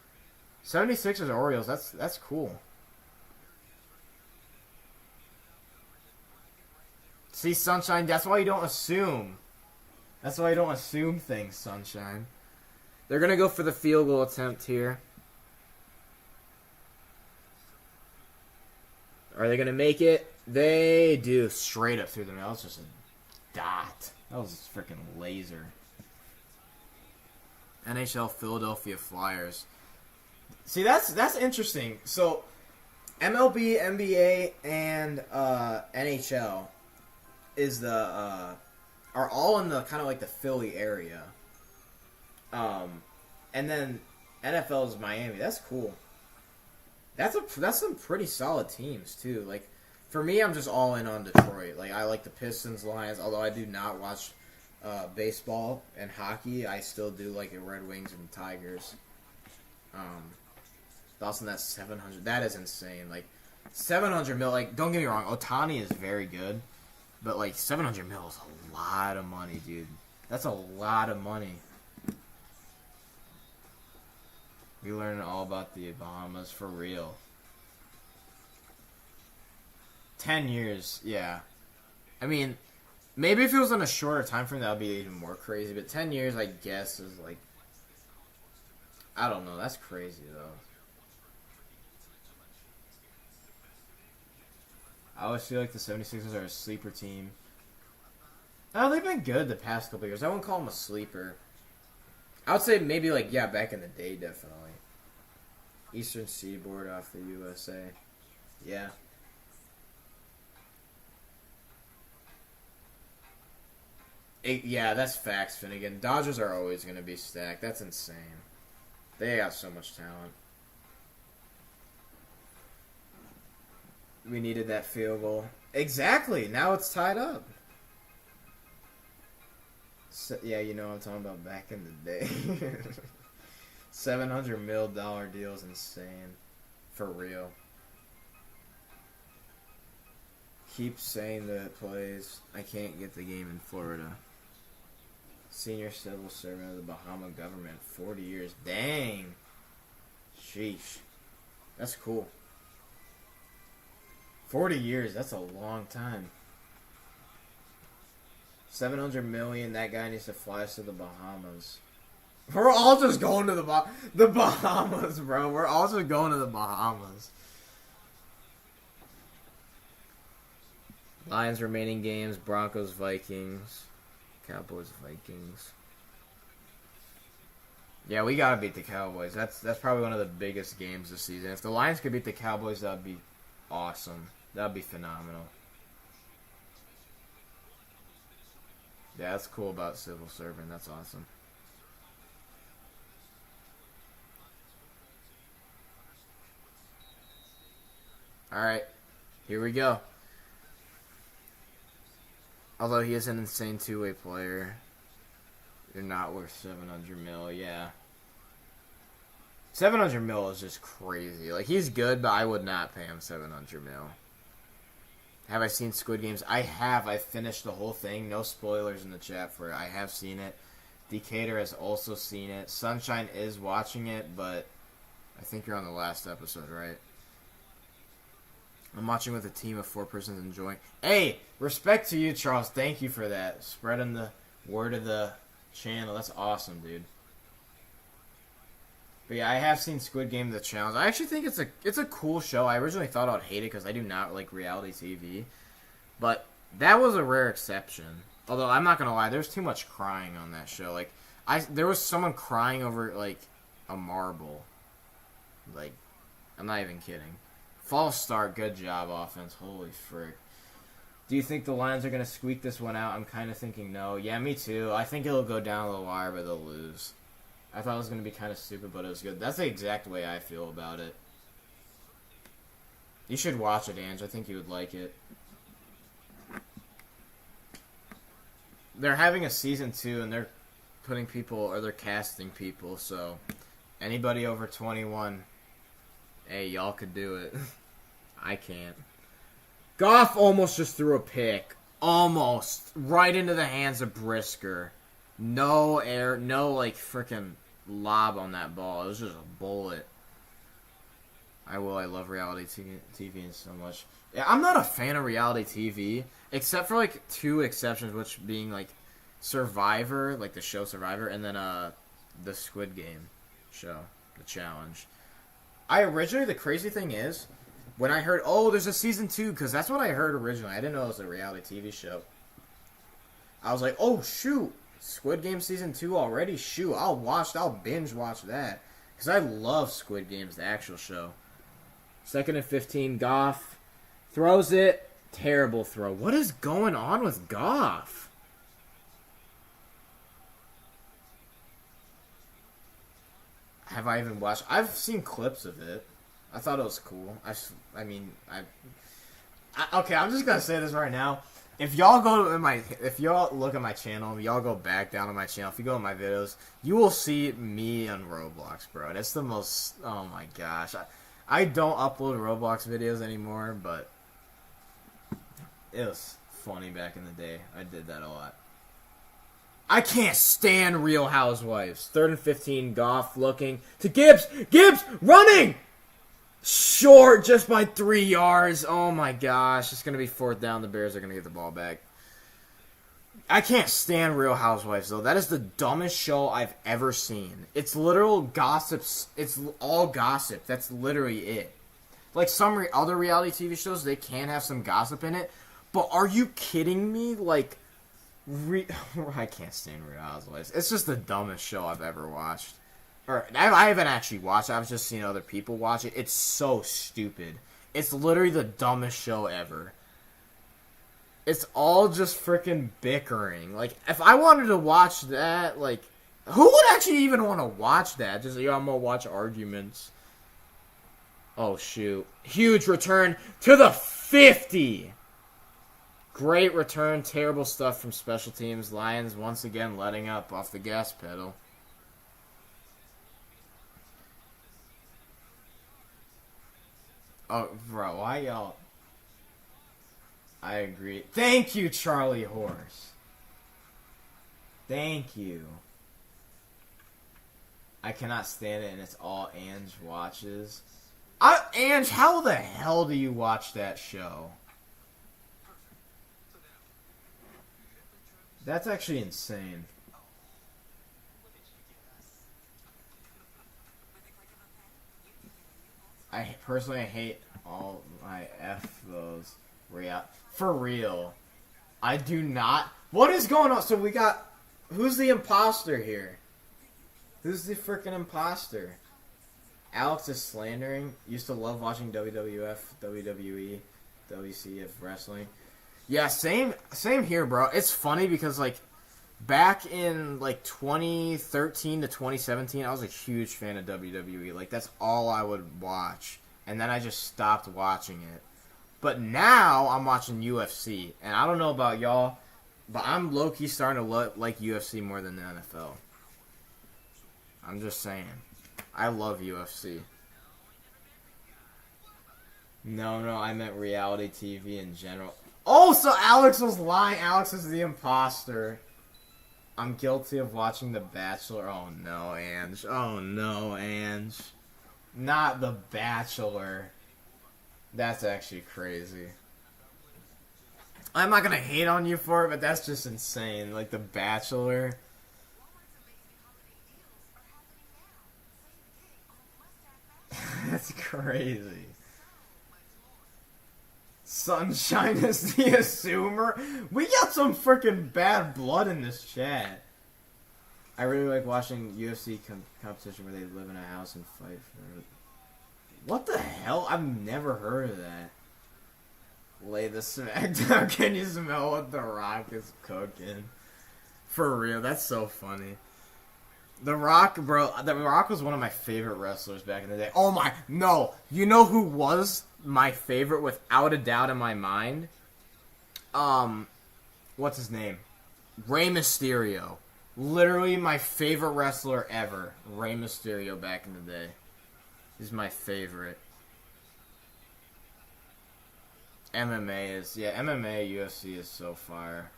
76ers Orioles, that's cool. See, Sunshine, that's why you don't assume. That's why you don't assume things, Sunshine. They're going to go for the field goal attempt here. Are they going to make it? They do. Straight up through the middle. That was just a dot. That was a freaking laser. NHL Philadelphia Flyers. See, that's interesting. So, MLB, NBA, and NHL is are all in the kind of like the Philly area. And then NFL is Miami. That's cool. That's some pretty solid teams too. Like for me, I'm just all in on Detroit. Like I like the Pistons, Lions. Although I do not watch baseball and hockey, I still do like the Red Wings and Tigers. Also, that's 700. That is insane. Like 700 mil. Like don't get me wrong, Ohtani is very good, but like 700 mil is a lot of money, dude. That's a lot of money. We learned all about the Bahamas for real. 10 years, yeah. I mean, maybe if it was on a shorter time frame, that would be even more crazy. But 10 years, I guess, is like... I don't know. That's crazy, though. I always feel like the 76ers are a sleeper team. Oh, they've been good the past couple years. I wouldn't call them a sleeper. I would say maybe, like, yeah, back in the day, definitely. Eastern Seaboard off the USA. Yeah. Yeah, that's facts, Finnegan. Dodgers are always going to be stacked. That's insane. They got so much talent. We needed that field goal. Exactly. Now it's tied up. So, yeah, you know what I'm talking about back in the day. $700 million deal is insane. For real. keep saying that it plays. I can't get the game in Florida. Senior civil servant of the Bahama government, 40 years. Dang. Sheesh. That's cool. 40 years, that's a long time. 700 million, that guy needs to fly us to the Bahamas. We're all just going to the Bahamas, bro. We're all just going to the Bahamas. Lions remaining games, Broncos, Vikings, Cowboys, Vikings. Yeah, we gotta beat the Cowboys. That's probably one of the biggest games this season. If the Lions could beat the Cowboys, that'd be awesome. That'd be phenomenal. Yeah, that's cool about civil servant. That's awesome. Alright, here we go. Although he is an insane two-way player, you're not worth 700 mil, yeah. 700 mil is just crazy. Like, he's good, but I would not pay him 700 mil. Have I seen Squid Games? I have. I finished the whole thing. No spoilers in the chat for it. I have seen it. Decatur has also seen it. Sunshine is watching it, but I think you're on the last episode, right? I'm watching with a team of 4 persons enjoying. Hey, respect to you, Charles. Thank you for that. Spreading the word of the channel. That's awesome, dude. But yeah, I have seen Squid Game The Challenge. I actually think it's a cool show. I originally thought I'd hate it because I do not like reality TV. But that was a rare exception. Although, I'm not going to lie, there's too much crying on that show. Like, there was someone crying over, like, a marble. Like, I'm not even kidding. False start, good job, offense. Holy frick. Do you think the Lions are going to squeak this one out? I'm kind of thinking no. Yeah, me too. I think it'll go down the wire, but they'll lose. I thought it was going to be kind of stupid, but it was good. That's the exact way I feel about it. You should watch it, Ange. I think you would like it. They're having a season 2, and they're putting people, or they're casting people, so anybody over 21, hey, y'all could do it. I can't. Goff almost just threw a pick. Almost. Right into the hands of Brisker. No air, no, like, freaking lob on that ball. It was just a bullet. I love reality TV so much. Yeah, I'm not a fan of reality TV, except for, like, 2 exceptions, which being, like, Survivor, like the show Survivor, and then, the Squid Game show, The Challenge. The crazy thing is, when I heard, oh, there's a season 2, because that's what I heard originally. I didn't know it was a reality TV show. I was like, oh, shoot. Squid Game Season 2 already? Shoot, I'll binge watch that. Because I love Squid Games, the actual show. 2nd and 15, Goff throws it. Terrible throw. What is going on with Goff? Have I even watched? I've seen clips of it. I thought it was cool. Okay, I'm just going to say this right now. If y'all look at my channel, y'all go back down to my channel, if you go to my videos, you will see me on Roblox, bro. And it's the most, oh my gosh. I don't upload Roblox videos anymore, but it was funny back in the day. I did that a lot. I can't stand Real Housewives. 3rd and 15, Goff looking to Gibbs. Gibbs running! Short just by 3 yards. Oh my gosh. It's going to be 4th down. The Bears are going to get the ball back. I can't stand Real Housewives, though. That is the dumbest show I've ever seen. It's literal gossip. It's all gossip. That's literally it. Like some other reality TV shows, they can have some gossip in it. But are you kidding me? Like, I can't stand Real Housewives. It's just the dumbest show I've ever watched. Or, I haven't actually watched it. I've just seen other people watch it. It's so stupid. It's literally the dumbest show ever. It's all just freaking bickering. Like, if I wanted to watch that, like, who would actually even want to watch that? Just, I'm going to watch arguments. Oh, shoot. Huge return to the 50. Great return. Terrible stuff from special teams. Lions once again letting up off the gas pedal. Oh, bro, why y'all... I agree. Thank you, Charlie Horse. Thank you. I cannot stand it, and it's all Ange watches. Ange, how the hell do you watch that show? That's actually insane. I personally hate all my those for real. I do not. What is going on? So we got who's the imposter here? Who's the freaking imposter? Alex is slandering. Used to love watching WWF, WWE, WCF wrestling. Yeah, same here, bro. It's funny because like back in like 2013 to 2017, I was a huge fan of WWE. Like that's all I would watch, and then I just stopped watching it. But now I'm watching UFC, and I don't know about y'all, but I'm low-key starting to like UFC more than the NFL. I'm just saying. I love UFC. No, I meant reality TV in general. Oh, so Alex was lying. Alex is the imposter. I'm guilty of watching The Bachelor. Oh, no, Ange. Oh, no, Ange. Not The Bachelor. That's actually crazy. I'm not going to hate on you for it, but that's just insane. Like, The Bachelor. That's crazy. Sunshine is the assumer. We got some freaking bad blood in this chat. I really like watching UFC competition where they live in a house and fight for it. What the hell? I've never heard of that. Lay the smackdown. Can you smell what The Rock is cooking? For real, that's so funny. The Rock, bro, The Rock was one of my favorite wrestlers back in the day. Oh my, no. You know who was my favorite without a doubt in my mind? What's his name? Rey Mysterio. Literally my favorite wrestler ever. Rey Mysterio back in the day. He's my favorite. MMA, UFC is so fire.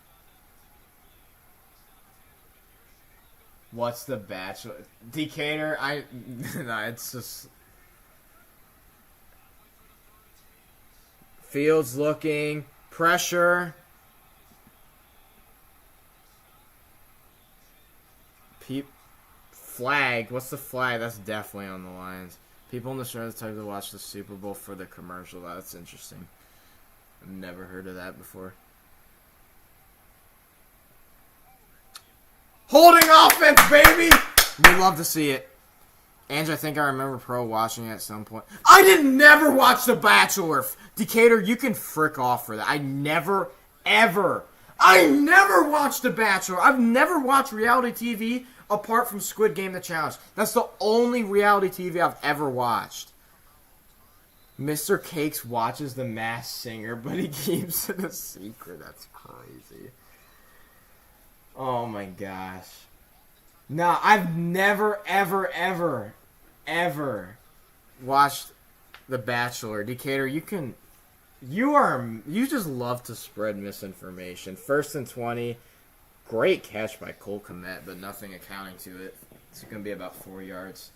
What's The Bachelor? Decatur, nah, it's just... Fields looking. Pressure. Flag. What's the flag? That's definitely on the lines. People in the show are the type to watch the Super Bowl for the commercial. That's interesting. I've never heard of that before. Holding offense, baby! We love to see it. Ange, I think I remember Pro watching it at some point. I didn't never watch The Bachelor. Decatur, you can frick off for that. I never watched The Bachelor. I've never watched reality TV apart from Squid Game The Challenge. That's the only reality TV I've ever watched. Mr. Cakes watches The Masked Singer, but he keeps it a secret. That's crazy. Oh my gosh. No, I've never, ever watched The Bachelor. Decatur, you just love to spread misinformation. 1st and 20. Great catch by Cole Kmet, but nothing accounting to it. It's going to be about 4 yards.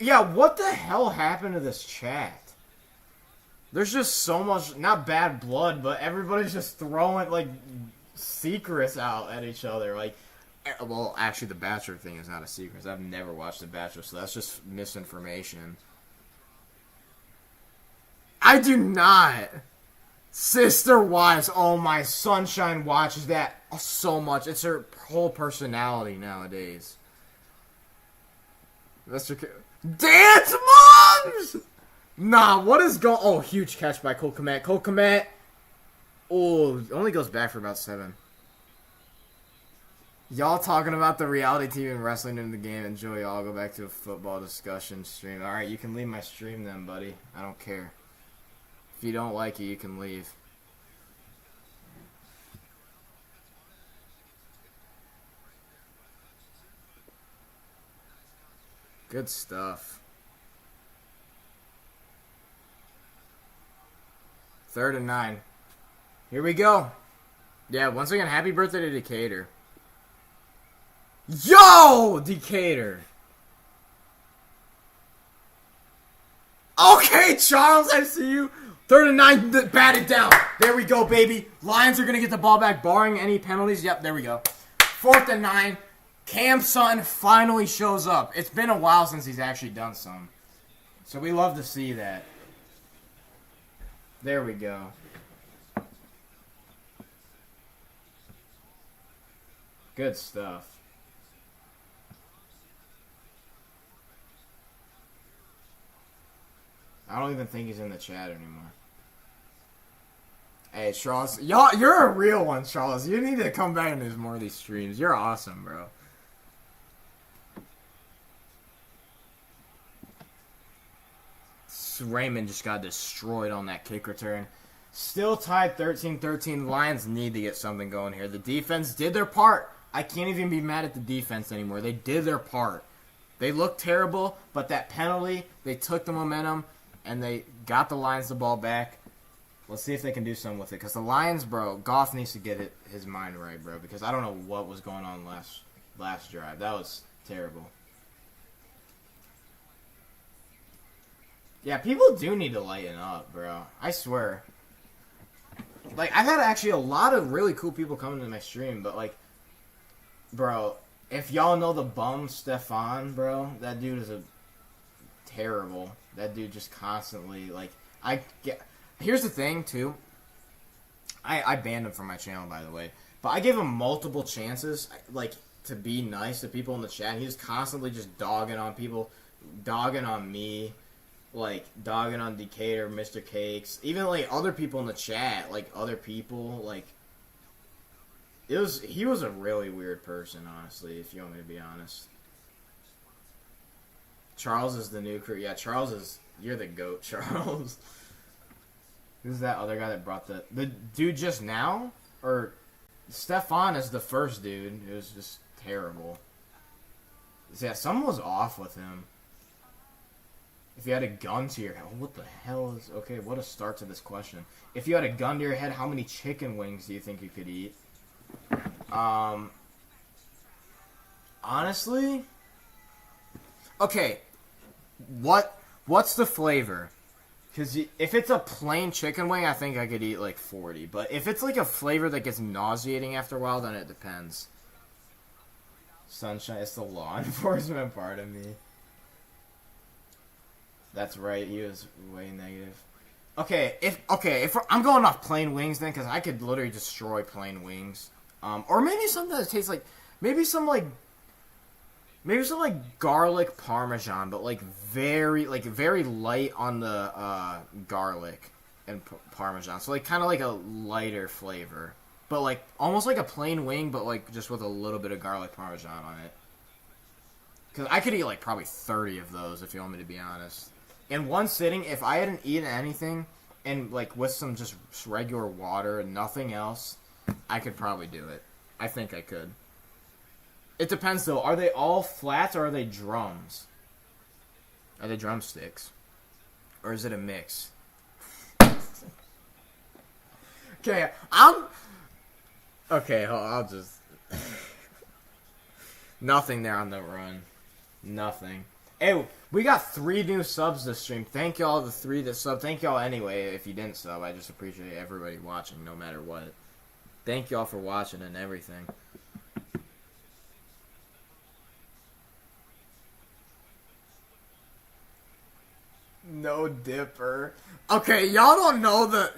Yeah, what the hell happened to this chat? There's just so much, not bad blood, but everybody's just throwing, like, secrets out at each other. Like, well, actually, The Bachelor thing is not a secret. I've never watched The Bachelor, so that's just misinformation. I do not. Sister Wives. Oh, my Sunshine watches that so much. It's her whole personality nowadays. Mr. Dance Moms! Nah, what is going... Oh, huge catch by Cole Kmet. Cole Kmet. Oh, only goes back for about 7. Y'all talking about the reality TV and wrestling in the game. Enjoy, y'all. Go back to a football discussion stream. Alright, you can leave my stream then, buddy. I don't care. If you don't like it, you can leave. Good stuff. 3rd and 9. Here we go. Yeah, once again, happy birthday to Decatur. Yo! Decatur. Okay, Charles, I see you. 3rd and 9, batted down. There we go, baby. Lions are going to get the ball back, barring any penalties. Yep, there we go. 4th and 9. Cam's son finally shows up. It's been a while since he's actually done some. So we love to see that. There we go. Good stuff. I don't even think he's in the chat anymore. Hey, Charles. Y'all, you're a real one, Charles. You need to come back and do more of these streams. You're awesome, bro. Raymond just got destroyed on that kick return. Still tied 13-13. Lions need to get something going here. The defense did their part. I can't even be mad at the defense anymore. They did their part. They looked terrible, but that penalty, they took the momentum, and they got the Lions the ball back. Let's see if they can do something with it. Because the Lions, bro, Goff needs to get his mind right, bro. Because I don't know what was going on last drive. That was terrible. Yeah, people do need to lighten up, bro. I swear. Like, I've had actually a lot of really cool people coming to my stream, but, like, bro, if y'all know the bum Stefan, bro, that dude is terrible. That dude just constantly, like, here's the thing, too. I banned him from my channel, by the way. But I gave him multiple chances, like, to be nice to people in the chat. He was constantly just dogging on people, dogging on me. Like, dogging on Decatur, Mr. Cakes, even, like, other people in the chat, like, other people, like, he was a really weird person, honestly, if you want me to be honest. Charles is the new crew. Yeah, you're the GOAT, Charles. Who's that other guy that brought the dude just now? Or, Stefan is the first dude. It was just terrible. Yeah, something was off with him. If you had a gun to your head, what the hell is... Okay, what a start to this question. If you had a gun to your head, how many chicken wings do you think you could eat? Honestly? Okay, what's the flavor? Because if it's a plain chicken wing, I think I could eat like 40. But if it's like a flavor that gets nauseating after a while, then it depends. Sunshine, it's the law enforcement part of me. That's right, he was way negative. Okay, if I'm going off plain wings then, because I could literally destroy plain wings. Or maybe something that tastes like, maybe some garlic parmesan, but like very light on the garlic and parmesan. So like kind of like a lighter flavor, but like almost like a plain wing, but like just with a little bit of garlic parmesan on it. Because I could eat like probably 30 of those if you want me to be honest. In one sitting, if I hadn't eaten anything, and like with some just regular water and nothing else, I could probably do it. I think I could. It depends though. Are they all flats or are they drums? Are they drumsticks? Or is it a mix? Okay, Okay, I'll just... Nothing there on the run. Nothing. Hey, we got 3 new subs this stream. Thank y'all, the 3 that sub. Thank y'all anyway if you didn't sub. I just appreciate everybody watching no matter what. Thank y'all for watching and everything. No dipper. Okay, y'all don't know the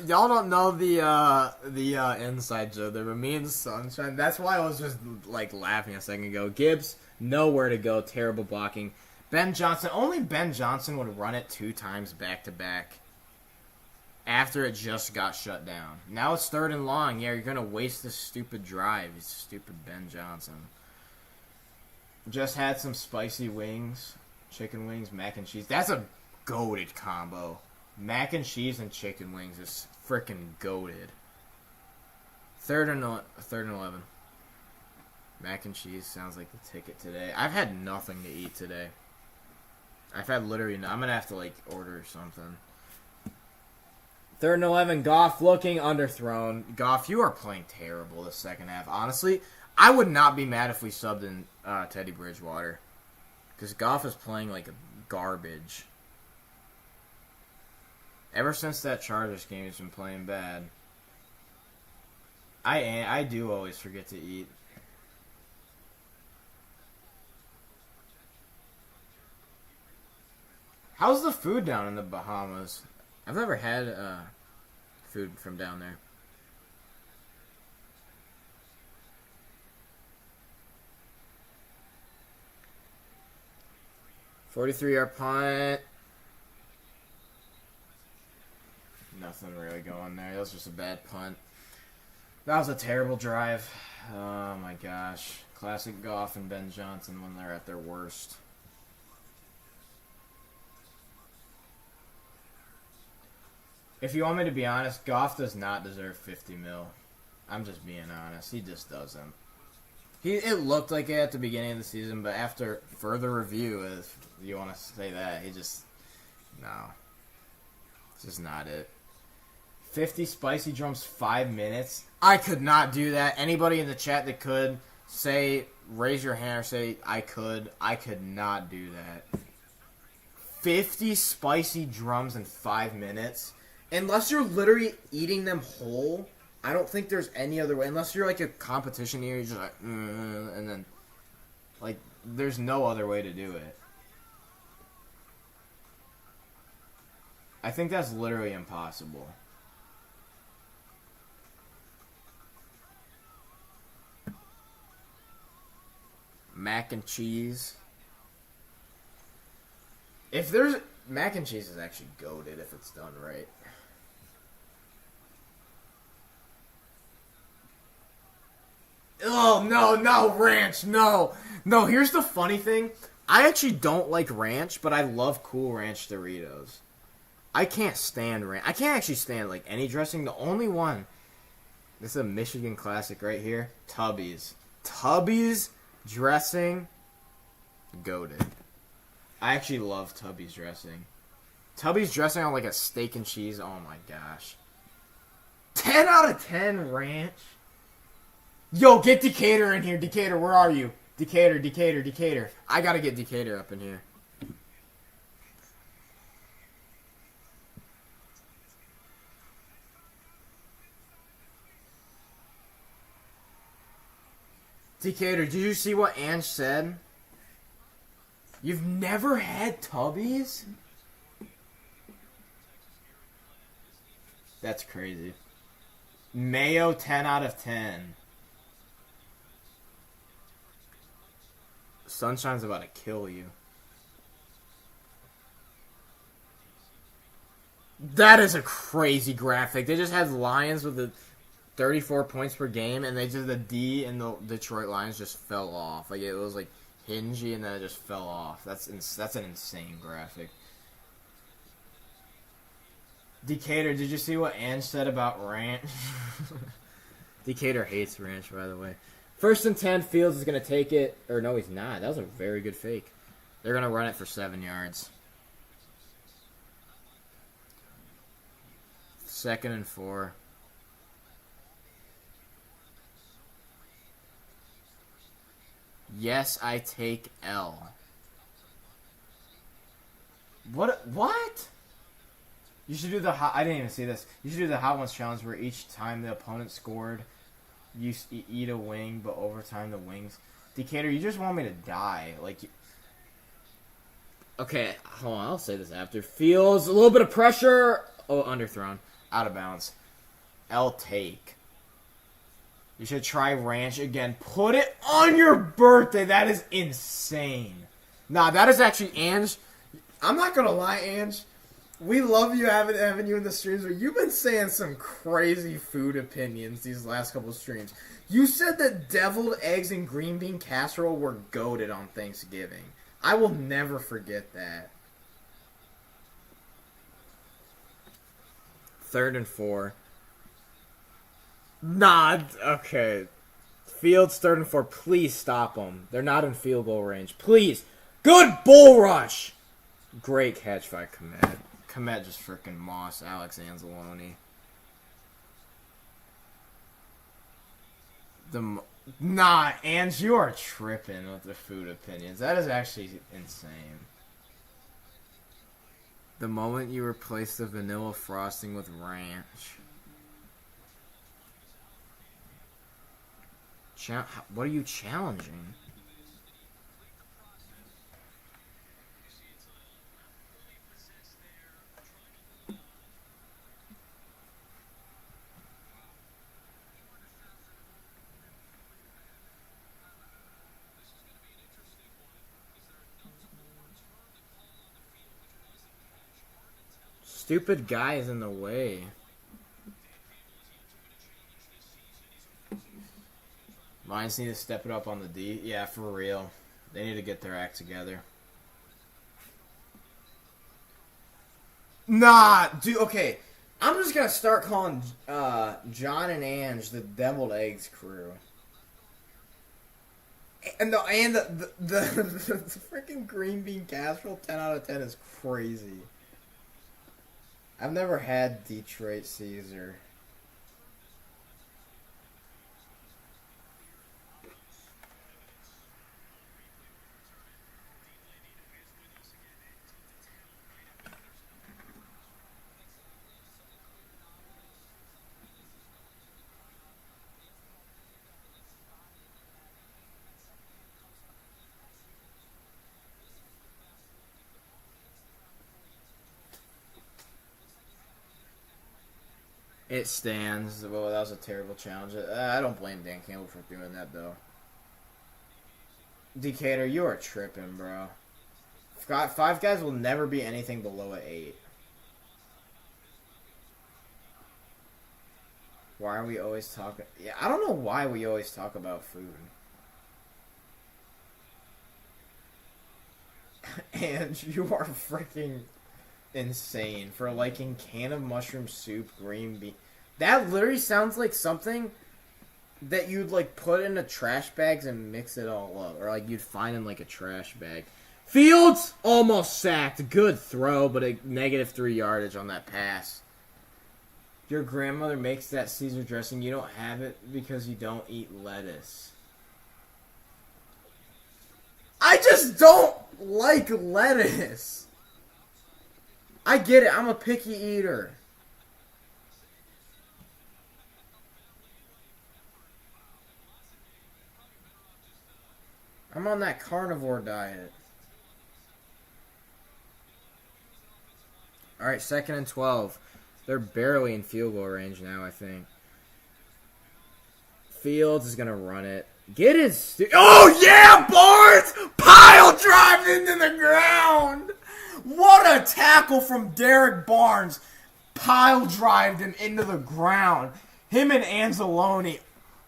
inside joke there, but me and Sunshine, that's why I was just like laughing a second ago. Gibbs, nowhere to go, terrible blocking. Ben Johnson, only Ben Johnson would run it 2 times back to back after it just got shut down. Now it's 3rd and long. Yeah, you're gonna waste this stupid drive. You stupid Ben Johnson. Just had some spicy wings, chicken wings, mac and cheese. That's a goated combo. Mac and cheese and chicken wings is freaking goated. 3rd and 11. Mac and cheese sounds like the ticket today. I've had nothing to eat today. I've had literally I'm gonna have to like order something. 3rd and 11, Goff looking underthrown. Goff, you are playing terrible the second half. Honestly, I would not be mad if we subbed in Teddy Bridgewater. Because Goff is playing like garbage. Ever since that Chargers game, he's been playing bad. I do always forget to eat. How's the food down in the Bahamas? I've never had food from down there. $43-yard punt. Nothing really going there. That was just a bad punt. That was a terrible drive. Oh my gosh. Classic Goff and Ben Johnson when they're at their worst. If you want me to be honest, Goff does not deserve $50 million. I'm just being honest. He just doesn't. It looked like it at the beginning of the season, but after further review, if you want to say that, no. It's just not it. 50 spicy drums, 5 minutes. I could not do that. Anybody in the chat that could, raise your hand or say, I could. I could not do that. 50 spicy drums in 5 minutes? Unless you're literally eating them whole, I don't think there's any other way. Unless you're like a competition here, you're just like, and then, like, there's no other way to do it. I think that's literally impossible. Mac and cheese. If there's... Mac and cheese is actually goated if it's done right. Oh, no, ranch, no. No, here's the funny thing. I actually don't like ranch, but I love Cool Ranch Doritos. I can't stand ranch. I can't actually stand, like, any dressing. The only one, this is a Michigan classic right here, Tubby's. Tubby's dressing, goated. I actually love Tubby's dressing. Tubby's dressing on, like, a steak and cheese, oh my gosh. 10 out of 10 ranch. Yo, get Decatur in here. Decatur, where are you? Decatur. I gotta get Decatur up in here. Decatur, did you see what Ange said? You've never had Tubby's? That's crazy. Mayo, 10 out of 10. Sunshine's about to kill you. That is a crazy graphic. They just had Lions with the 34 points per game, and they just the D and the Detroit Lions just fell off. Like it was like hingy, and then it just fell off. That's an insane graphic. Decatur, did you see what Ange said about ranch? Decatur hates ranch, by the way. 1st and 10, Fields is going to take it. Or no, he's not. That was a very good fake. They're going to run it for 7 yards. 2nd and 4. Yes, I take L. What? You should do the hot... I didn't even see this. You should do the Hot Ones challenge where each time the opponent scored... You eat a wing, but over time the wings... Decatur, you just want me to die. Like... Okay, hold on. I'll say this after. Feels a little bit of pressure. Oh, underthrown. Out of bounds. L take. You should try ranch again. Put it on your birthday. That is insane. Nah, that is actually Ange. I'm not going to lie, Ange. We love you having you in the streams, but you've been saying some crazy food opinions these last couple of streams. You said that deviled eggs and green bean casserole were goated on Thanksgiving. I will never forget that. 3rd and 4. Nah, okay. Fields, 3rd and 4. Please stop them. They're not in field goal range. Please. Good bull rush. Great catch by Komet. Komet just freaking moss Alex Anzalone. Nah, Ange, you are tripping with the food opinions. That is actually insane. The moment you replace the vanilla frosting with ranch. What are you challenging? Stupid guy is in the way. Lions need to step it up on the D. Yeah, for real. They need to get their act together. Nah, dude, okay. I'm just gonna start calling John and Ange the Deviled Eggs crew. And the freaking green bean casserole 10 out of 10 is crazy. I've never had Detroit Caesar. It stands. Well, that was a terrible challenge. I don't blame Dan Campbell for doing that, though. Decatur, you are tripping, bro. Five Guys will never be anything below an 8. Why are we always talking? Yeah, I don't know why we always talk about food. And you are freaking insane for liking can of mushroom soup, green bean. That literally sounds like something that you'd like put in a trash bags and mix it all up, or like you'd find in like a trash bag. Fields almost sacked. Good throw, but a -3 yardage on that pass. Your grandmother makes that Caesar dressing. You don't have it because you don't eat lettuce. I just don't like lettuce. I get it. I'm a picky eater. I'm on that carnivore diet. Alright, 2nd and 12. They're barely in field goal range now, I think. Fields is going to run it. Get his... Oh, yeah, Barnes! Pile drive into the ground! What a tackle from Derek Barnes. Pile drived him into the ground. Him and Anzalone.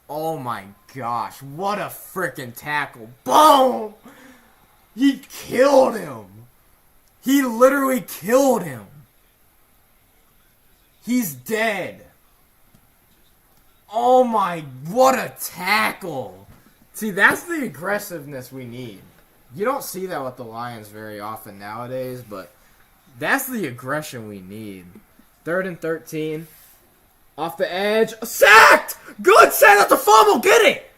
Oh my gosh. What a freaking tackle. Boom! He killed him. He literally killed him. He's dead. Oh my, what a tackle. See, that's the aggressiveness we need. You don't see that with the Lions very often nowadays, but that's the aggression we need. 3rd and 13. Off the edge. Sacked! Good save. That's a fumble. Get it!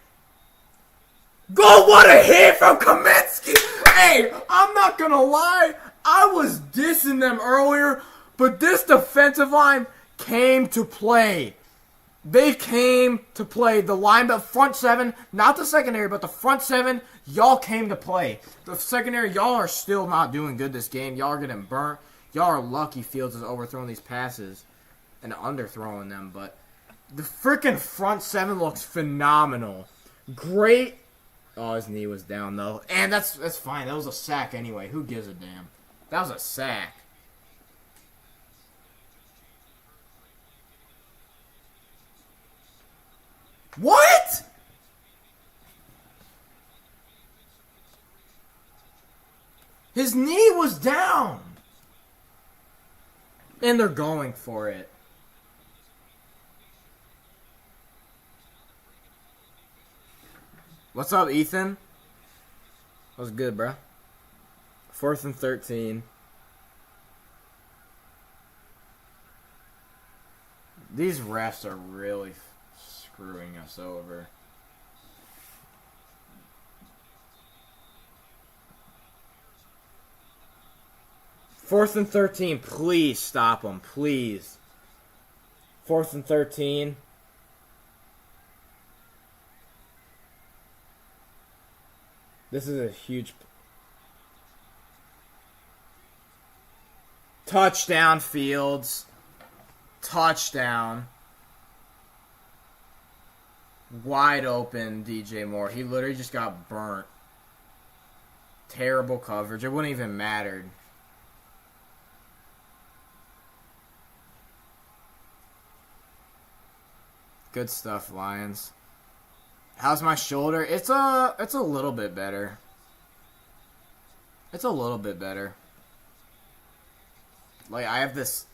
Go, what a hit from Kaminsky. Hey, I'm not going to lie. I was dissing them earlier, but this defensive line came to play. They came to play. The line, the front 7, not the secondary, but the front 7, y'all came to play. The secondary, y'all are still not doing good this game. Y'all are getting burnt. Y'all are lucky Fields is overthrowing these passes and underthrowing them, but the freaking front 7 looks phenomenal. Great. Oh, his knee was down, though. And that's fine. That was a sack anyway. Who gives a damn? That was a sack. What? His knee was down. And they're going for it. What's up, Ethan? That was good, bro. 4th and 13. These refs are really screwing us over. Fourth and 13. Please stop them. Please. Fourth and 13. This is a huge... Touchdown, Fields. Touchdown. Wide open, DJ Moore. He literally just got burnt. Terrible coverage. It wouldn't even mattered. Good stuff, Lions. How's my shoulder? It's a little bit better. It's a little bit better. Like, I have this...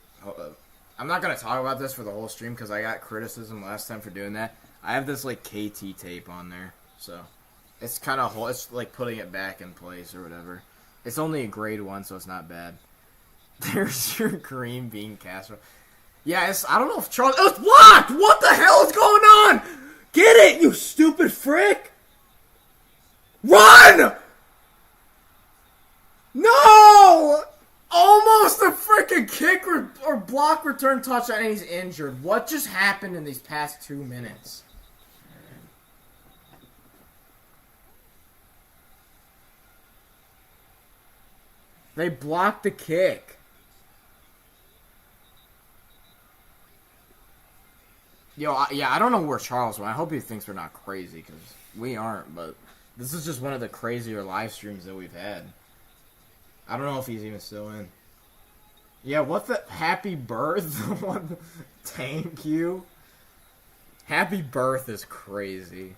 I'm not going to talk about this for the whole stream because I got criticism last time for doing that. I have this, like, KT tape on there. So, it's kind of... It's like putting it back in place or whatever. It's only a grade 1, so it's not bad. There's your green bean casserole. Yeah, I don't know if Charles... It was blocked! What the hell is going on? Get it, you stupid frick! Run! No! Almost a freaking kick or block return touchdown, and he's injured. What just happened in these past 2 minutes? They blocked the kick. Yo, I don't know where Charles went. I hope he thinks we're not crazy, because we aren't, but this is just one of the crazier live streams that we've had. I don't know if he's even still in. Yeah, what the... Happy birth? What the, thank you. Happy birth is crazy.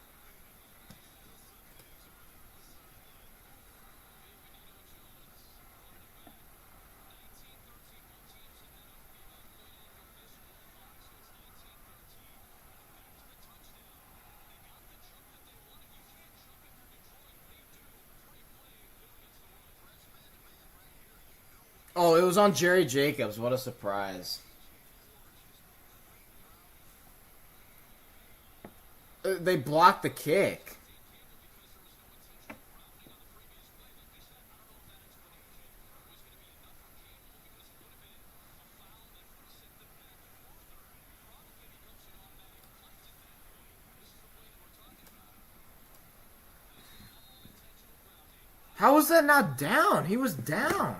Oh, it was on Jerry Jacobs. What a surprise. They blocked the kick. How was that not down? He was down.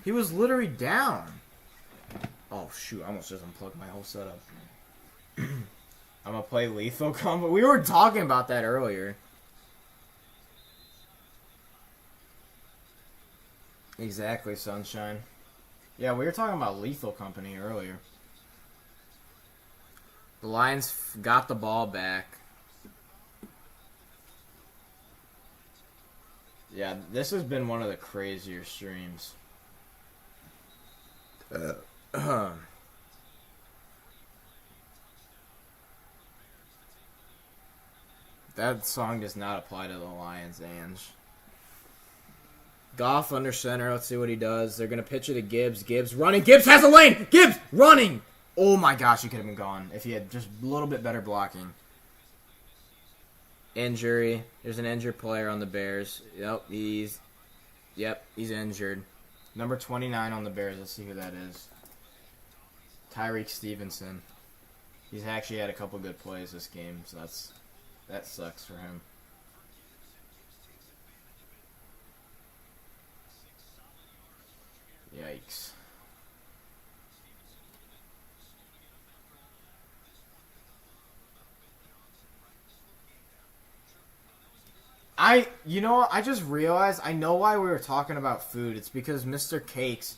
He was literally down. Oh, shoot. I almost just unplugged my whole setup. I'm going to play Lethal Combo. We were talking about that earlier. Exactly, Sunshine. Yeah, we were talking about Lethal Company earlier. The Lions got the ball back. Yeah, this has been one of the crazier streams. That song does not apply to the Lions, Ange. Goff under center. Let's see what he does. They're going to pitch it to Gibbs. Gibbs running. Gibbs has a lane. Gibbs running. Oh my gosh, he could have been gone if he had just a little bit better blocking. Injury. There's an injured player on the Bears. Yep, he's injured. Number 29 on the Bears. Let's see who that is. Tyreek Stevenson. He's actually had a couple good plays this game, so that sucks for him. Yikes. You know what? I just realized I know why we were talking about food. It's because Mr. Cakes.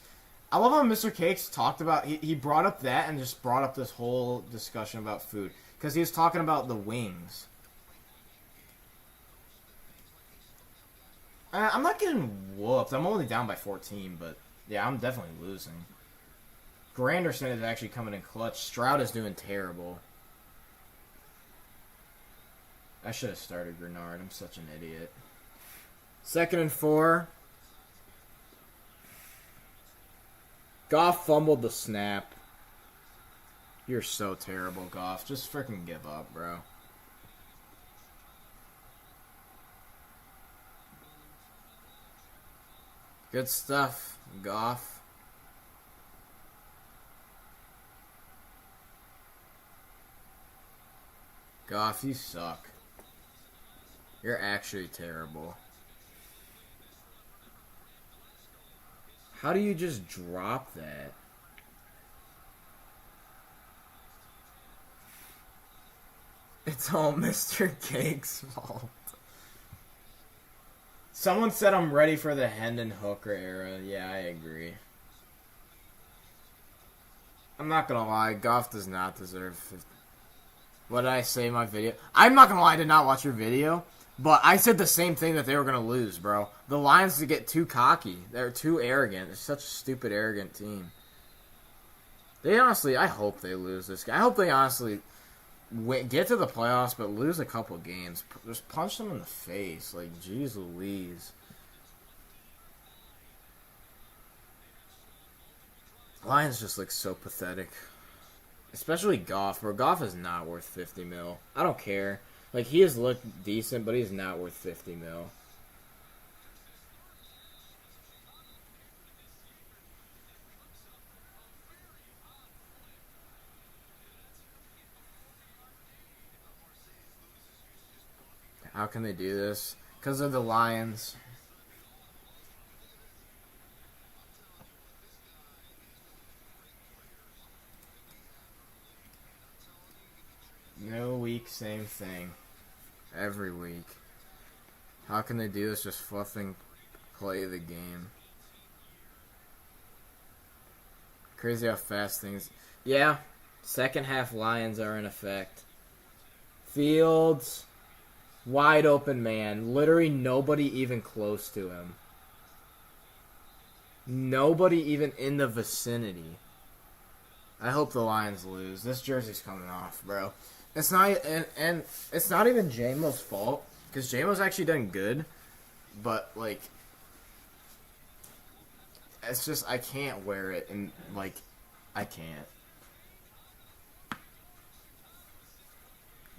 I love how Mr. Cakes talked about. He brought up that and just brought up this whole discussion about food because he was talking about the wings. I'm not getting whooped. I'm only down by 14, but yeah, I'm definitely losing. Granderson is actually coming in clutch. Stroud is doing terrible. I should have started Grenard. I'm such an idiot. 2nd and 4. Goff fumbled the snap. You're so terrible, Goff. Just freaking give up, bro. Good stuff, Goff. Goff, you suck. You're actually terrible. How do you just drop that? It's all Mr. Cake's fault. Someone said I'm ready for the Hendon Hooker era. Yeah, I agree. I'm not gonna lie, Goff does not deserve 50. What did I say in my video? I'm not gonna lie, I did not watch your video, but I said the same thing that they were gonna lose, bro. The Lions get too cocky. They're too arrogant. They're such a stupid, arrogant team. They honestly, I hope they lose this game. I hope they honestly get to the playoffs, but lose a couple games. Just punch them in the face. Like, jeez Louise. Lions just look so pathetic. Especially Goff, bro. Goff is not worth 50 mil. I don't care. Like, he has looked decent, but he's not worth 50 mil. How can they do this? Because of the Lions. No week, same thing. Every week. How can they do this? Just fluffing play the game. Crazy how fast things... Yeah, second half Lions are in effect. Fields... Wide open man. Literally nobody even close to him. Nobody even in the vicinity. I hope the Lions lose. This jersey's coming off, bro. It's not, and it's not even JMO's fault, because JMO's actually done good, but, like, it's just, I can't wear it, and, like, I can't.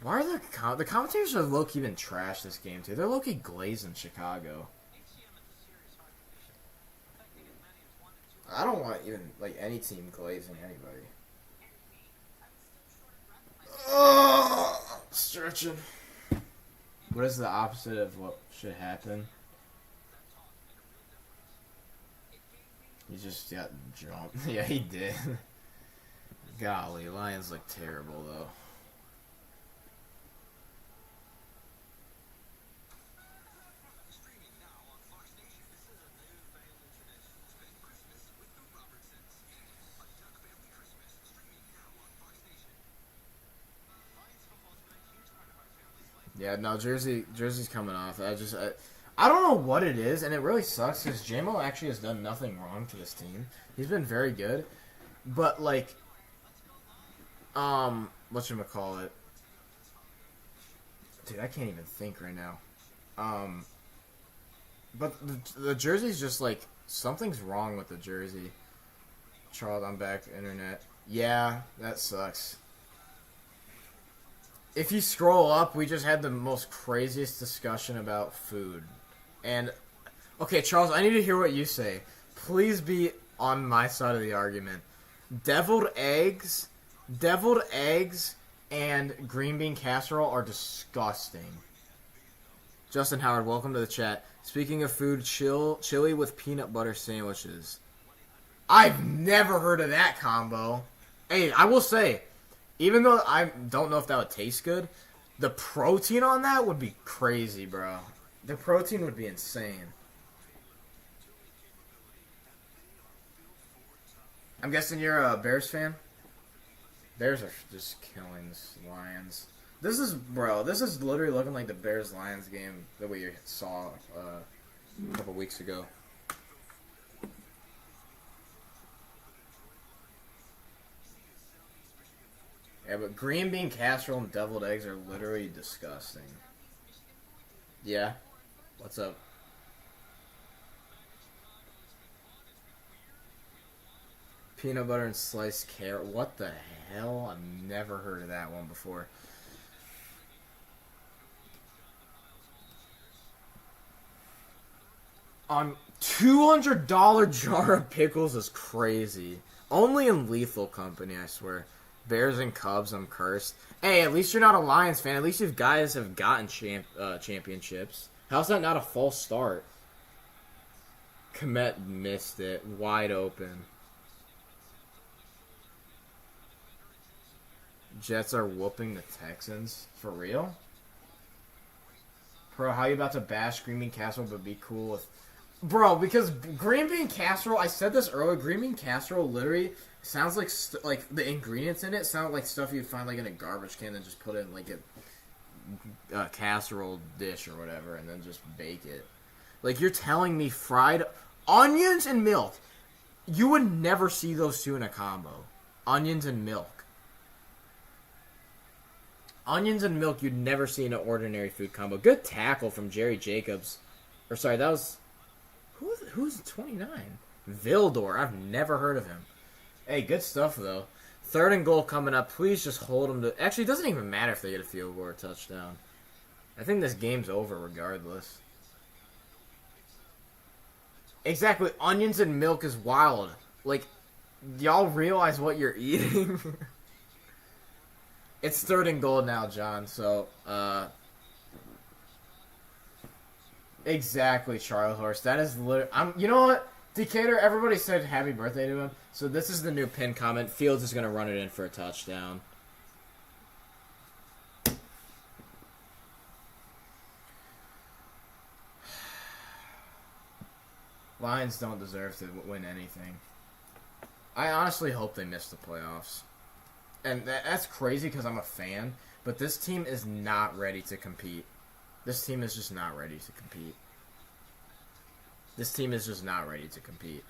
Why are the commentators are low-key been trash this game, too. They're low-key glazing Chicago. I don't want even, like, any team glazing anybody. Stretching. What is the opposite of what should happen? He just got jumped. Yeah, he did. Golly, Lions look terrible, though. Yeah, no, Jersey's coming off. I don't know what it is, and it really sucks because JMO actually has done nothing wrong to this team. He's been very good, but like, whatchamacallit? Dude, I can't even think right now. But the jersey's just like something's wrong with the jersey. Charles, I'm back. Internet. Yeah, that sucks. If you scroll up, we just had the most craziest discussion about food. And, okay, Charles, I need to hear what you say. Please be on my side of the argument. Deviled eggs and green bean casserole are disgusting. Justin Howard, welcome to the chat. Speaking of food, chili with peanut butter sandwiches. I've never heard of that combo. Hey, I will say, even though I don't know if that would taste good, the protein on that would be crazy, bro. The protein would be insane. I'm guessing you're a Bears fan? Bears are just killing the Lions. This is literally looking like the Bears-Lions game that we saw a couple weeks ago. Yeah, but green bean casserole and deviled eggs are literally disgusting. Yeah? What's up? Peanut butter and sliced carrot. What the hell? I've never heard of that one before. $200 jar of pickles is crazy. Only in Lethal Company, I swear. Bears and Cubs, I'm cursed. Hey, at least you're not a Lions fan. At least you guys have gotten championships. How's that not a false start? Komet missed it. Wide open. Jets are whooping the Texans. For real? Bro, how you about to bash Green Bean Casserole but be cool with... Bro, because green bean casserole, I said this earlier, green bean casserole literally sounds like like the ingredients in it sound like stuff you'd find like in a garbage can and just put in like a casserole dish or whatever and then just bake it. Like you're telling me fried onions and milk. You would never see those two in a combo. Onions and milk. Onions and milk you'd never see in an ordinary food combo. Good tackle from Jerry Jacobs. Or sorry, that was... Who's 29? Vildor. I've never heard of him. Hey, good stuff, though. 3rd and goal coming up. Please just hold them to... Actually, it doesn't even matter if they get a field goal or a touchdown. I think this game's over regardless. Exactly. Onions and milk is wild. Like, y'all realize what you're eating? It's 3rd and goal now, John. So, Exactly, Charlie Horse. That is literally... You know what? Decatur, everybody said happy birthday to him. So this is the new pin comment. Fields is going to run it in for a touchdown. Lions don't deserve to win anything. I honestly hope they miss the playoffs. And that's crazy because I'm a fan. But this team is not ready to compete. This team is just not ready to compete. This team is just not ready to compete.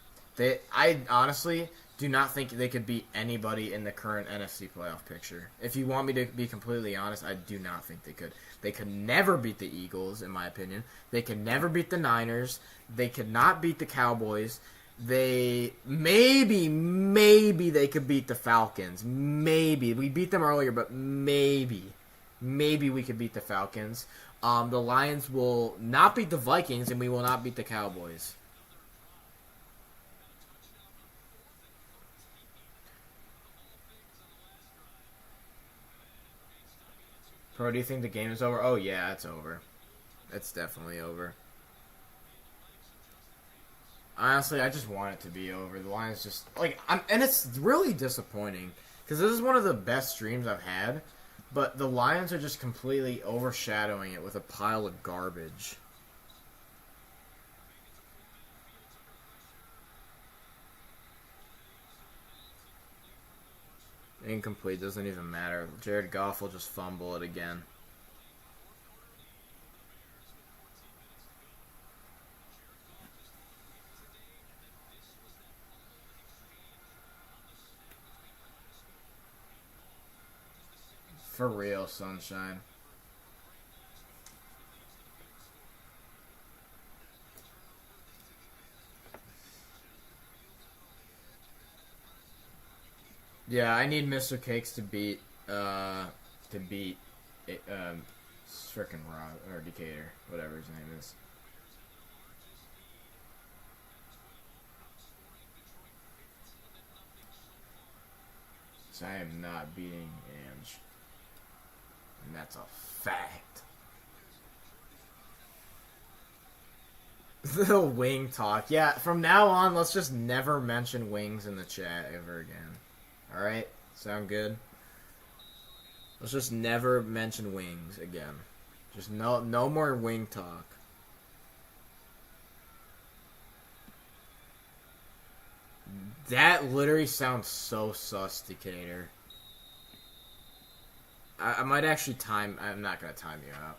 I honestly do not think they could beat anybody in the current NFC playoff picture. If you want me to be completely honest, I do not think they could. They could never beat the Eagles, in my opinion. They could never beat the Niners. They could not beat the Cowboys. They maybe they could beat the Falcons. Maybe. We beat them earlier, but maybe we could beat the Falcons. The Lions will not beat the Vikings, and we will not beat the Cowboys. Bro, do you think the game is over? Oh, yeah, it's over. It's definitely over. Honestly, I just want it to be over. The Lions just... and it's really disappointing, because this is one of the best streams I've had. But the Lions are just completely overshadowing it with a pile of garbage. Incomplete, doesn't even matter. Jared Goff will just fumble it again. For real, sunshine. Yeah, I need Mr. Cakes to beat frickin' Rod or Decatur, whatever his name is. So I am not beating Ange. And that's a fact. The wing talk. Yeah, from now on, let's just never mention wings in the chat ever again. Alright? Sound good? Let's just never mention wings again. Just no more wing talk. That literally sounds so sus, Decatur. I might actually time... I'm not going to time you out.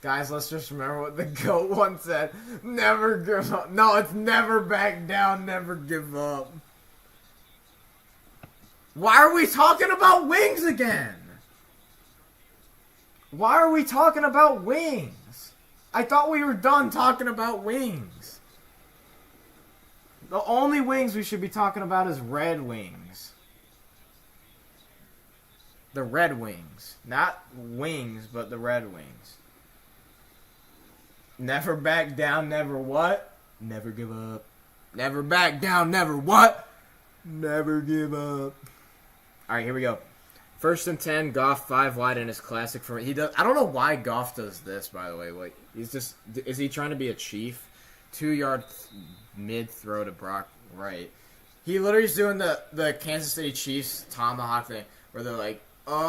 Guys, let's just remember what the GOAT once said. Never give up. No, it's never back down, never give up. Why are we talking about wings again? Why are we talking about wings? I thought we were done talking about wings. The only wings we should be talking about is Red Wings. The Red Wings. Not wings, but the Red Wings. Never back down, never what? Never give up. Never back down, never what? Never give up. Alright, here we go. 1st and 10, Goff 5 wide in his classic for he does. I don't know why Goff does this, by the way. Like, he's just, is he trying to be a chief? 2-yard mid throw to Brock Wright. He literally is doing the Kansas City Chiefs tomahawk thing where they're like, oh.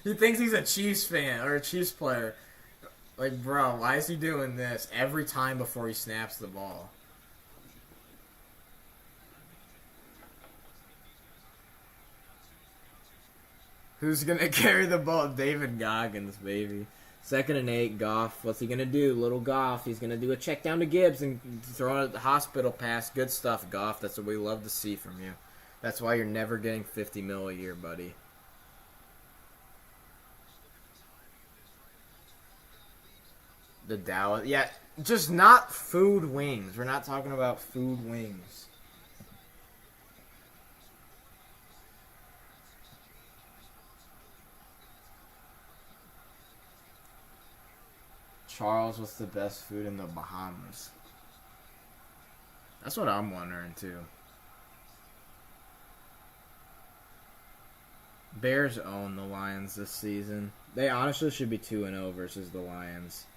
He thinks he's a Chiefs fan or a Chiefs player. Like, bro, why is he doing this every time before he snaps the ball? Who's going to carry the ball? David Goggins, baby. 2nd and 8, Goff. What's he going to do? Little Goff. He's going to do a check down to Gibbs and throw a hospital pass. Good stuff, Goff. That's what we love to see from you. That's why you're never getting $50 million a year, buddy. The Dallas. Yeah, just not food wings. We're not talking about food wings. Charles, what's the best food in the Bahamas? That's what I'm wondering, too. Bears own the Lions this season. They honestly should be 2-0 versus the Lions.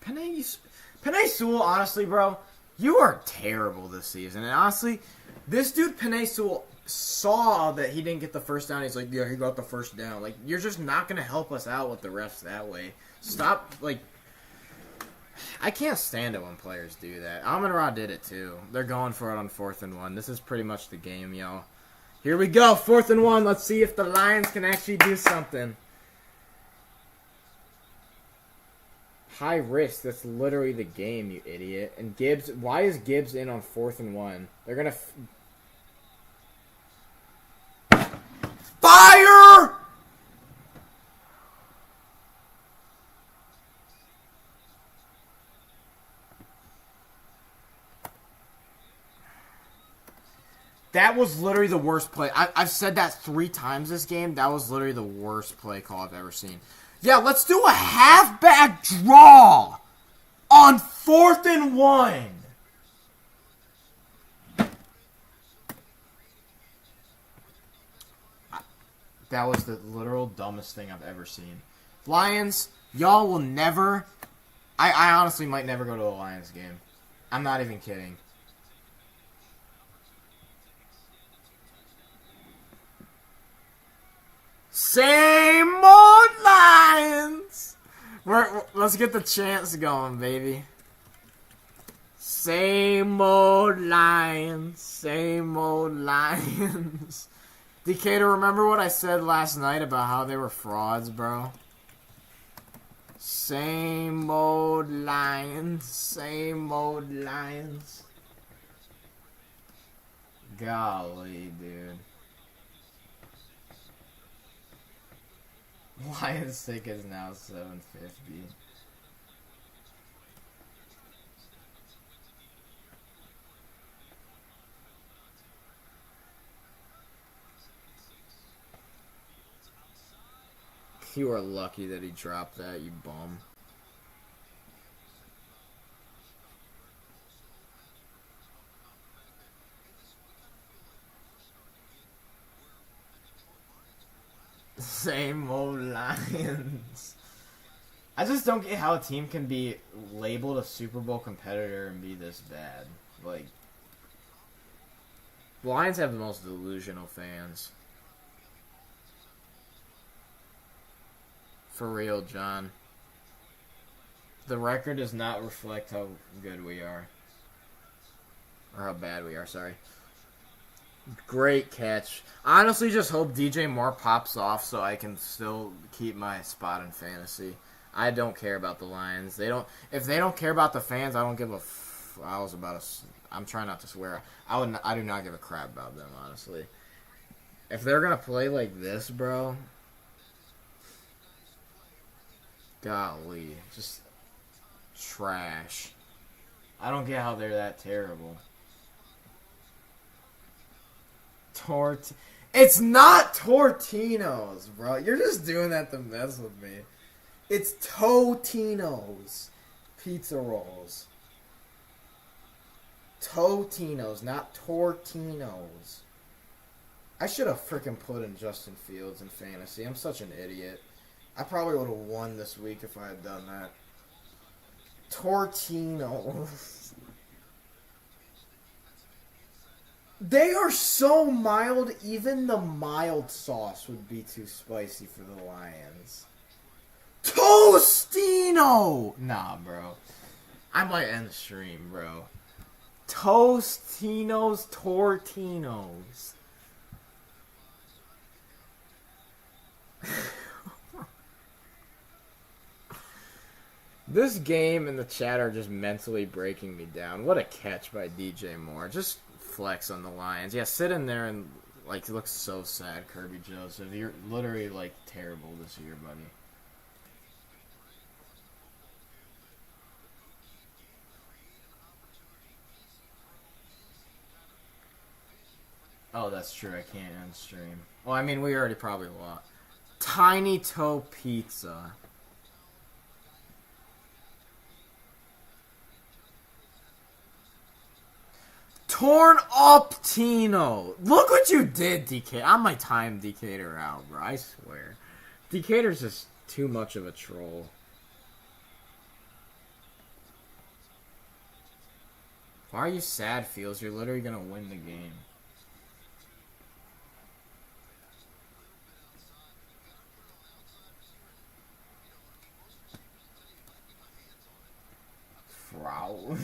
Penei Sewell, honestly, bro, you are terrible this season. And honestly, this dude, Penei Sewell, saw that he didn't get the first down. He's like, yeah, he got the first down. Like, you're just not going to help us out with the refs that way. Stop, like, I can't stand it when players do that. Amon-Ra did it, too. They're going for it on 4th and 1. This is pretty much the game, y'all. Here we go, 4th and 1. Let's see if the Lions can actually do something. High risk. That's literally the game, you idiot. And Gibbs, why is Gibbs in on 4th and 1? They're going to fire! That was literally the worst play. I've said that 3 times this game. That was literally the worst play call I've ever seen. Yeah, let's do a halfback draw on 4th and 1. That was the literal dumbest thing I've ever seen. Lions, y'all will never... I honestly might never go to a Lions game. I'm not even kidding. Same old Lions! Let's get the chants going, baby. Same old Lions. Same old Lions. Decatur, remember what I said last night about how they were frauds, bro? Same old Lions. Same old Lions. Golly, dude. Lions ticket is now $7.50. You are lucky that he dropped that, you bum. Same old Lions. I just don't get how a team can be labeled a Super Bowl competitor and be this bad. Like, the Lions have the most delusional fans. For real, John. The record does not reflect how good we are. Or how bad we are, sorry. Great catch. Honestly, just hope DJ Moore pops off so I can still keep my spot in fantasy. I don't care about the Lions. If they don't care about the fans, I don't give a I'm trying not to swear. I do not give a crap about them, honestly. If they're going to play like this, bro, Golly, just trash. I don't get how they're that terrible. It's not Tortino's, bro. You're just doing that to mess with me. It's Totino's pizza rolls. Totino's, not Tortino's. I should have freaking put in Justin Fields in fantasy. I'm such an idiot. I probably would have won this week if I had done that. Tortino's. They are so mild, even the mild sauce would be too spicy for the Lions. Tostino! Nah, bro. I might end the stream, bro. Tostino's Tortinos. This game and the chat are just mentally breaking me down. What a catch by DJ Moore. Just flex on the Lions. Yeah, sit in there and, like, look so sad, Kirby Joseph. You're literally, like, terrible this year, buddy. Oh, that's true. I can't end stream. Well, I mean, we already probably lost. Tiny Toe Pizza. Torn up Tino. Look what you did, DK. I might time Decatur out, bro. I swear. Decatur's just too much of a troll. Why are you sad, Fields? You're literally going to win the game. Wow.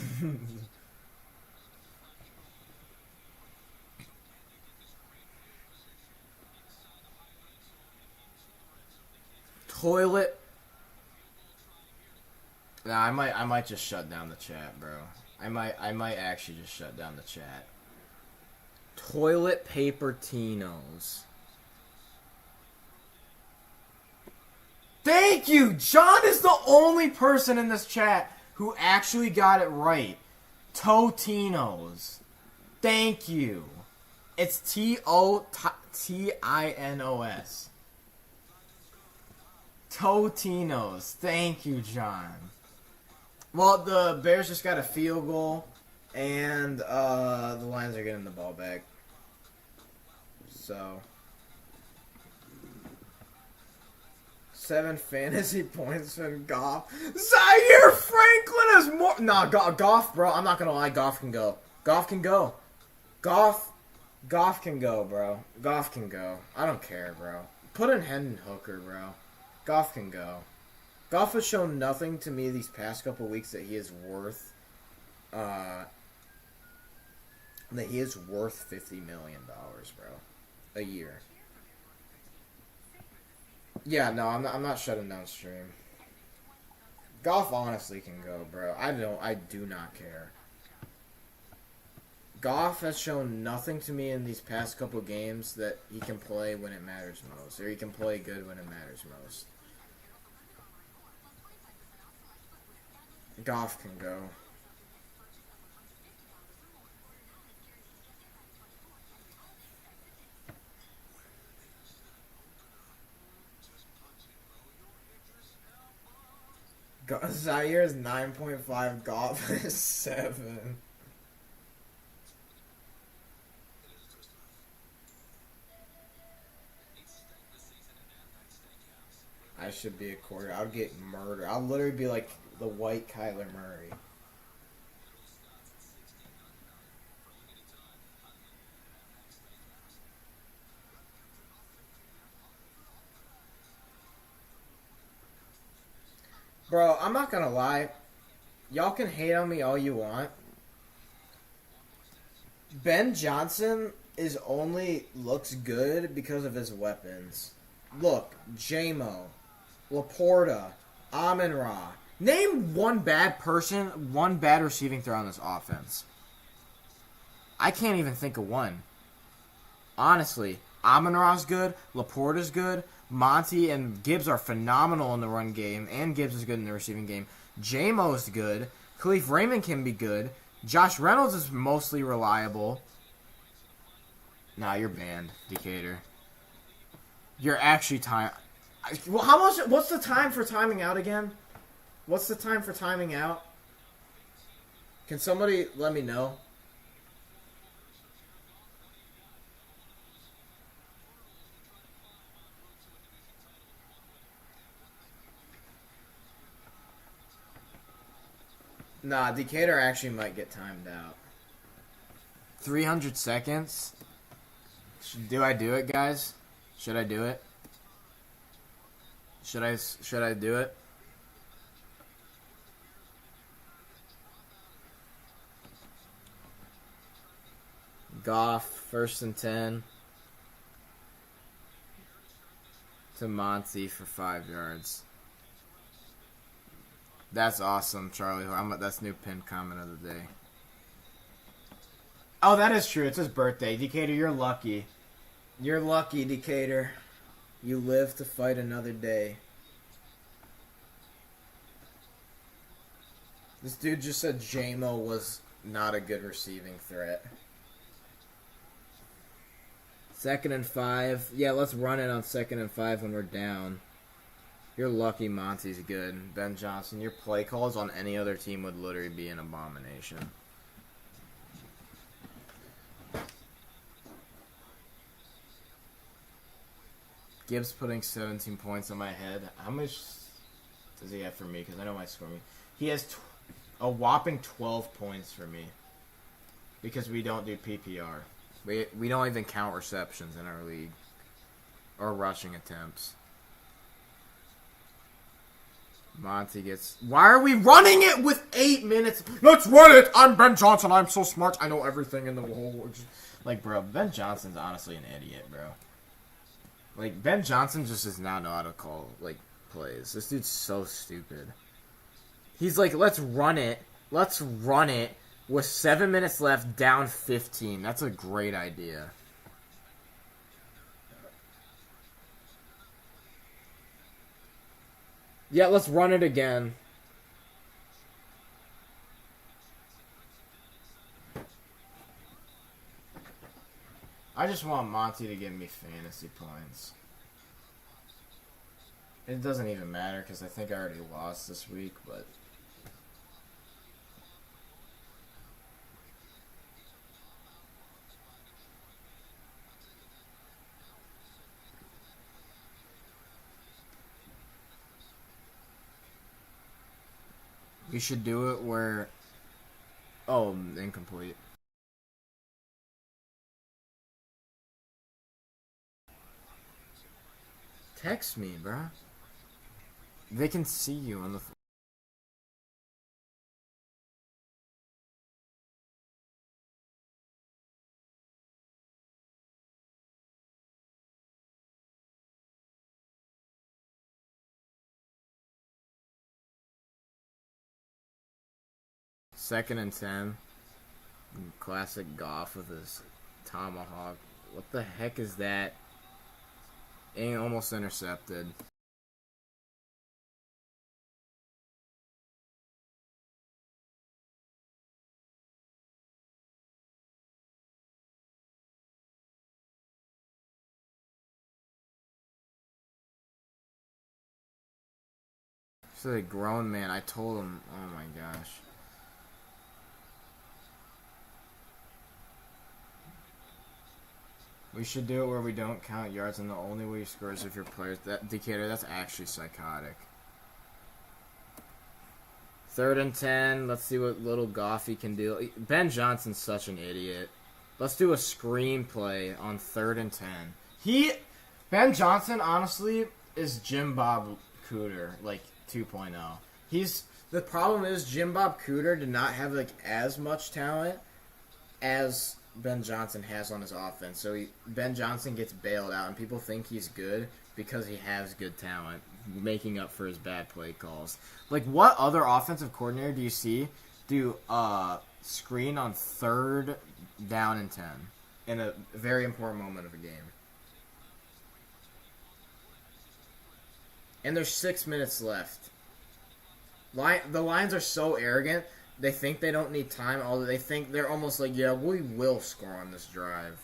Toilet. Nah, I might just shut down the chat, bro. I might actually just shut down the chat. Toilet paper Tinos. Thank you! John is the only person in this chat who actually got it right. Totinos. Thank you. It's Totinos. Totinos. Thank you, John. Well, the Bears just got a field goal, and the Lions are getting the ball back. So, 7 fantasy points from Goff. Zaire Franklin is more. Nah, Goff, bro. I'm not gonna lie. Goff can go. Goff can go. Goff can go, bro. Goff can go. I don't care, bro. Put in Hendon Hooker, bro. Goff can go. Goff has shown nothing to me these past couple weeks that he is worth, $50 million, bro, a year. Yeah, no, I'm not shutting down stream. Goff honestly can go, bro. I do not care. Goff has shown nothing to me in these past couple games that he can play when it matters most, or he can play good when it matters most. Goff can go. Zaire is 9.5. Goff is 7. I should be a quarter. I'll get murdered. I'll literally be like the white Kyler Murray. Bro, I'm not gonna lie. Y'all can hate on me all you want. Ben Johnson looks good because of his weapons. Look, J-Mo, Laporta, Amon-Ra. Name one bad receiving throw on this offense. I can't even think of one. Honestly, Amon-Ra's good, Laporta's good, Monty and Gibbs are phenomenal in the run game, and Gibbs is good in the receiving game. J-Mo is good. Khalif Raymond can be good. Josh Reynolds is mostly reliable. Nah, you're banned, Decatur. You're actually time. Well, how much? What's the time for timing out again? What's the time for timing out? Can somebody let me know? Nah, Decatur actually might get timed out. 300 seconds? Do I do it, guys? Should I do it? Should I do it? Goff, 1st and 10. To Monty for 5 yards. That's awesome, Charlie. That's new pinned comment of the day. Oh, that is true. It's his birthday. Decatur, you're lucky. You're lucky, Decatur. You live to fight another day. This dude just said J-Mo was not a good receiving threat. 2nd and 5. Yeah, let's run it on 2nd and 5 when we're down. You're lucky Monty's good. Ben Johnson, your play calls on any other team would literally be an abomination. Gibbs putting 17 points on my head. How much does he have for me? Because I know my score. He has a whopping 12 points for me. Because we don't do PPR. We don't even count receptions in our league. Or rushing attempts. Monty gets... Why are we running it with 8 minutes? Let's run it! I'm Ben Johnson. I'm so smart. I know everything in the whole world. Like, bro, Ben Johnson's honestly an idiot, bro. Like, Ben Johnson just does not know how to call, like, plays. This dude's so stupid. He's like, let's run it. Let's run it with 7 minutes left, down 15. That's a great idea. Yeah, let's run it again. I just want Monty to give me fantasy points. It doesn't even matter because I think I already lost this week, but... We should do it where... Oh, incomplete. Text me, bruh. They can see you on the... Second and 10. Classic Goff with his tomahawk. What the heck is that? Ain't almost intercepted. This is a grown man. I told him. Oh my gosh. We should do it where we don't count yards, and the only way you score is if your players... That Decatur, that's actually psychotic. 3rd and 10. Let's see what little Goffy can do. Ben Johnson's such an idiot. Let's do a screenplay on 3rd and 10. Ben Johnson, honestly, is Jim Bob Cooter, like, 2.0. The problem is Jim Bob Cooter did not have, like, as much talent as... Ben Johnson has on his offense. So Ben Johnson gets bailed out, and people think he's good because he has good talent, making up for his bad play calls. Like, what other offensive coordinator do you see do screen on 3rd down and 10 in a very important moment of a game? And there's 6 minutes left. The Lions are so arrogant. They think they don't need time. Although they think they're almost like, yeah, we will score on this drive.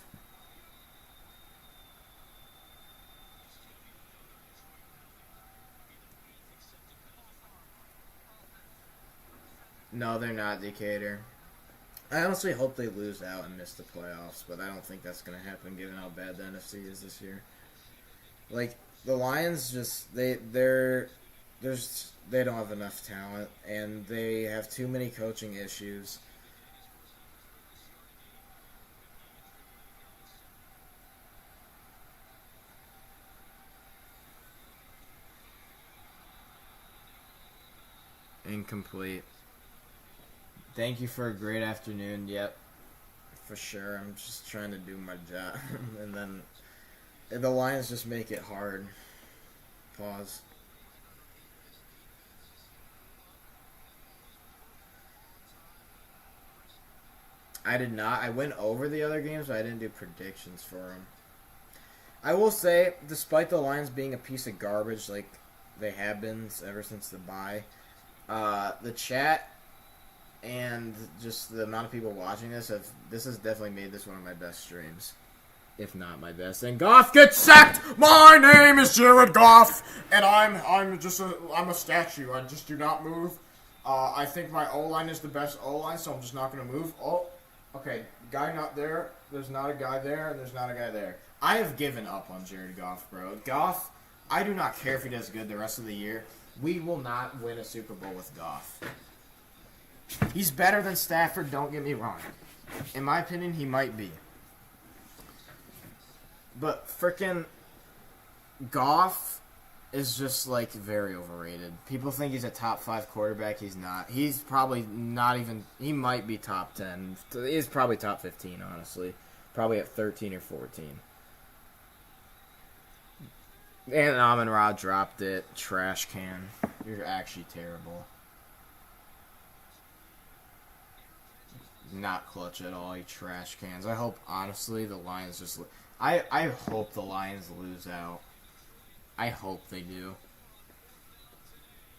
No, they're not, Decatur. I honestly hope they lose out and miss the playoffs, but I don't think that's going to happen given how bad the NFC is this year. Like, the Lions just, they don't have enough talent, and they have too many coaching issues. Incomplete. Thank you for a great afternoon. Yep, for sure. I'm just trying to do my job. And then the Lions just make it hard. Pause. I did not. I went over the other games, but I didn't do predictions for them. I will say, despite the Lions being a piece of garbage like they have been ever since the bye, the chat and just the amount of people watching this has definitely made this one of my best streams, if not my best. And Goff gets sacked. My name is Jared Goff, and I'm a statue. I just do not move. I think my O-line is the best O-line, so I'm just not going to move. Oh, okay, guy not there. There's not a guy there, and there's not a guy there. I have given up on Jared Goff, bro. Goff, I do not care if he does good the rest of the year. We will not win a Super Bowl with Goff. He's better than Stafford, don't get me wrong. In my opinion, he might be. But frickin' Goff is just, like, very overrated. People think he's a top 5 quarterback. He's not. He's probably not even... He might be top 10. He's probably top 15, honestly. Probably at 13 or 14. And Amon-Ra dropped it. Trash can. You're actually terrible. Not clutch at all, you trash cans. I hope, honestly, the Lions just... I hope the Lions lose out. I hope they do.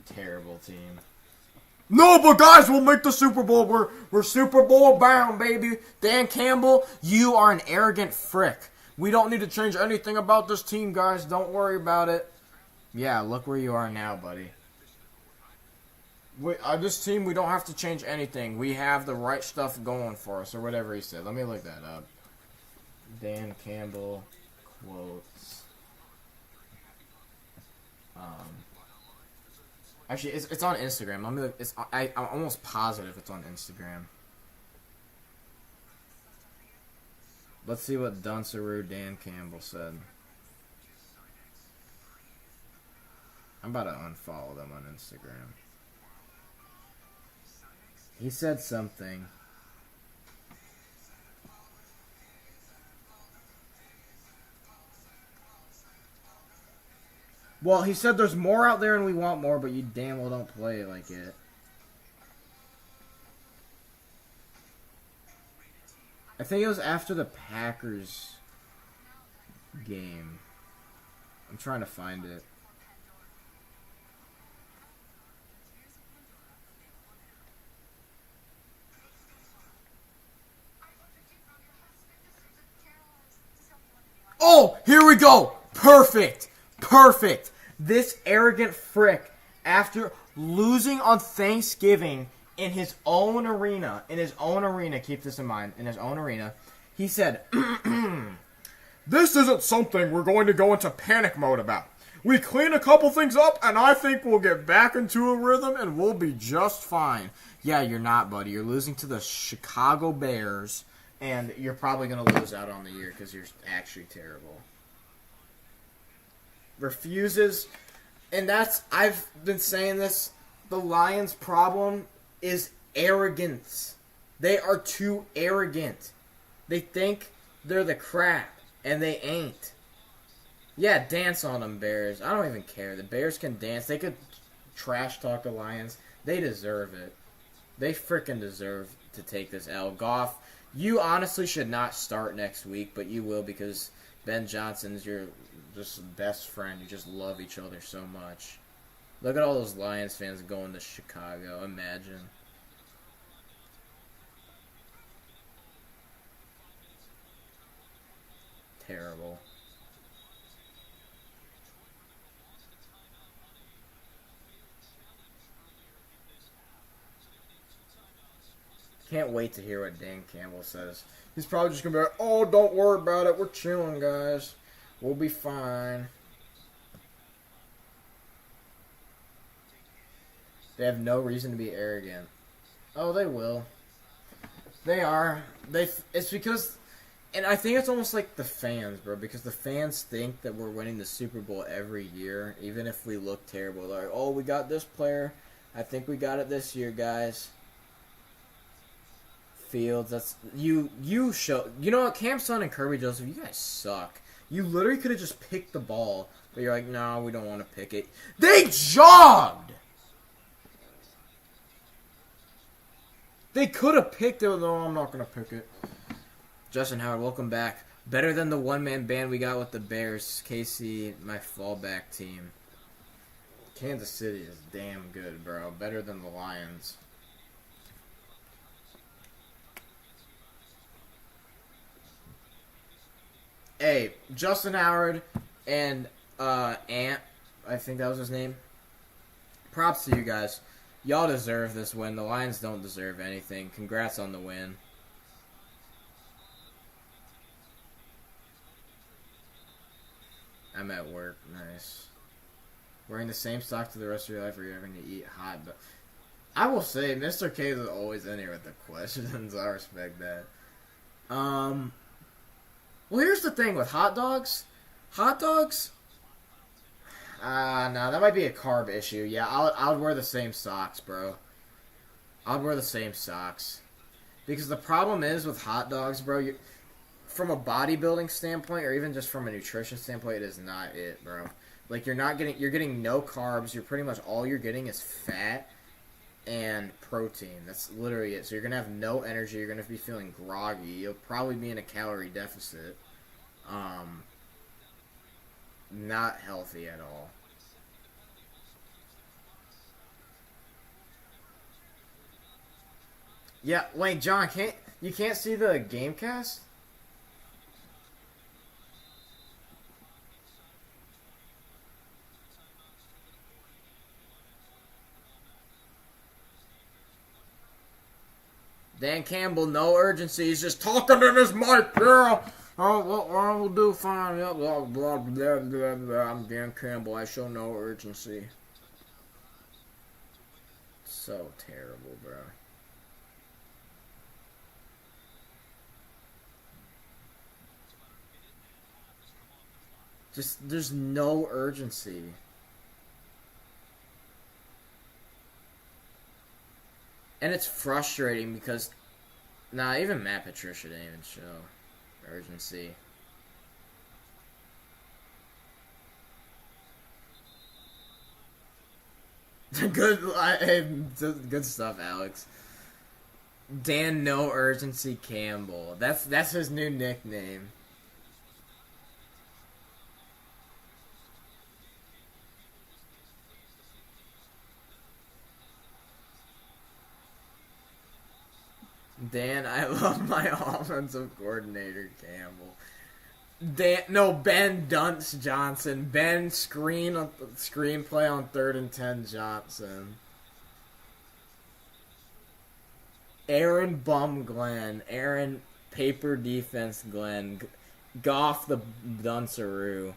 Terrible team. No, but guys, we'll make the Super Bowl. We're Super Bowl bound, baby. Dan Campbell, you are an arrogant frick. We don't need to change anything about this team, guys. Don't worry about it. Yeah, look where you are now, buddy. This team, we don't have to change anything. We have the right stuff going for us, or whatever he said. Let me look that up. Dan Campbell quotes. Actually, it's on Instagram. Let me look. I'm almost positive it's on Instagram. Let's see what Dunsaru Dan Campbell said. I'm about to unfollow them on Instagram. He said something. Well, he said there's more out there and we want more, but you damn well don't play like it. I think it was after the Packers game. I'm trying to find it. Oh, here we go. Perfect. Perfect. This arrogant frick, after losing on Thanksgiving in his own arena, keep this in mind, in his own arena, he said, this isn't something we're going to go into panic mode about. We clean a couple things up, and I think we'll get back into a rhythm, and we'll be just fine. Yeah, you're not, buddy. You're losing to the Chicago Bears, and you're probably going to lose out on the year because you're actually terrible. Refuses, and I've been saying this, the Lions' problem is arrogance. They are too arrogant. They think they're the crap, and they ain't. Yeah, dance on them, Bears. I don't even care. The Bears can dance. They could trash talk the Lions. They deserve it. They freaking deserve to take this L. Goff, you honestly should not start next week, but you will because Ben Johnson's just best friend. You just love each other so much. Look at all those Lions fans going to Chicago. Imagine. Terrible. Can't wait to hear what Dan Campbell says. He's probably just going to be like, oh, don't worry about it. We're chilling, guys. We'll be fine. They have no reason to be arrogant. Oh, they will. They are. It's because... And I think it's almost like the fans, bro. Because the fans think that we're winning the Super Bowl every year. Even if we look terrible. They're like, oh, we got this player. I think we got it this year, guys. Fields, that's... You show... You know what? Cam Son and Kirby Joseph, you guys suck. You literally could have just picked the ball. But you're like, no, we don't want to pick it. They jogged! They could have picked it. No, I'm not going to pick it. Justin Howard, welcome back. Better than the one-man band we got with the Bears. KC, my fallback team. Kansas City is damn good, bro. Better than the Lions. Hey, Justin Howard and Ant, I think that was his name. Props to you guys. Y'all deserve this win. The Lions don't deserve anything. Congrats on the win. I'm at work. Nice. Wearing the same sock to the rest of your life, or you're having to eat hot. But I will say, Mr. K is always in here with the questions. I respect that. Well, here's the thing with hot dogs. Hot dogs? No, that might be a carb issue. Yeah, I would wear the same socks, bro. I'd wear the same socks. Because the problem is with hot dogs, bro, from a bodybuilding standpoint, or even just from a nutrition standpoint, it is not it, bro. Like, you're getting no carbs. Pretty much all you're getting is fat and protein. That's literally it. So you're going to have no energy. You're going to be feeling groggy. You'll probably be in a calorie deficit. Not healthy at all. Yeah, wait, John, you can't see the Gamecast? Dan Campbell, no urgency. He's just talking in his mic, yeah. Oh, well, we'll do fine. Yeah, blah, blah, blah, blah, blah. I'm Dan Campbell. I show no urgency. So terrible, bro. Just, there's no urgency. And it's frustrating because, even Matt Patricia didn't even show urgency. Good stuff, Alex. Dan No Urgency Campbell. That's his new nickname. Dan, I love my offensive coordinator, Campbell. Ben Dunce Johnson. Ben screenplay on 3rd and 10 Johnson. Aaron Bum Glenn. Aaron Paper Defense Glenn. Goff the Dunceroo.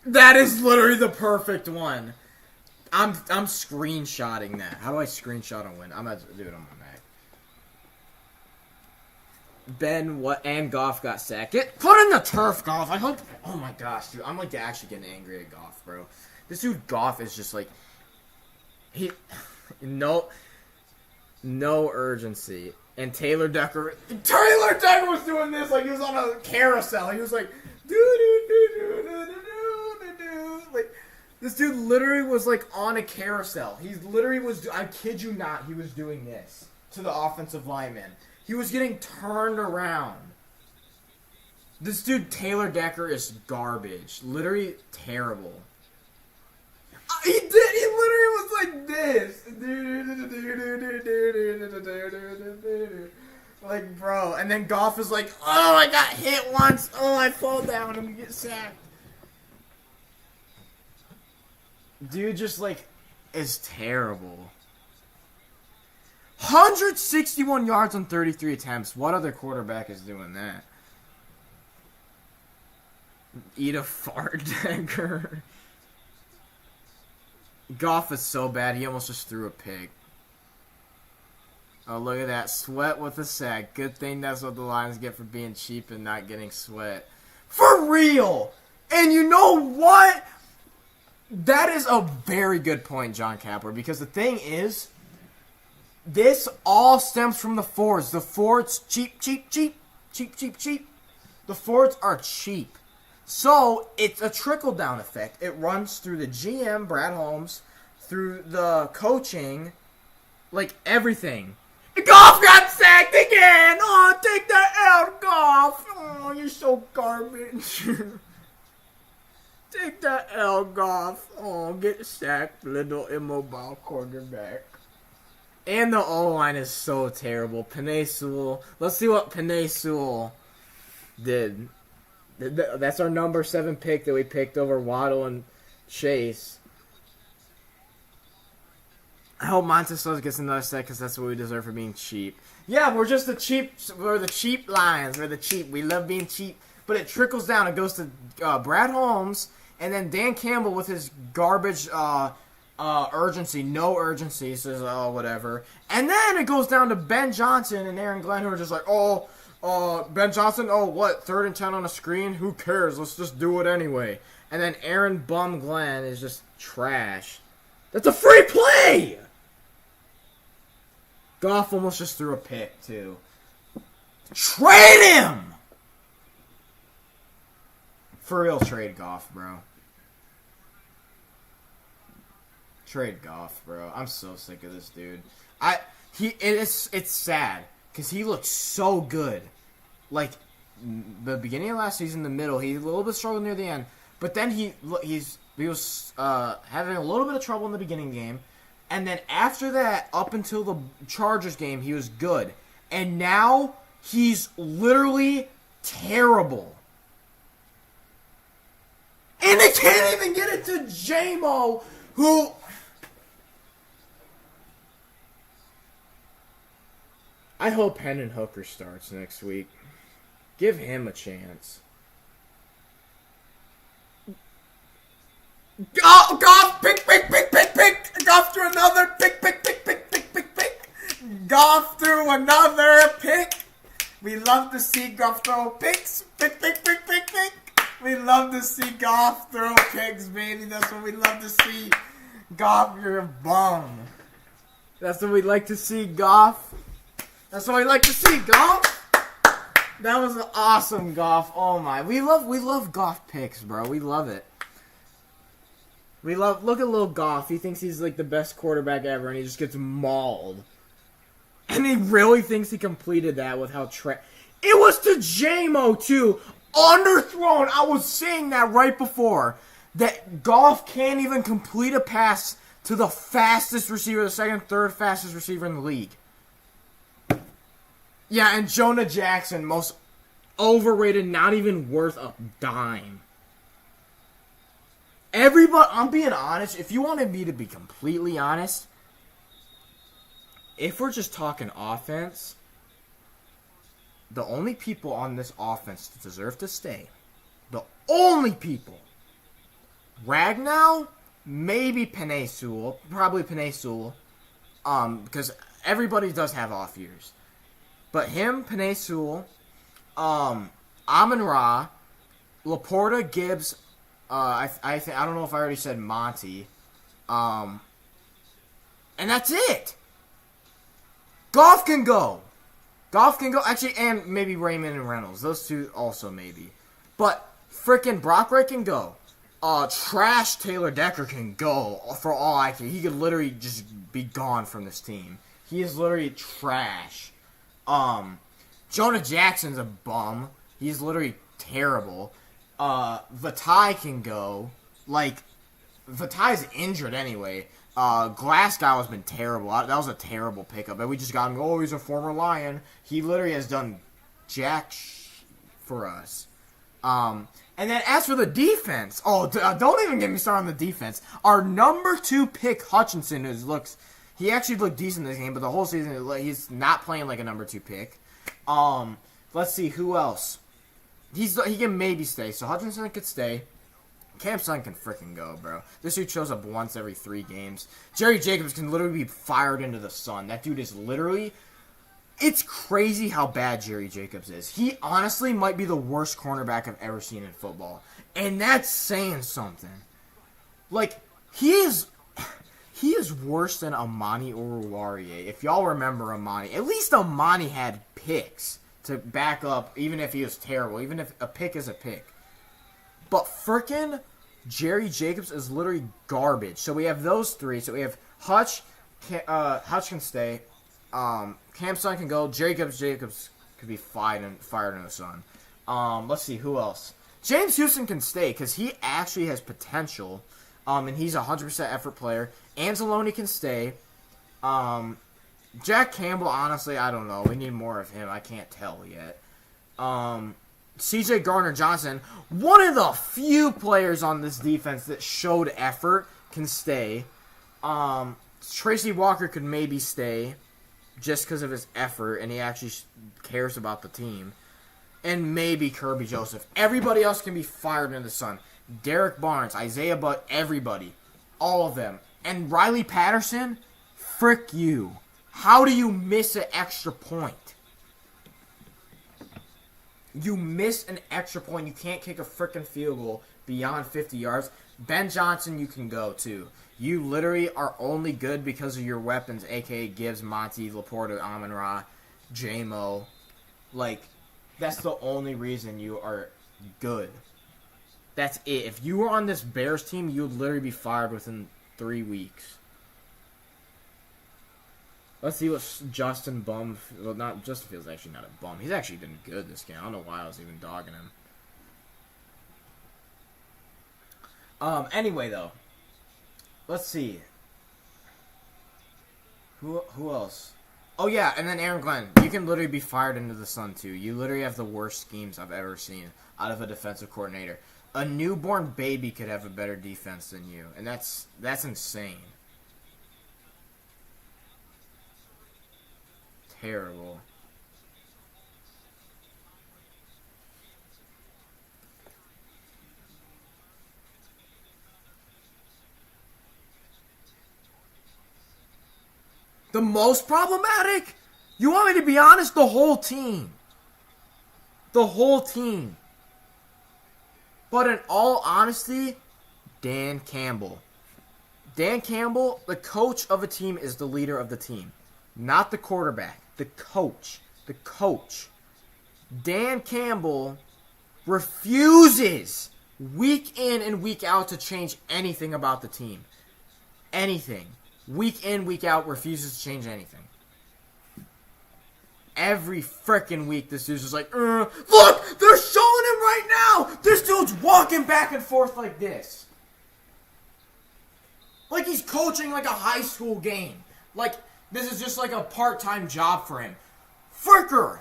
That is literally the perfect one. I'm screenshotting that. How do I screenshot a win? I'm gonna do it on my Mac. Ben and Goff got sacked. Put in the turf, Goff. I hope. Oh my gosh, dude. I'm like actually getting angry at Goff, bro. This dude Goff is just like no urgency. And Taylor Decker was doing this like he was on a carousel. He was like, like, This dude literally was like on a carousel. He literally was, I kid you not, he was doing this to the offensive lineman. He was getting turned around. This dude, Taylor Decker, is garbage. Literally terrible. He did, he literally was like this. Like, bro. And then Goff is like, oh, I got hit once. Oh, I fall down and get sacked. Dude just, like, is terrible. 161 yards on 33 attempts. What other quarterback is doing that? Eat a fart, Decker. Goff is so bad, he almost just threw a pick. Oh, look at that. Sweat with a sack. Good thing that's what the Lions get for being cheap and not getting Sweat. For real! And you know what? That is a very good point, John Kapler, because the thing is, this all stems from the Fords. The Fords, cheap. The Fords are cheap. So, it's a trickle-down effect. It runs through the GM, Brad Holmes, through the coaching, like everything. Goff got sacked again! Oh, take that out, Goff! Oh, you're so garbage. Take that L, Goff. Oh, get sacked, little immobile quarterback. And the O-line is so terrible. Penei Sewell. Let's see what Penei Sewell did. That's our number 7 pick that we picked over Waddle and Chase. I hope Montessos gets another set because that's what we deserve for being cheap. Yeah, we're just the cheap. We're the cheap Lions. We're the cheap. We love being cheap. But it trickles down. It goes to Brad Holmes and then Dan Campbell with his garbage urgency. No urgency. Says, oh, whatever. And then it goes down to Ben Johnson and Aaron Glenn who are just like, Ben Johnson, what? 3rd and 10 on a screen? Who cares? Let's just do it anyway. And then Aaron Bum Glenn is just trash. That's a free play! Goff almost just threw a pick, too. Trade him! For real, trade Goff, bro. Trade Goff, bro. I'm so sick of this dude. It's sad. Because he looks so good. Like, the beginning of last season, the middle, he a little bit struggled near the end. But then he was having a little bit of trouble in the beginning game. And then after that, up until the Chargers game, he was good. And now, he's literally terrible. And they can't even get it to J-Mo, who... I hope Hendon Hooker starts next week. Give him a chance. Goff, pick. Goff threw another pick. Goff threw another pick. We love to see Goff throw picks. Pick. We love to see Goff throw picks, baby. That's what we love to see. Goff, you're a bum. That's what we like to see, Goff. That's what we like to see, Goff. That was an awesome Goff. Oh my, we love Goff picks, bro. We love it. Look at little Goff. He thinks he's like the best quarterback ever, and he just gets mauled. And he really thinks he completed that with how it was to J-Mo too, underthrown. I was saying that right before that Goff can't even complete a pass to the fastest receiver, the second, third fastest receiver in the league. Yeah, and Jonah Jackson, most overrated, not even worth a dime. Everybody, I'm being honest. If you wanted me to be completely honest, if we're just talking offense, the only people on this offense that deserve to stay, the only people, Ragnow, maybe Penei Sewell, probably Penei Sewell, because everybody does have off years. But him, Penei Sewell, Amon-Ra, Laporta, Gibbs, I don't know if I already said Monty, and that's it. Goff can go. Actually, and maybe Raymond and Reynolds. Those two also maybe. But frickin' Brock Ray can go. Trash Taylor Decker can go for all I care. He could literally just be gone from this team. He is literally trash. Jonah Jackson's a bum. He's literally terrible. Vitae can go. Like, Vitae's injured anyway. Glasgow's been terrible. That was a terrible pickup. And we just got him, oh, he's a former Lion. He literally has done jack for us. And then as for the defense, don't even get me started on the defense. Our number 2 pick, Hutchinson, he actually looked decent in this game, but the whole season he's not playing like a number 2 pick. Let's see who else. He can maybe stay. So Hutchinson could stay. Cam Sutton can freaking go, bro. This dude shows up once every 3 games. Jerry Jacobs can literally be fired into the sun. That dude is literally... It's crazy how bad Jerry Jacobs is. He honestly might be the worst cornerback I've ever seen in football. And that's saying something. Like, he is worse than Amani Oruwariye. If y'all remember Amani, at least Amani had picks to back up, even if he was terrible, even if a pick is a pick. But frickin' Jerry Jacobs is literally garbage. So we have those 3. So we have Hutch can stay. Cam Sutton can go. Jacobs could be fired in the sun. Let's see, who else? James Houston can stay because he actually has potential. And he's a 100% effort player. Anzalone can stay. Jack Campbell, honestly, I don't know. We need more of him. I can't tell yet. CJ Gardner-Johnson, one of the few players on this defense that showed effort, can stay. Tracy Walker could maybe stay just because of his effort, and he actually cares about the team. And maybe Kirby Joseph. Everybody else can be fired in the sun. Derek Barnes, Isaiah Butt, everybody. All of them. And Riley Patterson, frick you. How do you miss an extra point? You miss an extra point. You can't kick a frickin' field goal beyond 50 yards. Ben Johnson, you can go, too. You literally are only good because of your weapons, a.k.a. Gibbs, Monty, Laporta, Amon-Ra, J-Mo. Like, that's the only reason you are good. That's it. If you were on this Bears team, you would literally be fired within 3 weeks. Let's see what Justin Bum... Well, Justin Fields actually not a bum. He's actually been good this game. I don't know why I was even dogging him. Anyway, though. Let's see. Who else? Oh, yeah, and then Aaron Glenn. You can literally be fired into the sun, too. You literally have the worst schemes I've ever seen out of a defensive coordinator. A newborn baby could have a better defense than you, and that's insane. Terrible. The most problematic? You want me to be honest? The whole team. The whole team. But in all honesty, Dan Campbell. Dan Campbell, the coach of a team, is the leader of the team. Not the quarterback. The coach. The coach. Dan Campbell refuses week in and week out to change anything about the team. Anything. Week in, week out, refuses to change anything. Every frickin' week, this dude's just like, look, they're showing him right now. This dude's walking back and forth like this. Like he's coaching like a high school game. Like, this is just like a part-time job for him. Fricker,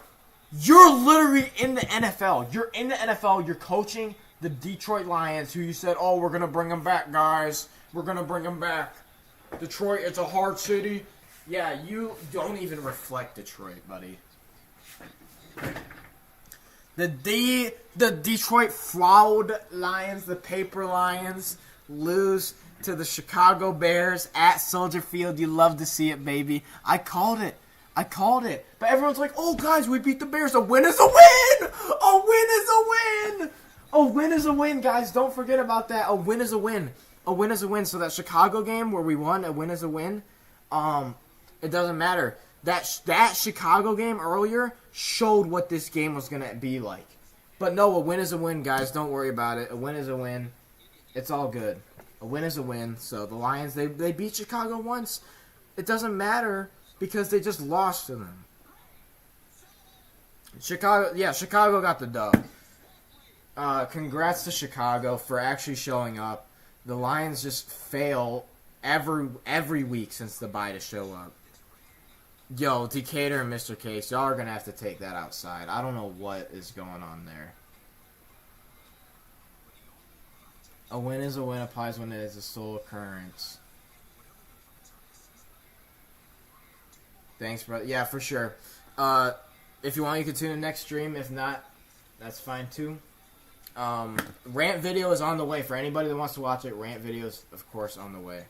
you're literally in the NFL. You're in the NFL. You're coaching the Detroit Lions, who you said, oh, we're going to bring them back, guys. We're going to bring them back. Detroit, it's a hard city. Yeah, you don't even reflect Detroit, buddy. The Detroit Fraud Lions, the Paper Lions, lose to the Chicago Bears at Soldier Field. You love to see it, baby. I called it. But everyone's like, oh, guys, we beat the Bears. A win is a win! A win is a win! A win is a win, guys. Don't forget about that. A win is a win. A win is a win. So that Chicago game where we won, a win is a win. It doesn't matter. That Chicago game earlier showed what this game was going to be like. But no, a win is a win, guys. Don't worry about it. A win is a win. It's all good. A win is a win. So the Lions, they beat Chicago once. It doesn't matter because they just lost to them. Chicago got the dub. Congrats to Chicago for actually showing up. The Lions just fail every week since the bye to show up. Yo, Decatur and Mr. Case, y'all are going to have to take that outside. I don't know what is going on there. A win is a win applies when it is a sole occurrence. Thanks, brother. Yeah, for sure. If you want, you can tune in next stream. If not, that's fine too. Rant video is on the way. For anybody that wants to watch it, rant video is, of course, on the way.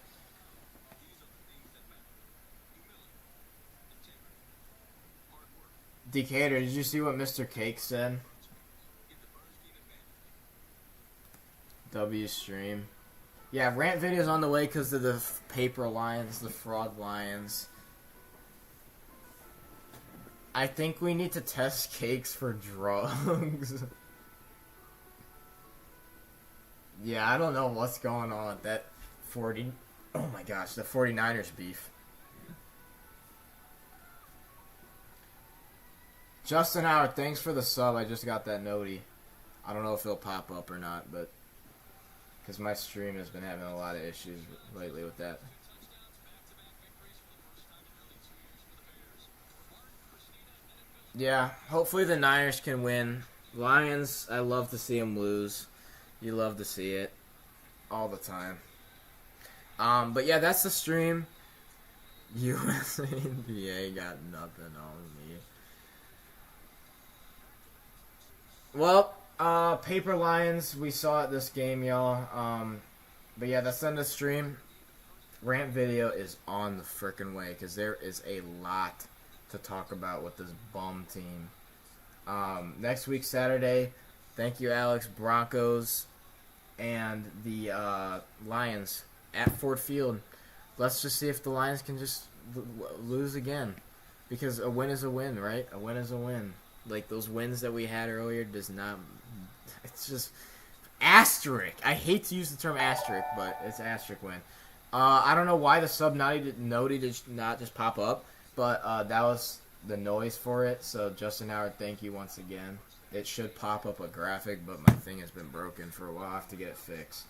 Decatur, did you see what Mr. Cake said? W stream. Yeah, rant video's on the way because of the paper lions, the fraud lions. I think we need to test Cakes for drugs. Yeah, I don't know what's going on with that 40... Oh my gosh, the 49ers beef. Justin Howard, thanks for the sub. I just got that noti. I don't know if it'll pop up or not, but... Because my stream has been having a lot of issues lately with that. Yeah, hopefully the Niners can win. Lions, I love to see them lose. You love to see it. All the time. But yeah, that's the stream. USA NBA got nothing on me. Well, Paper Lions, we saw it this game, y'all. But yeah, that's on the stream. Rant video is on the frickin' way, because there is a lot to talk about with this bum team. Next week, Saturday, thank you, Alex, Broncos and the Lions at Ford Field. Let's just see if the Lions can just lose again. Because a win is a win, right? A win is a win. Like, those wins that we had earlier does not... It's just... Asterisk. I hate to use the term asterisk, but it's asterisk win. I don't know why the sub noti did not just pop up, but that was the noise for it. So, Justin Howard, thank you once again. It should pop up a graphic, but my thing has been broken for a while. I have to get it fixed.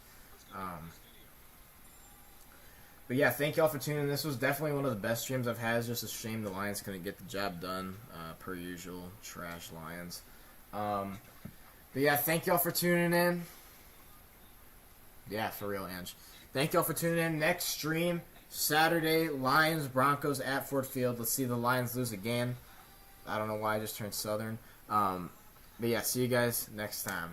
But yeah, thank y'all for tuning in. This was definitely one of the best streams I've had. It's just a shame the Lions couldn't get the job done, per usual. Trash Lions. But yeah, thank y'all for tuning in. Yeah, for real, Ange. Thank y'all for tuning in. Next stream, Saturday, Lions, Broncos at Ford Field. Let's see the Lions lose again. I don't know why I just turned Southern. But yeah, see you guys next time.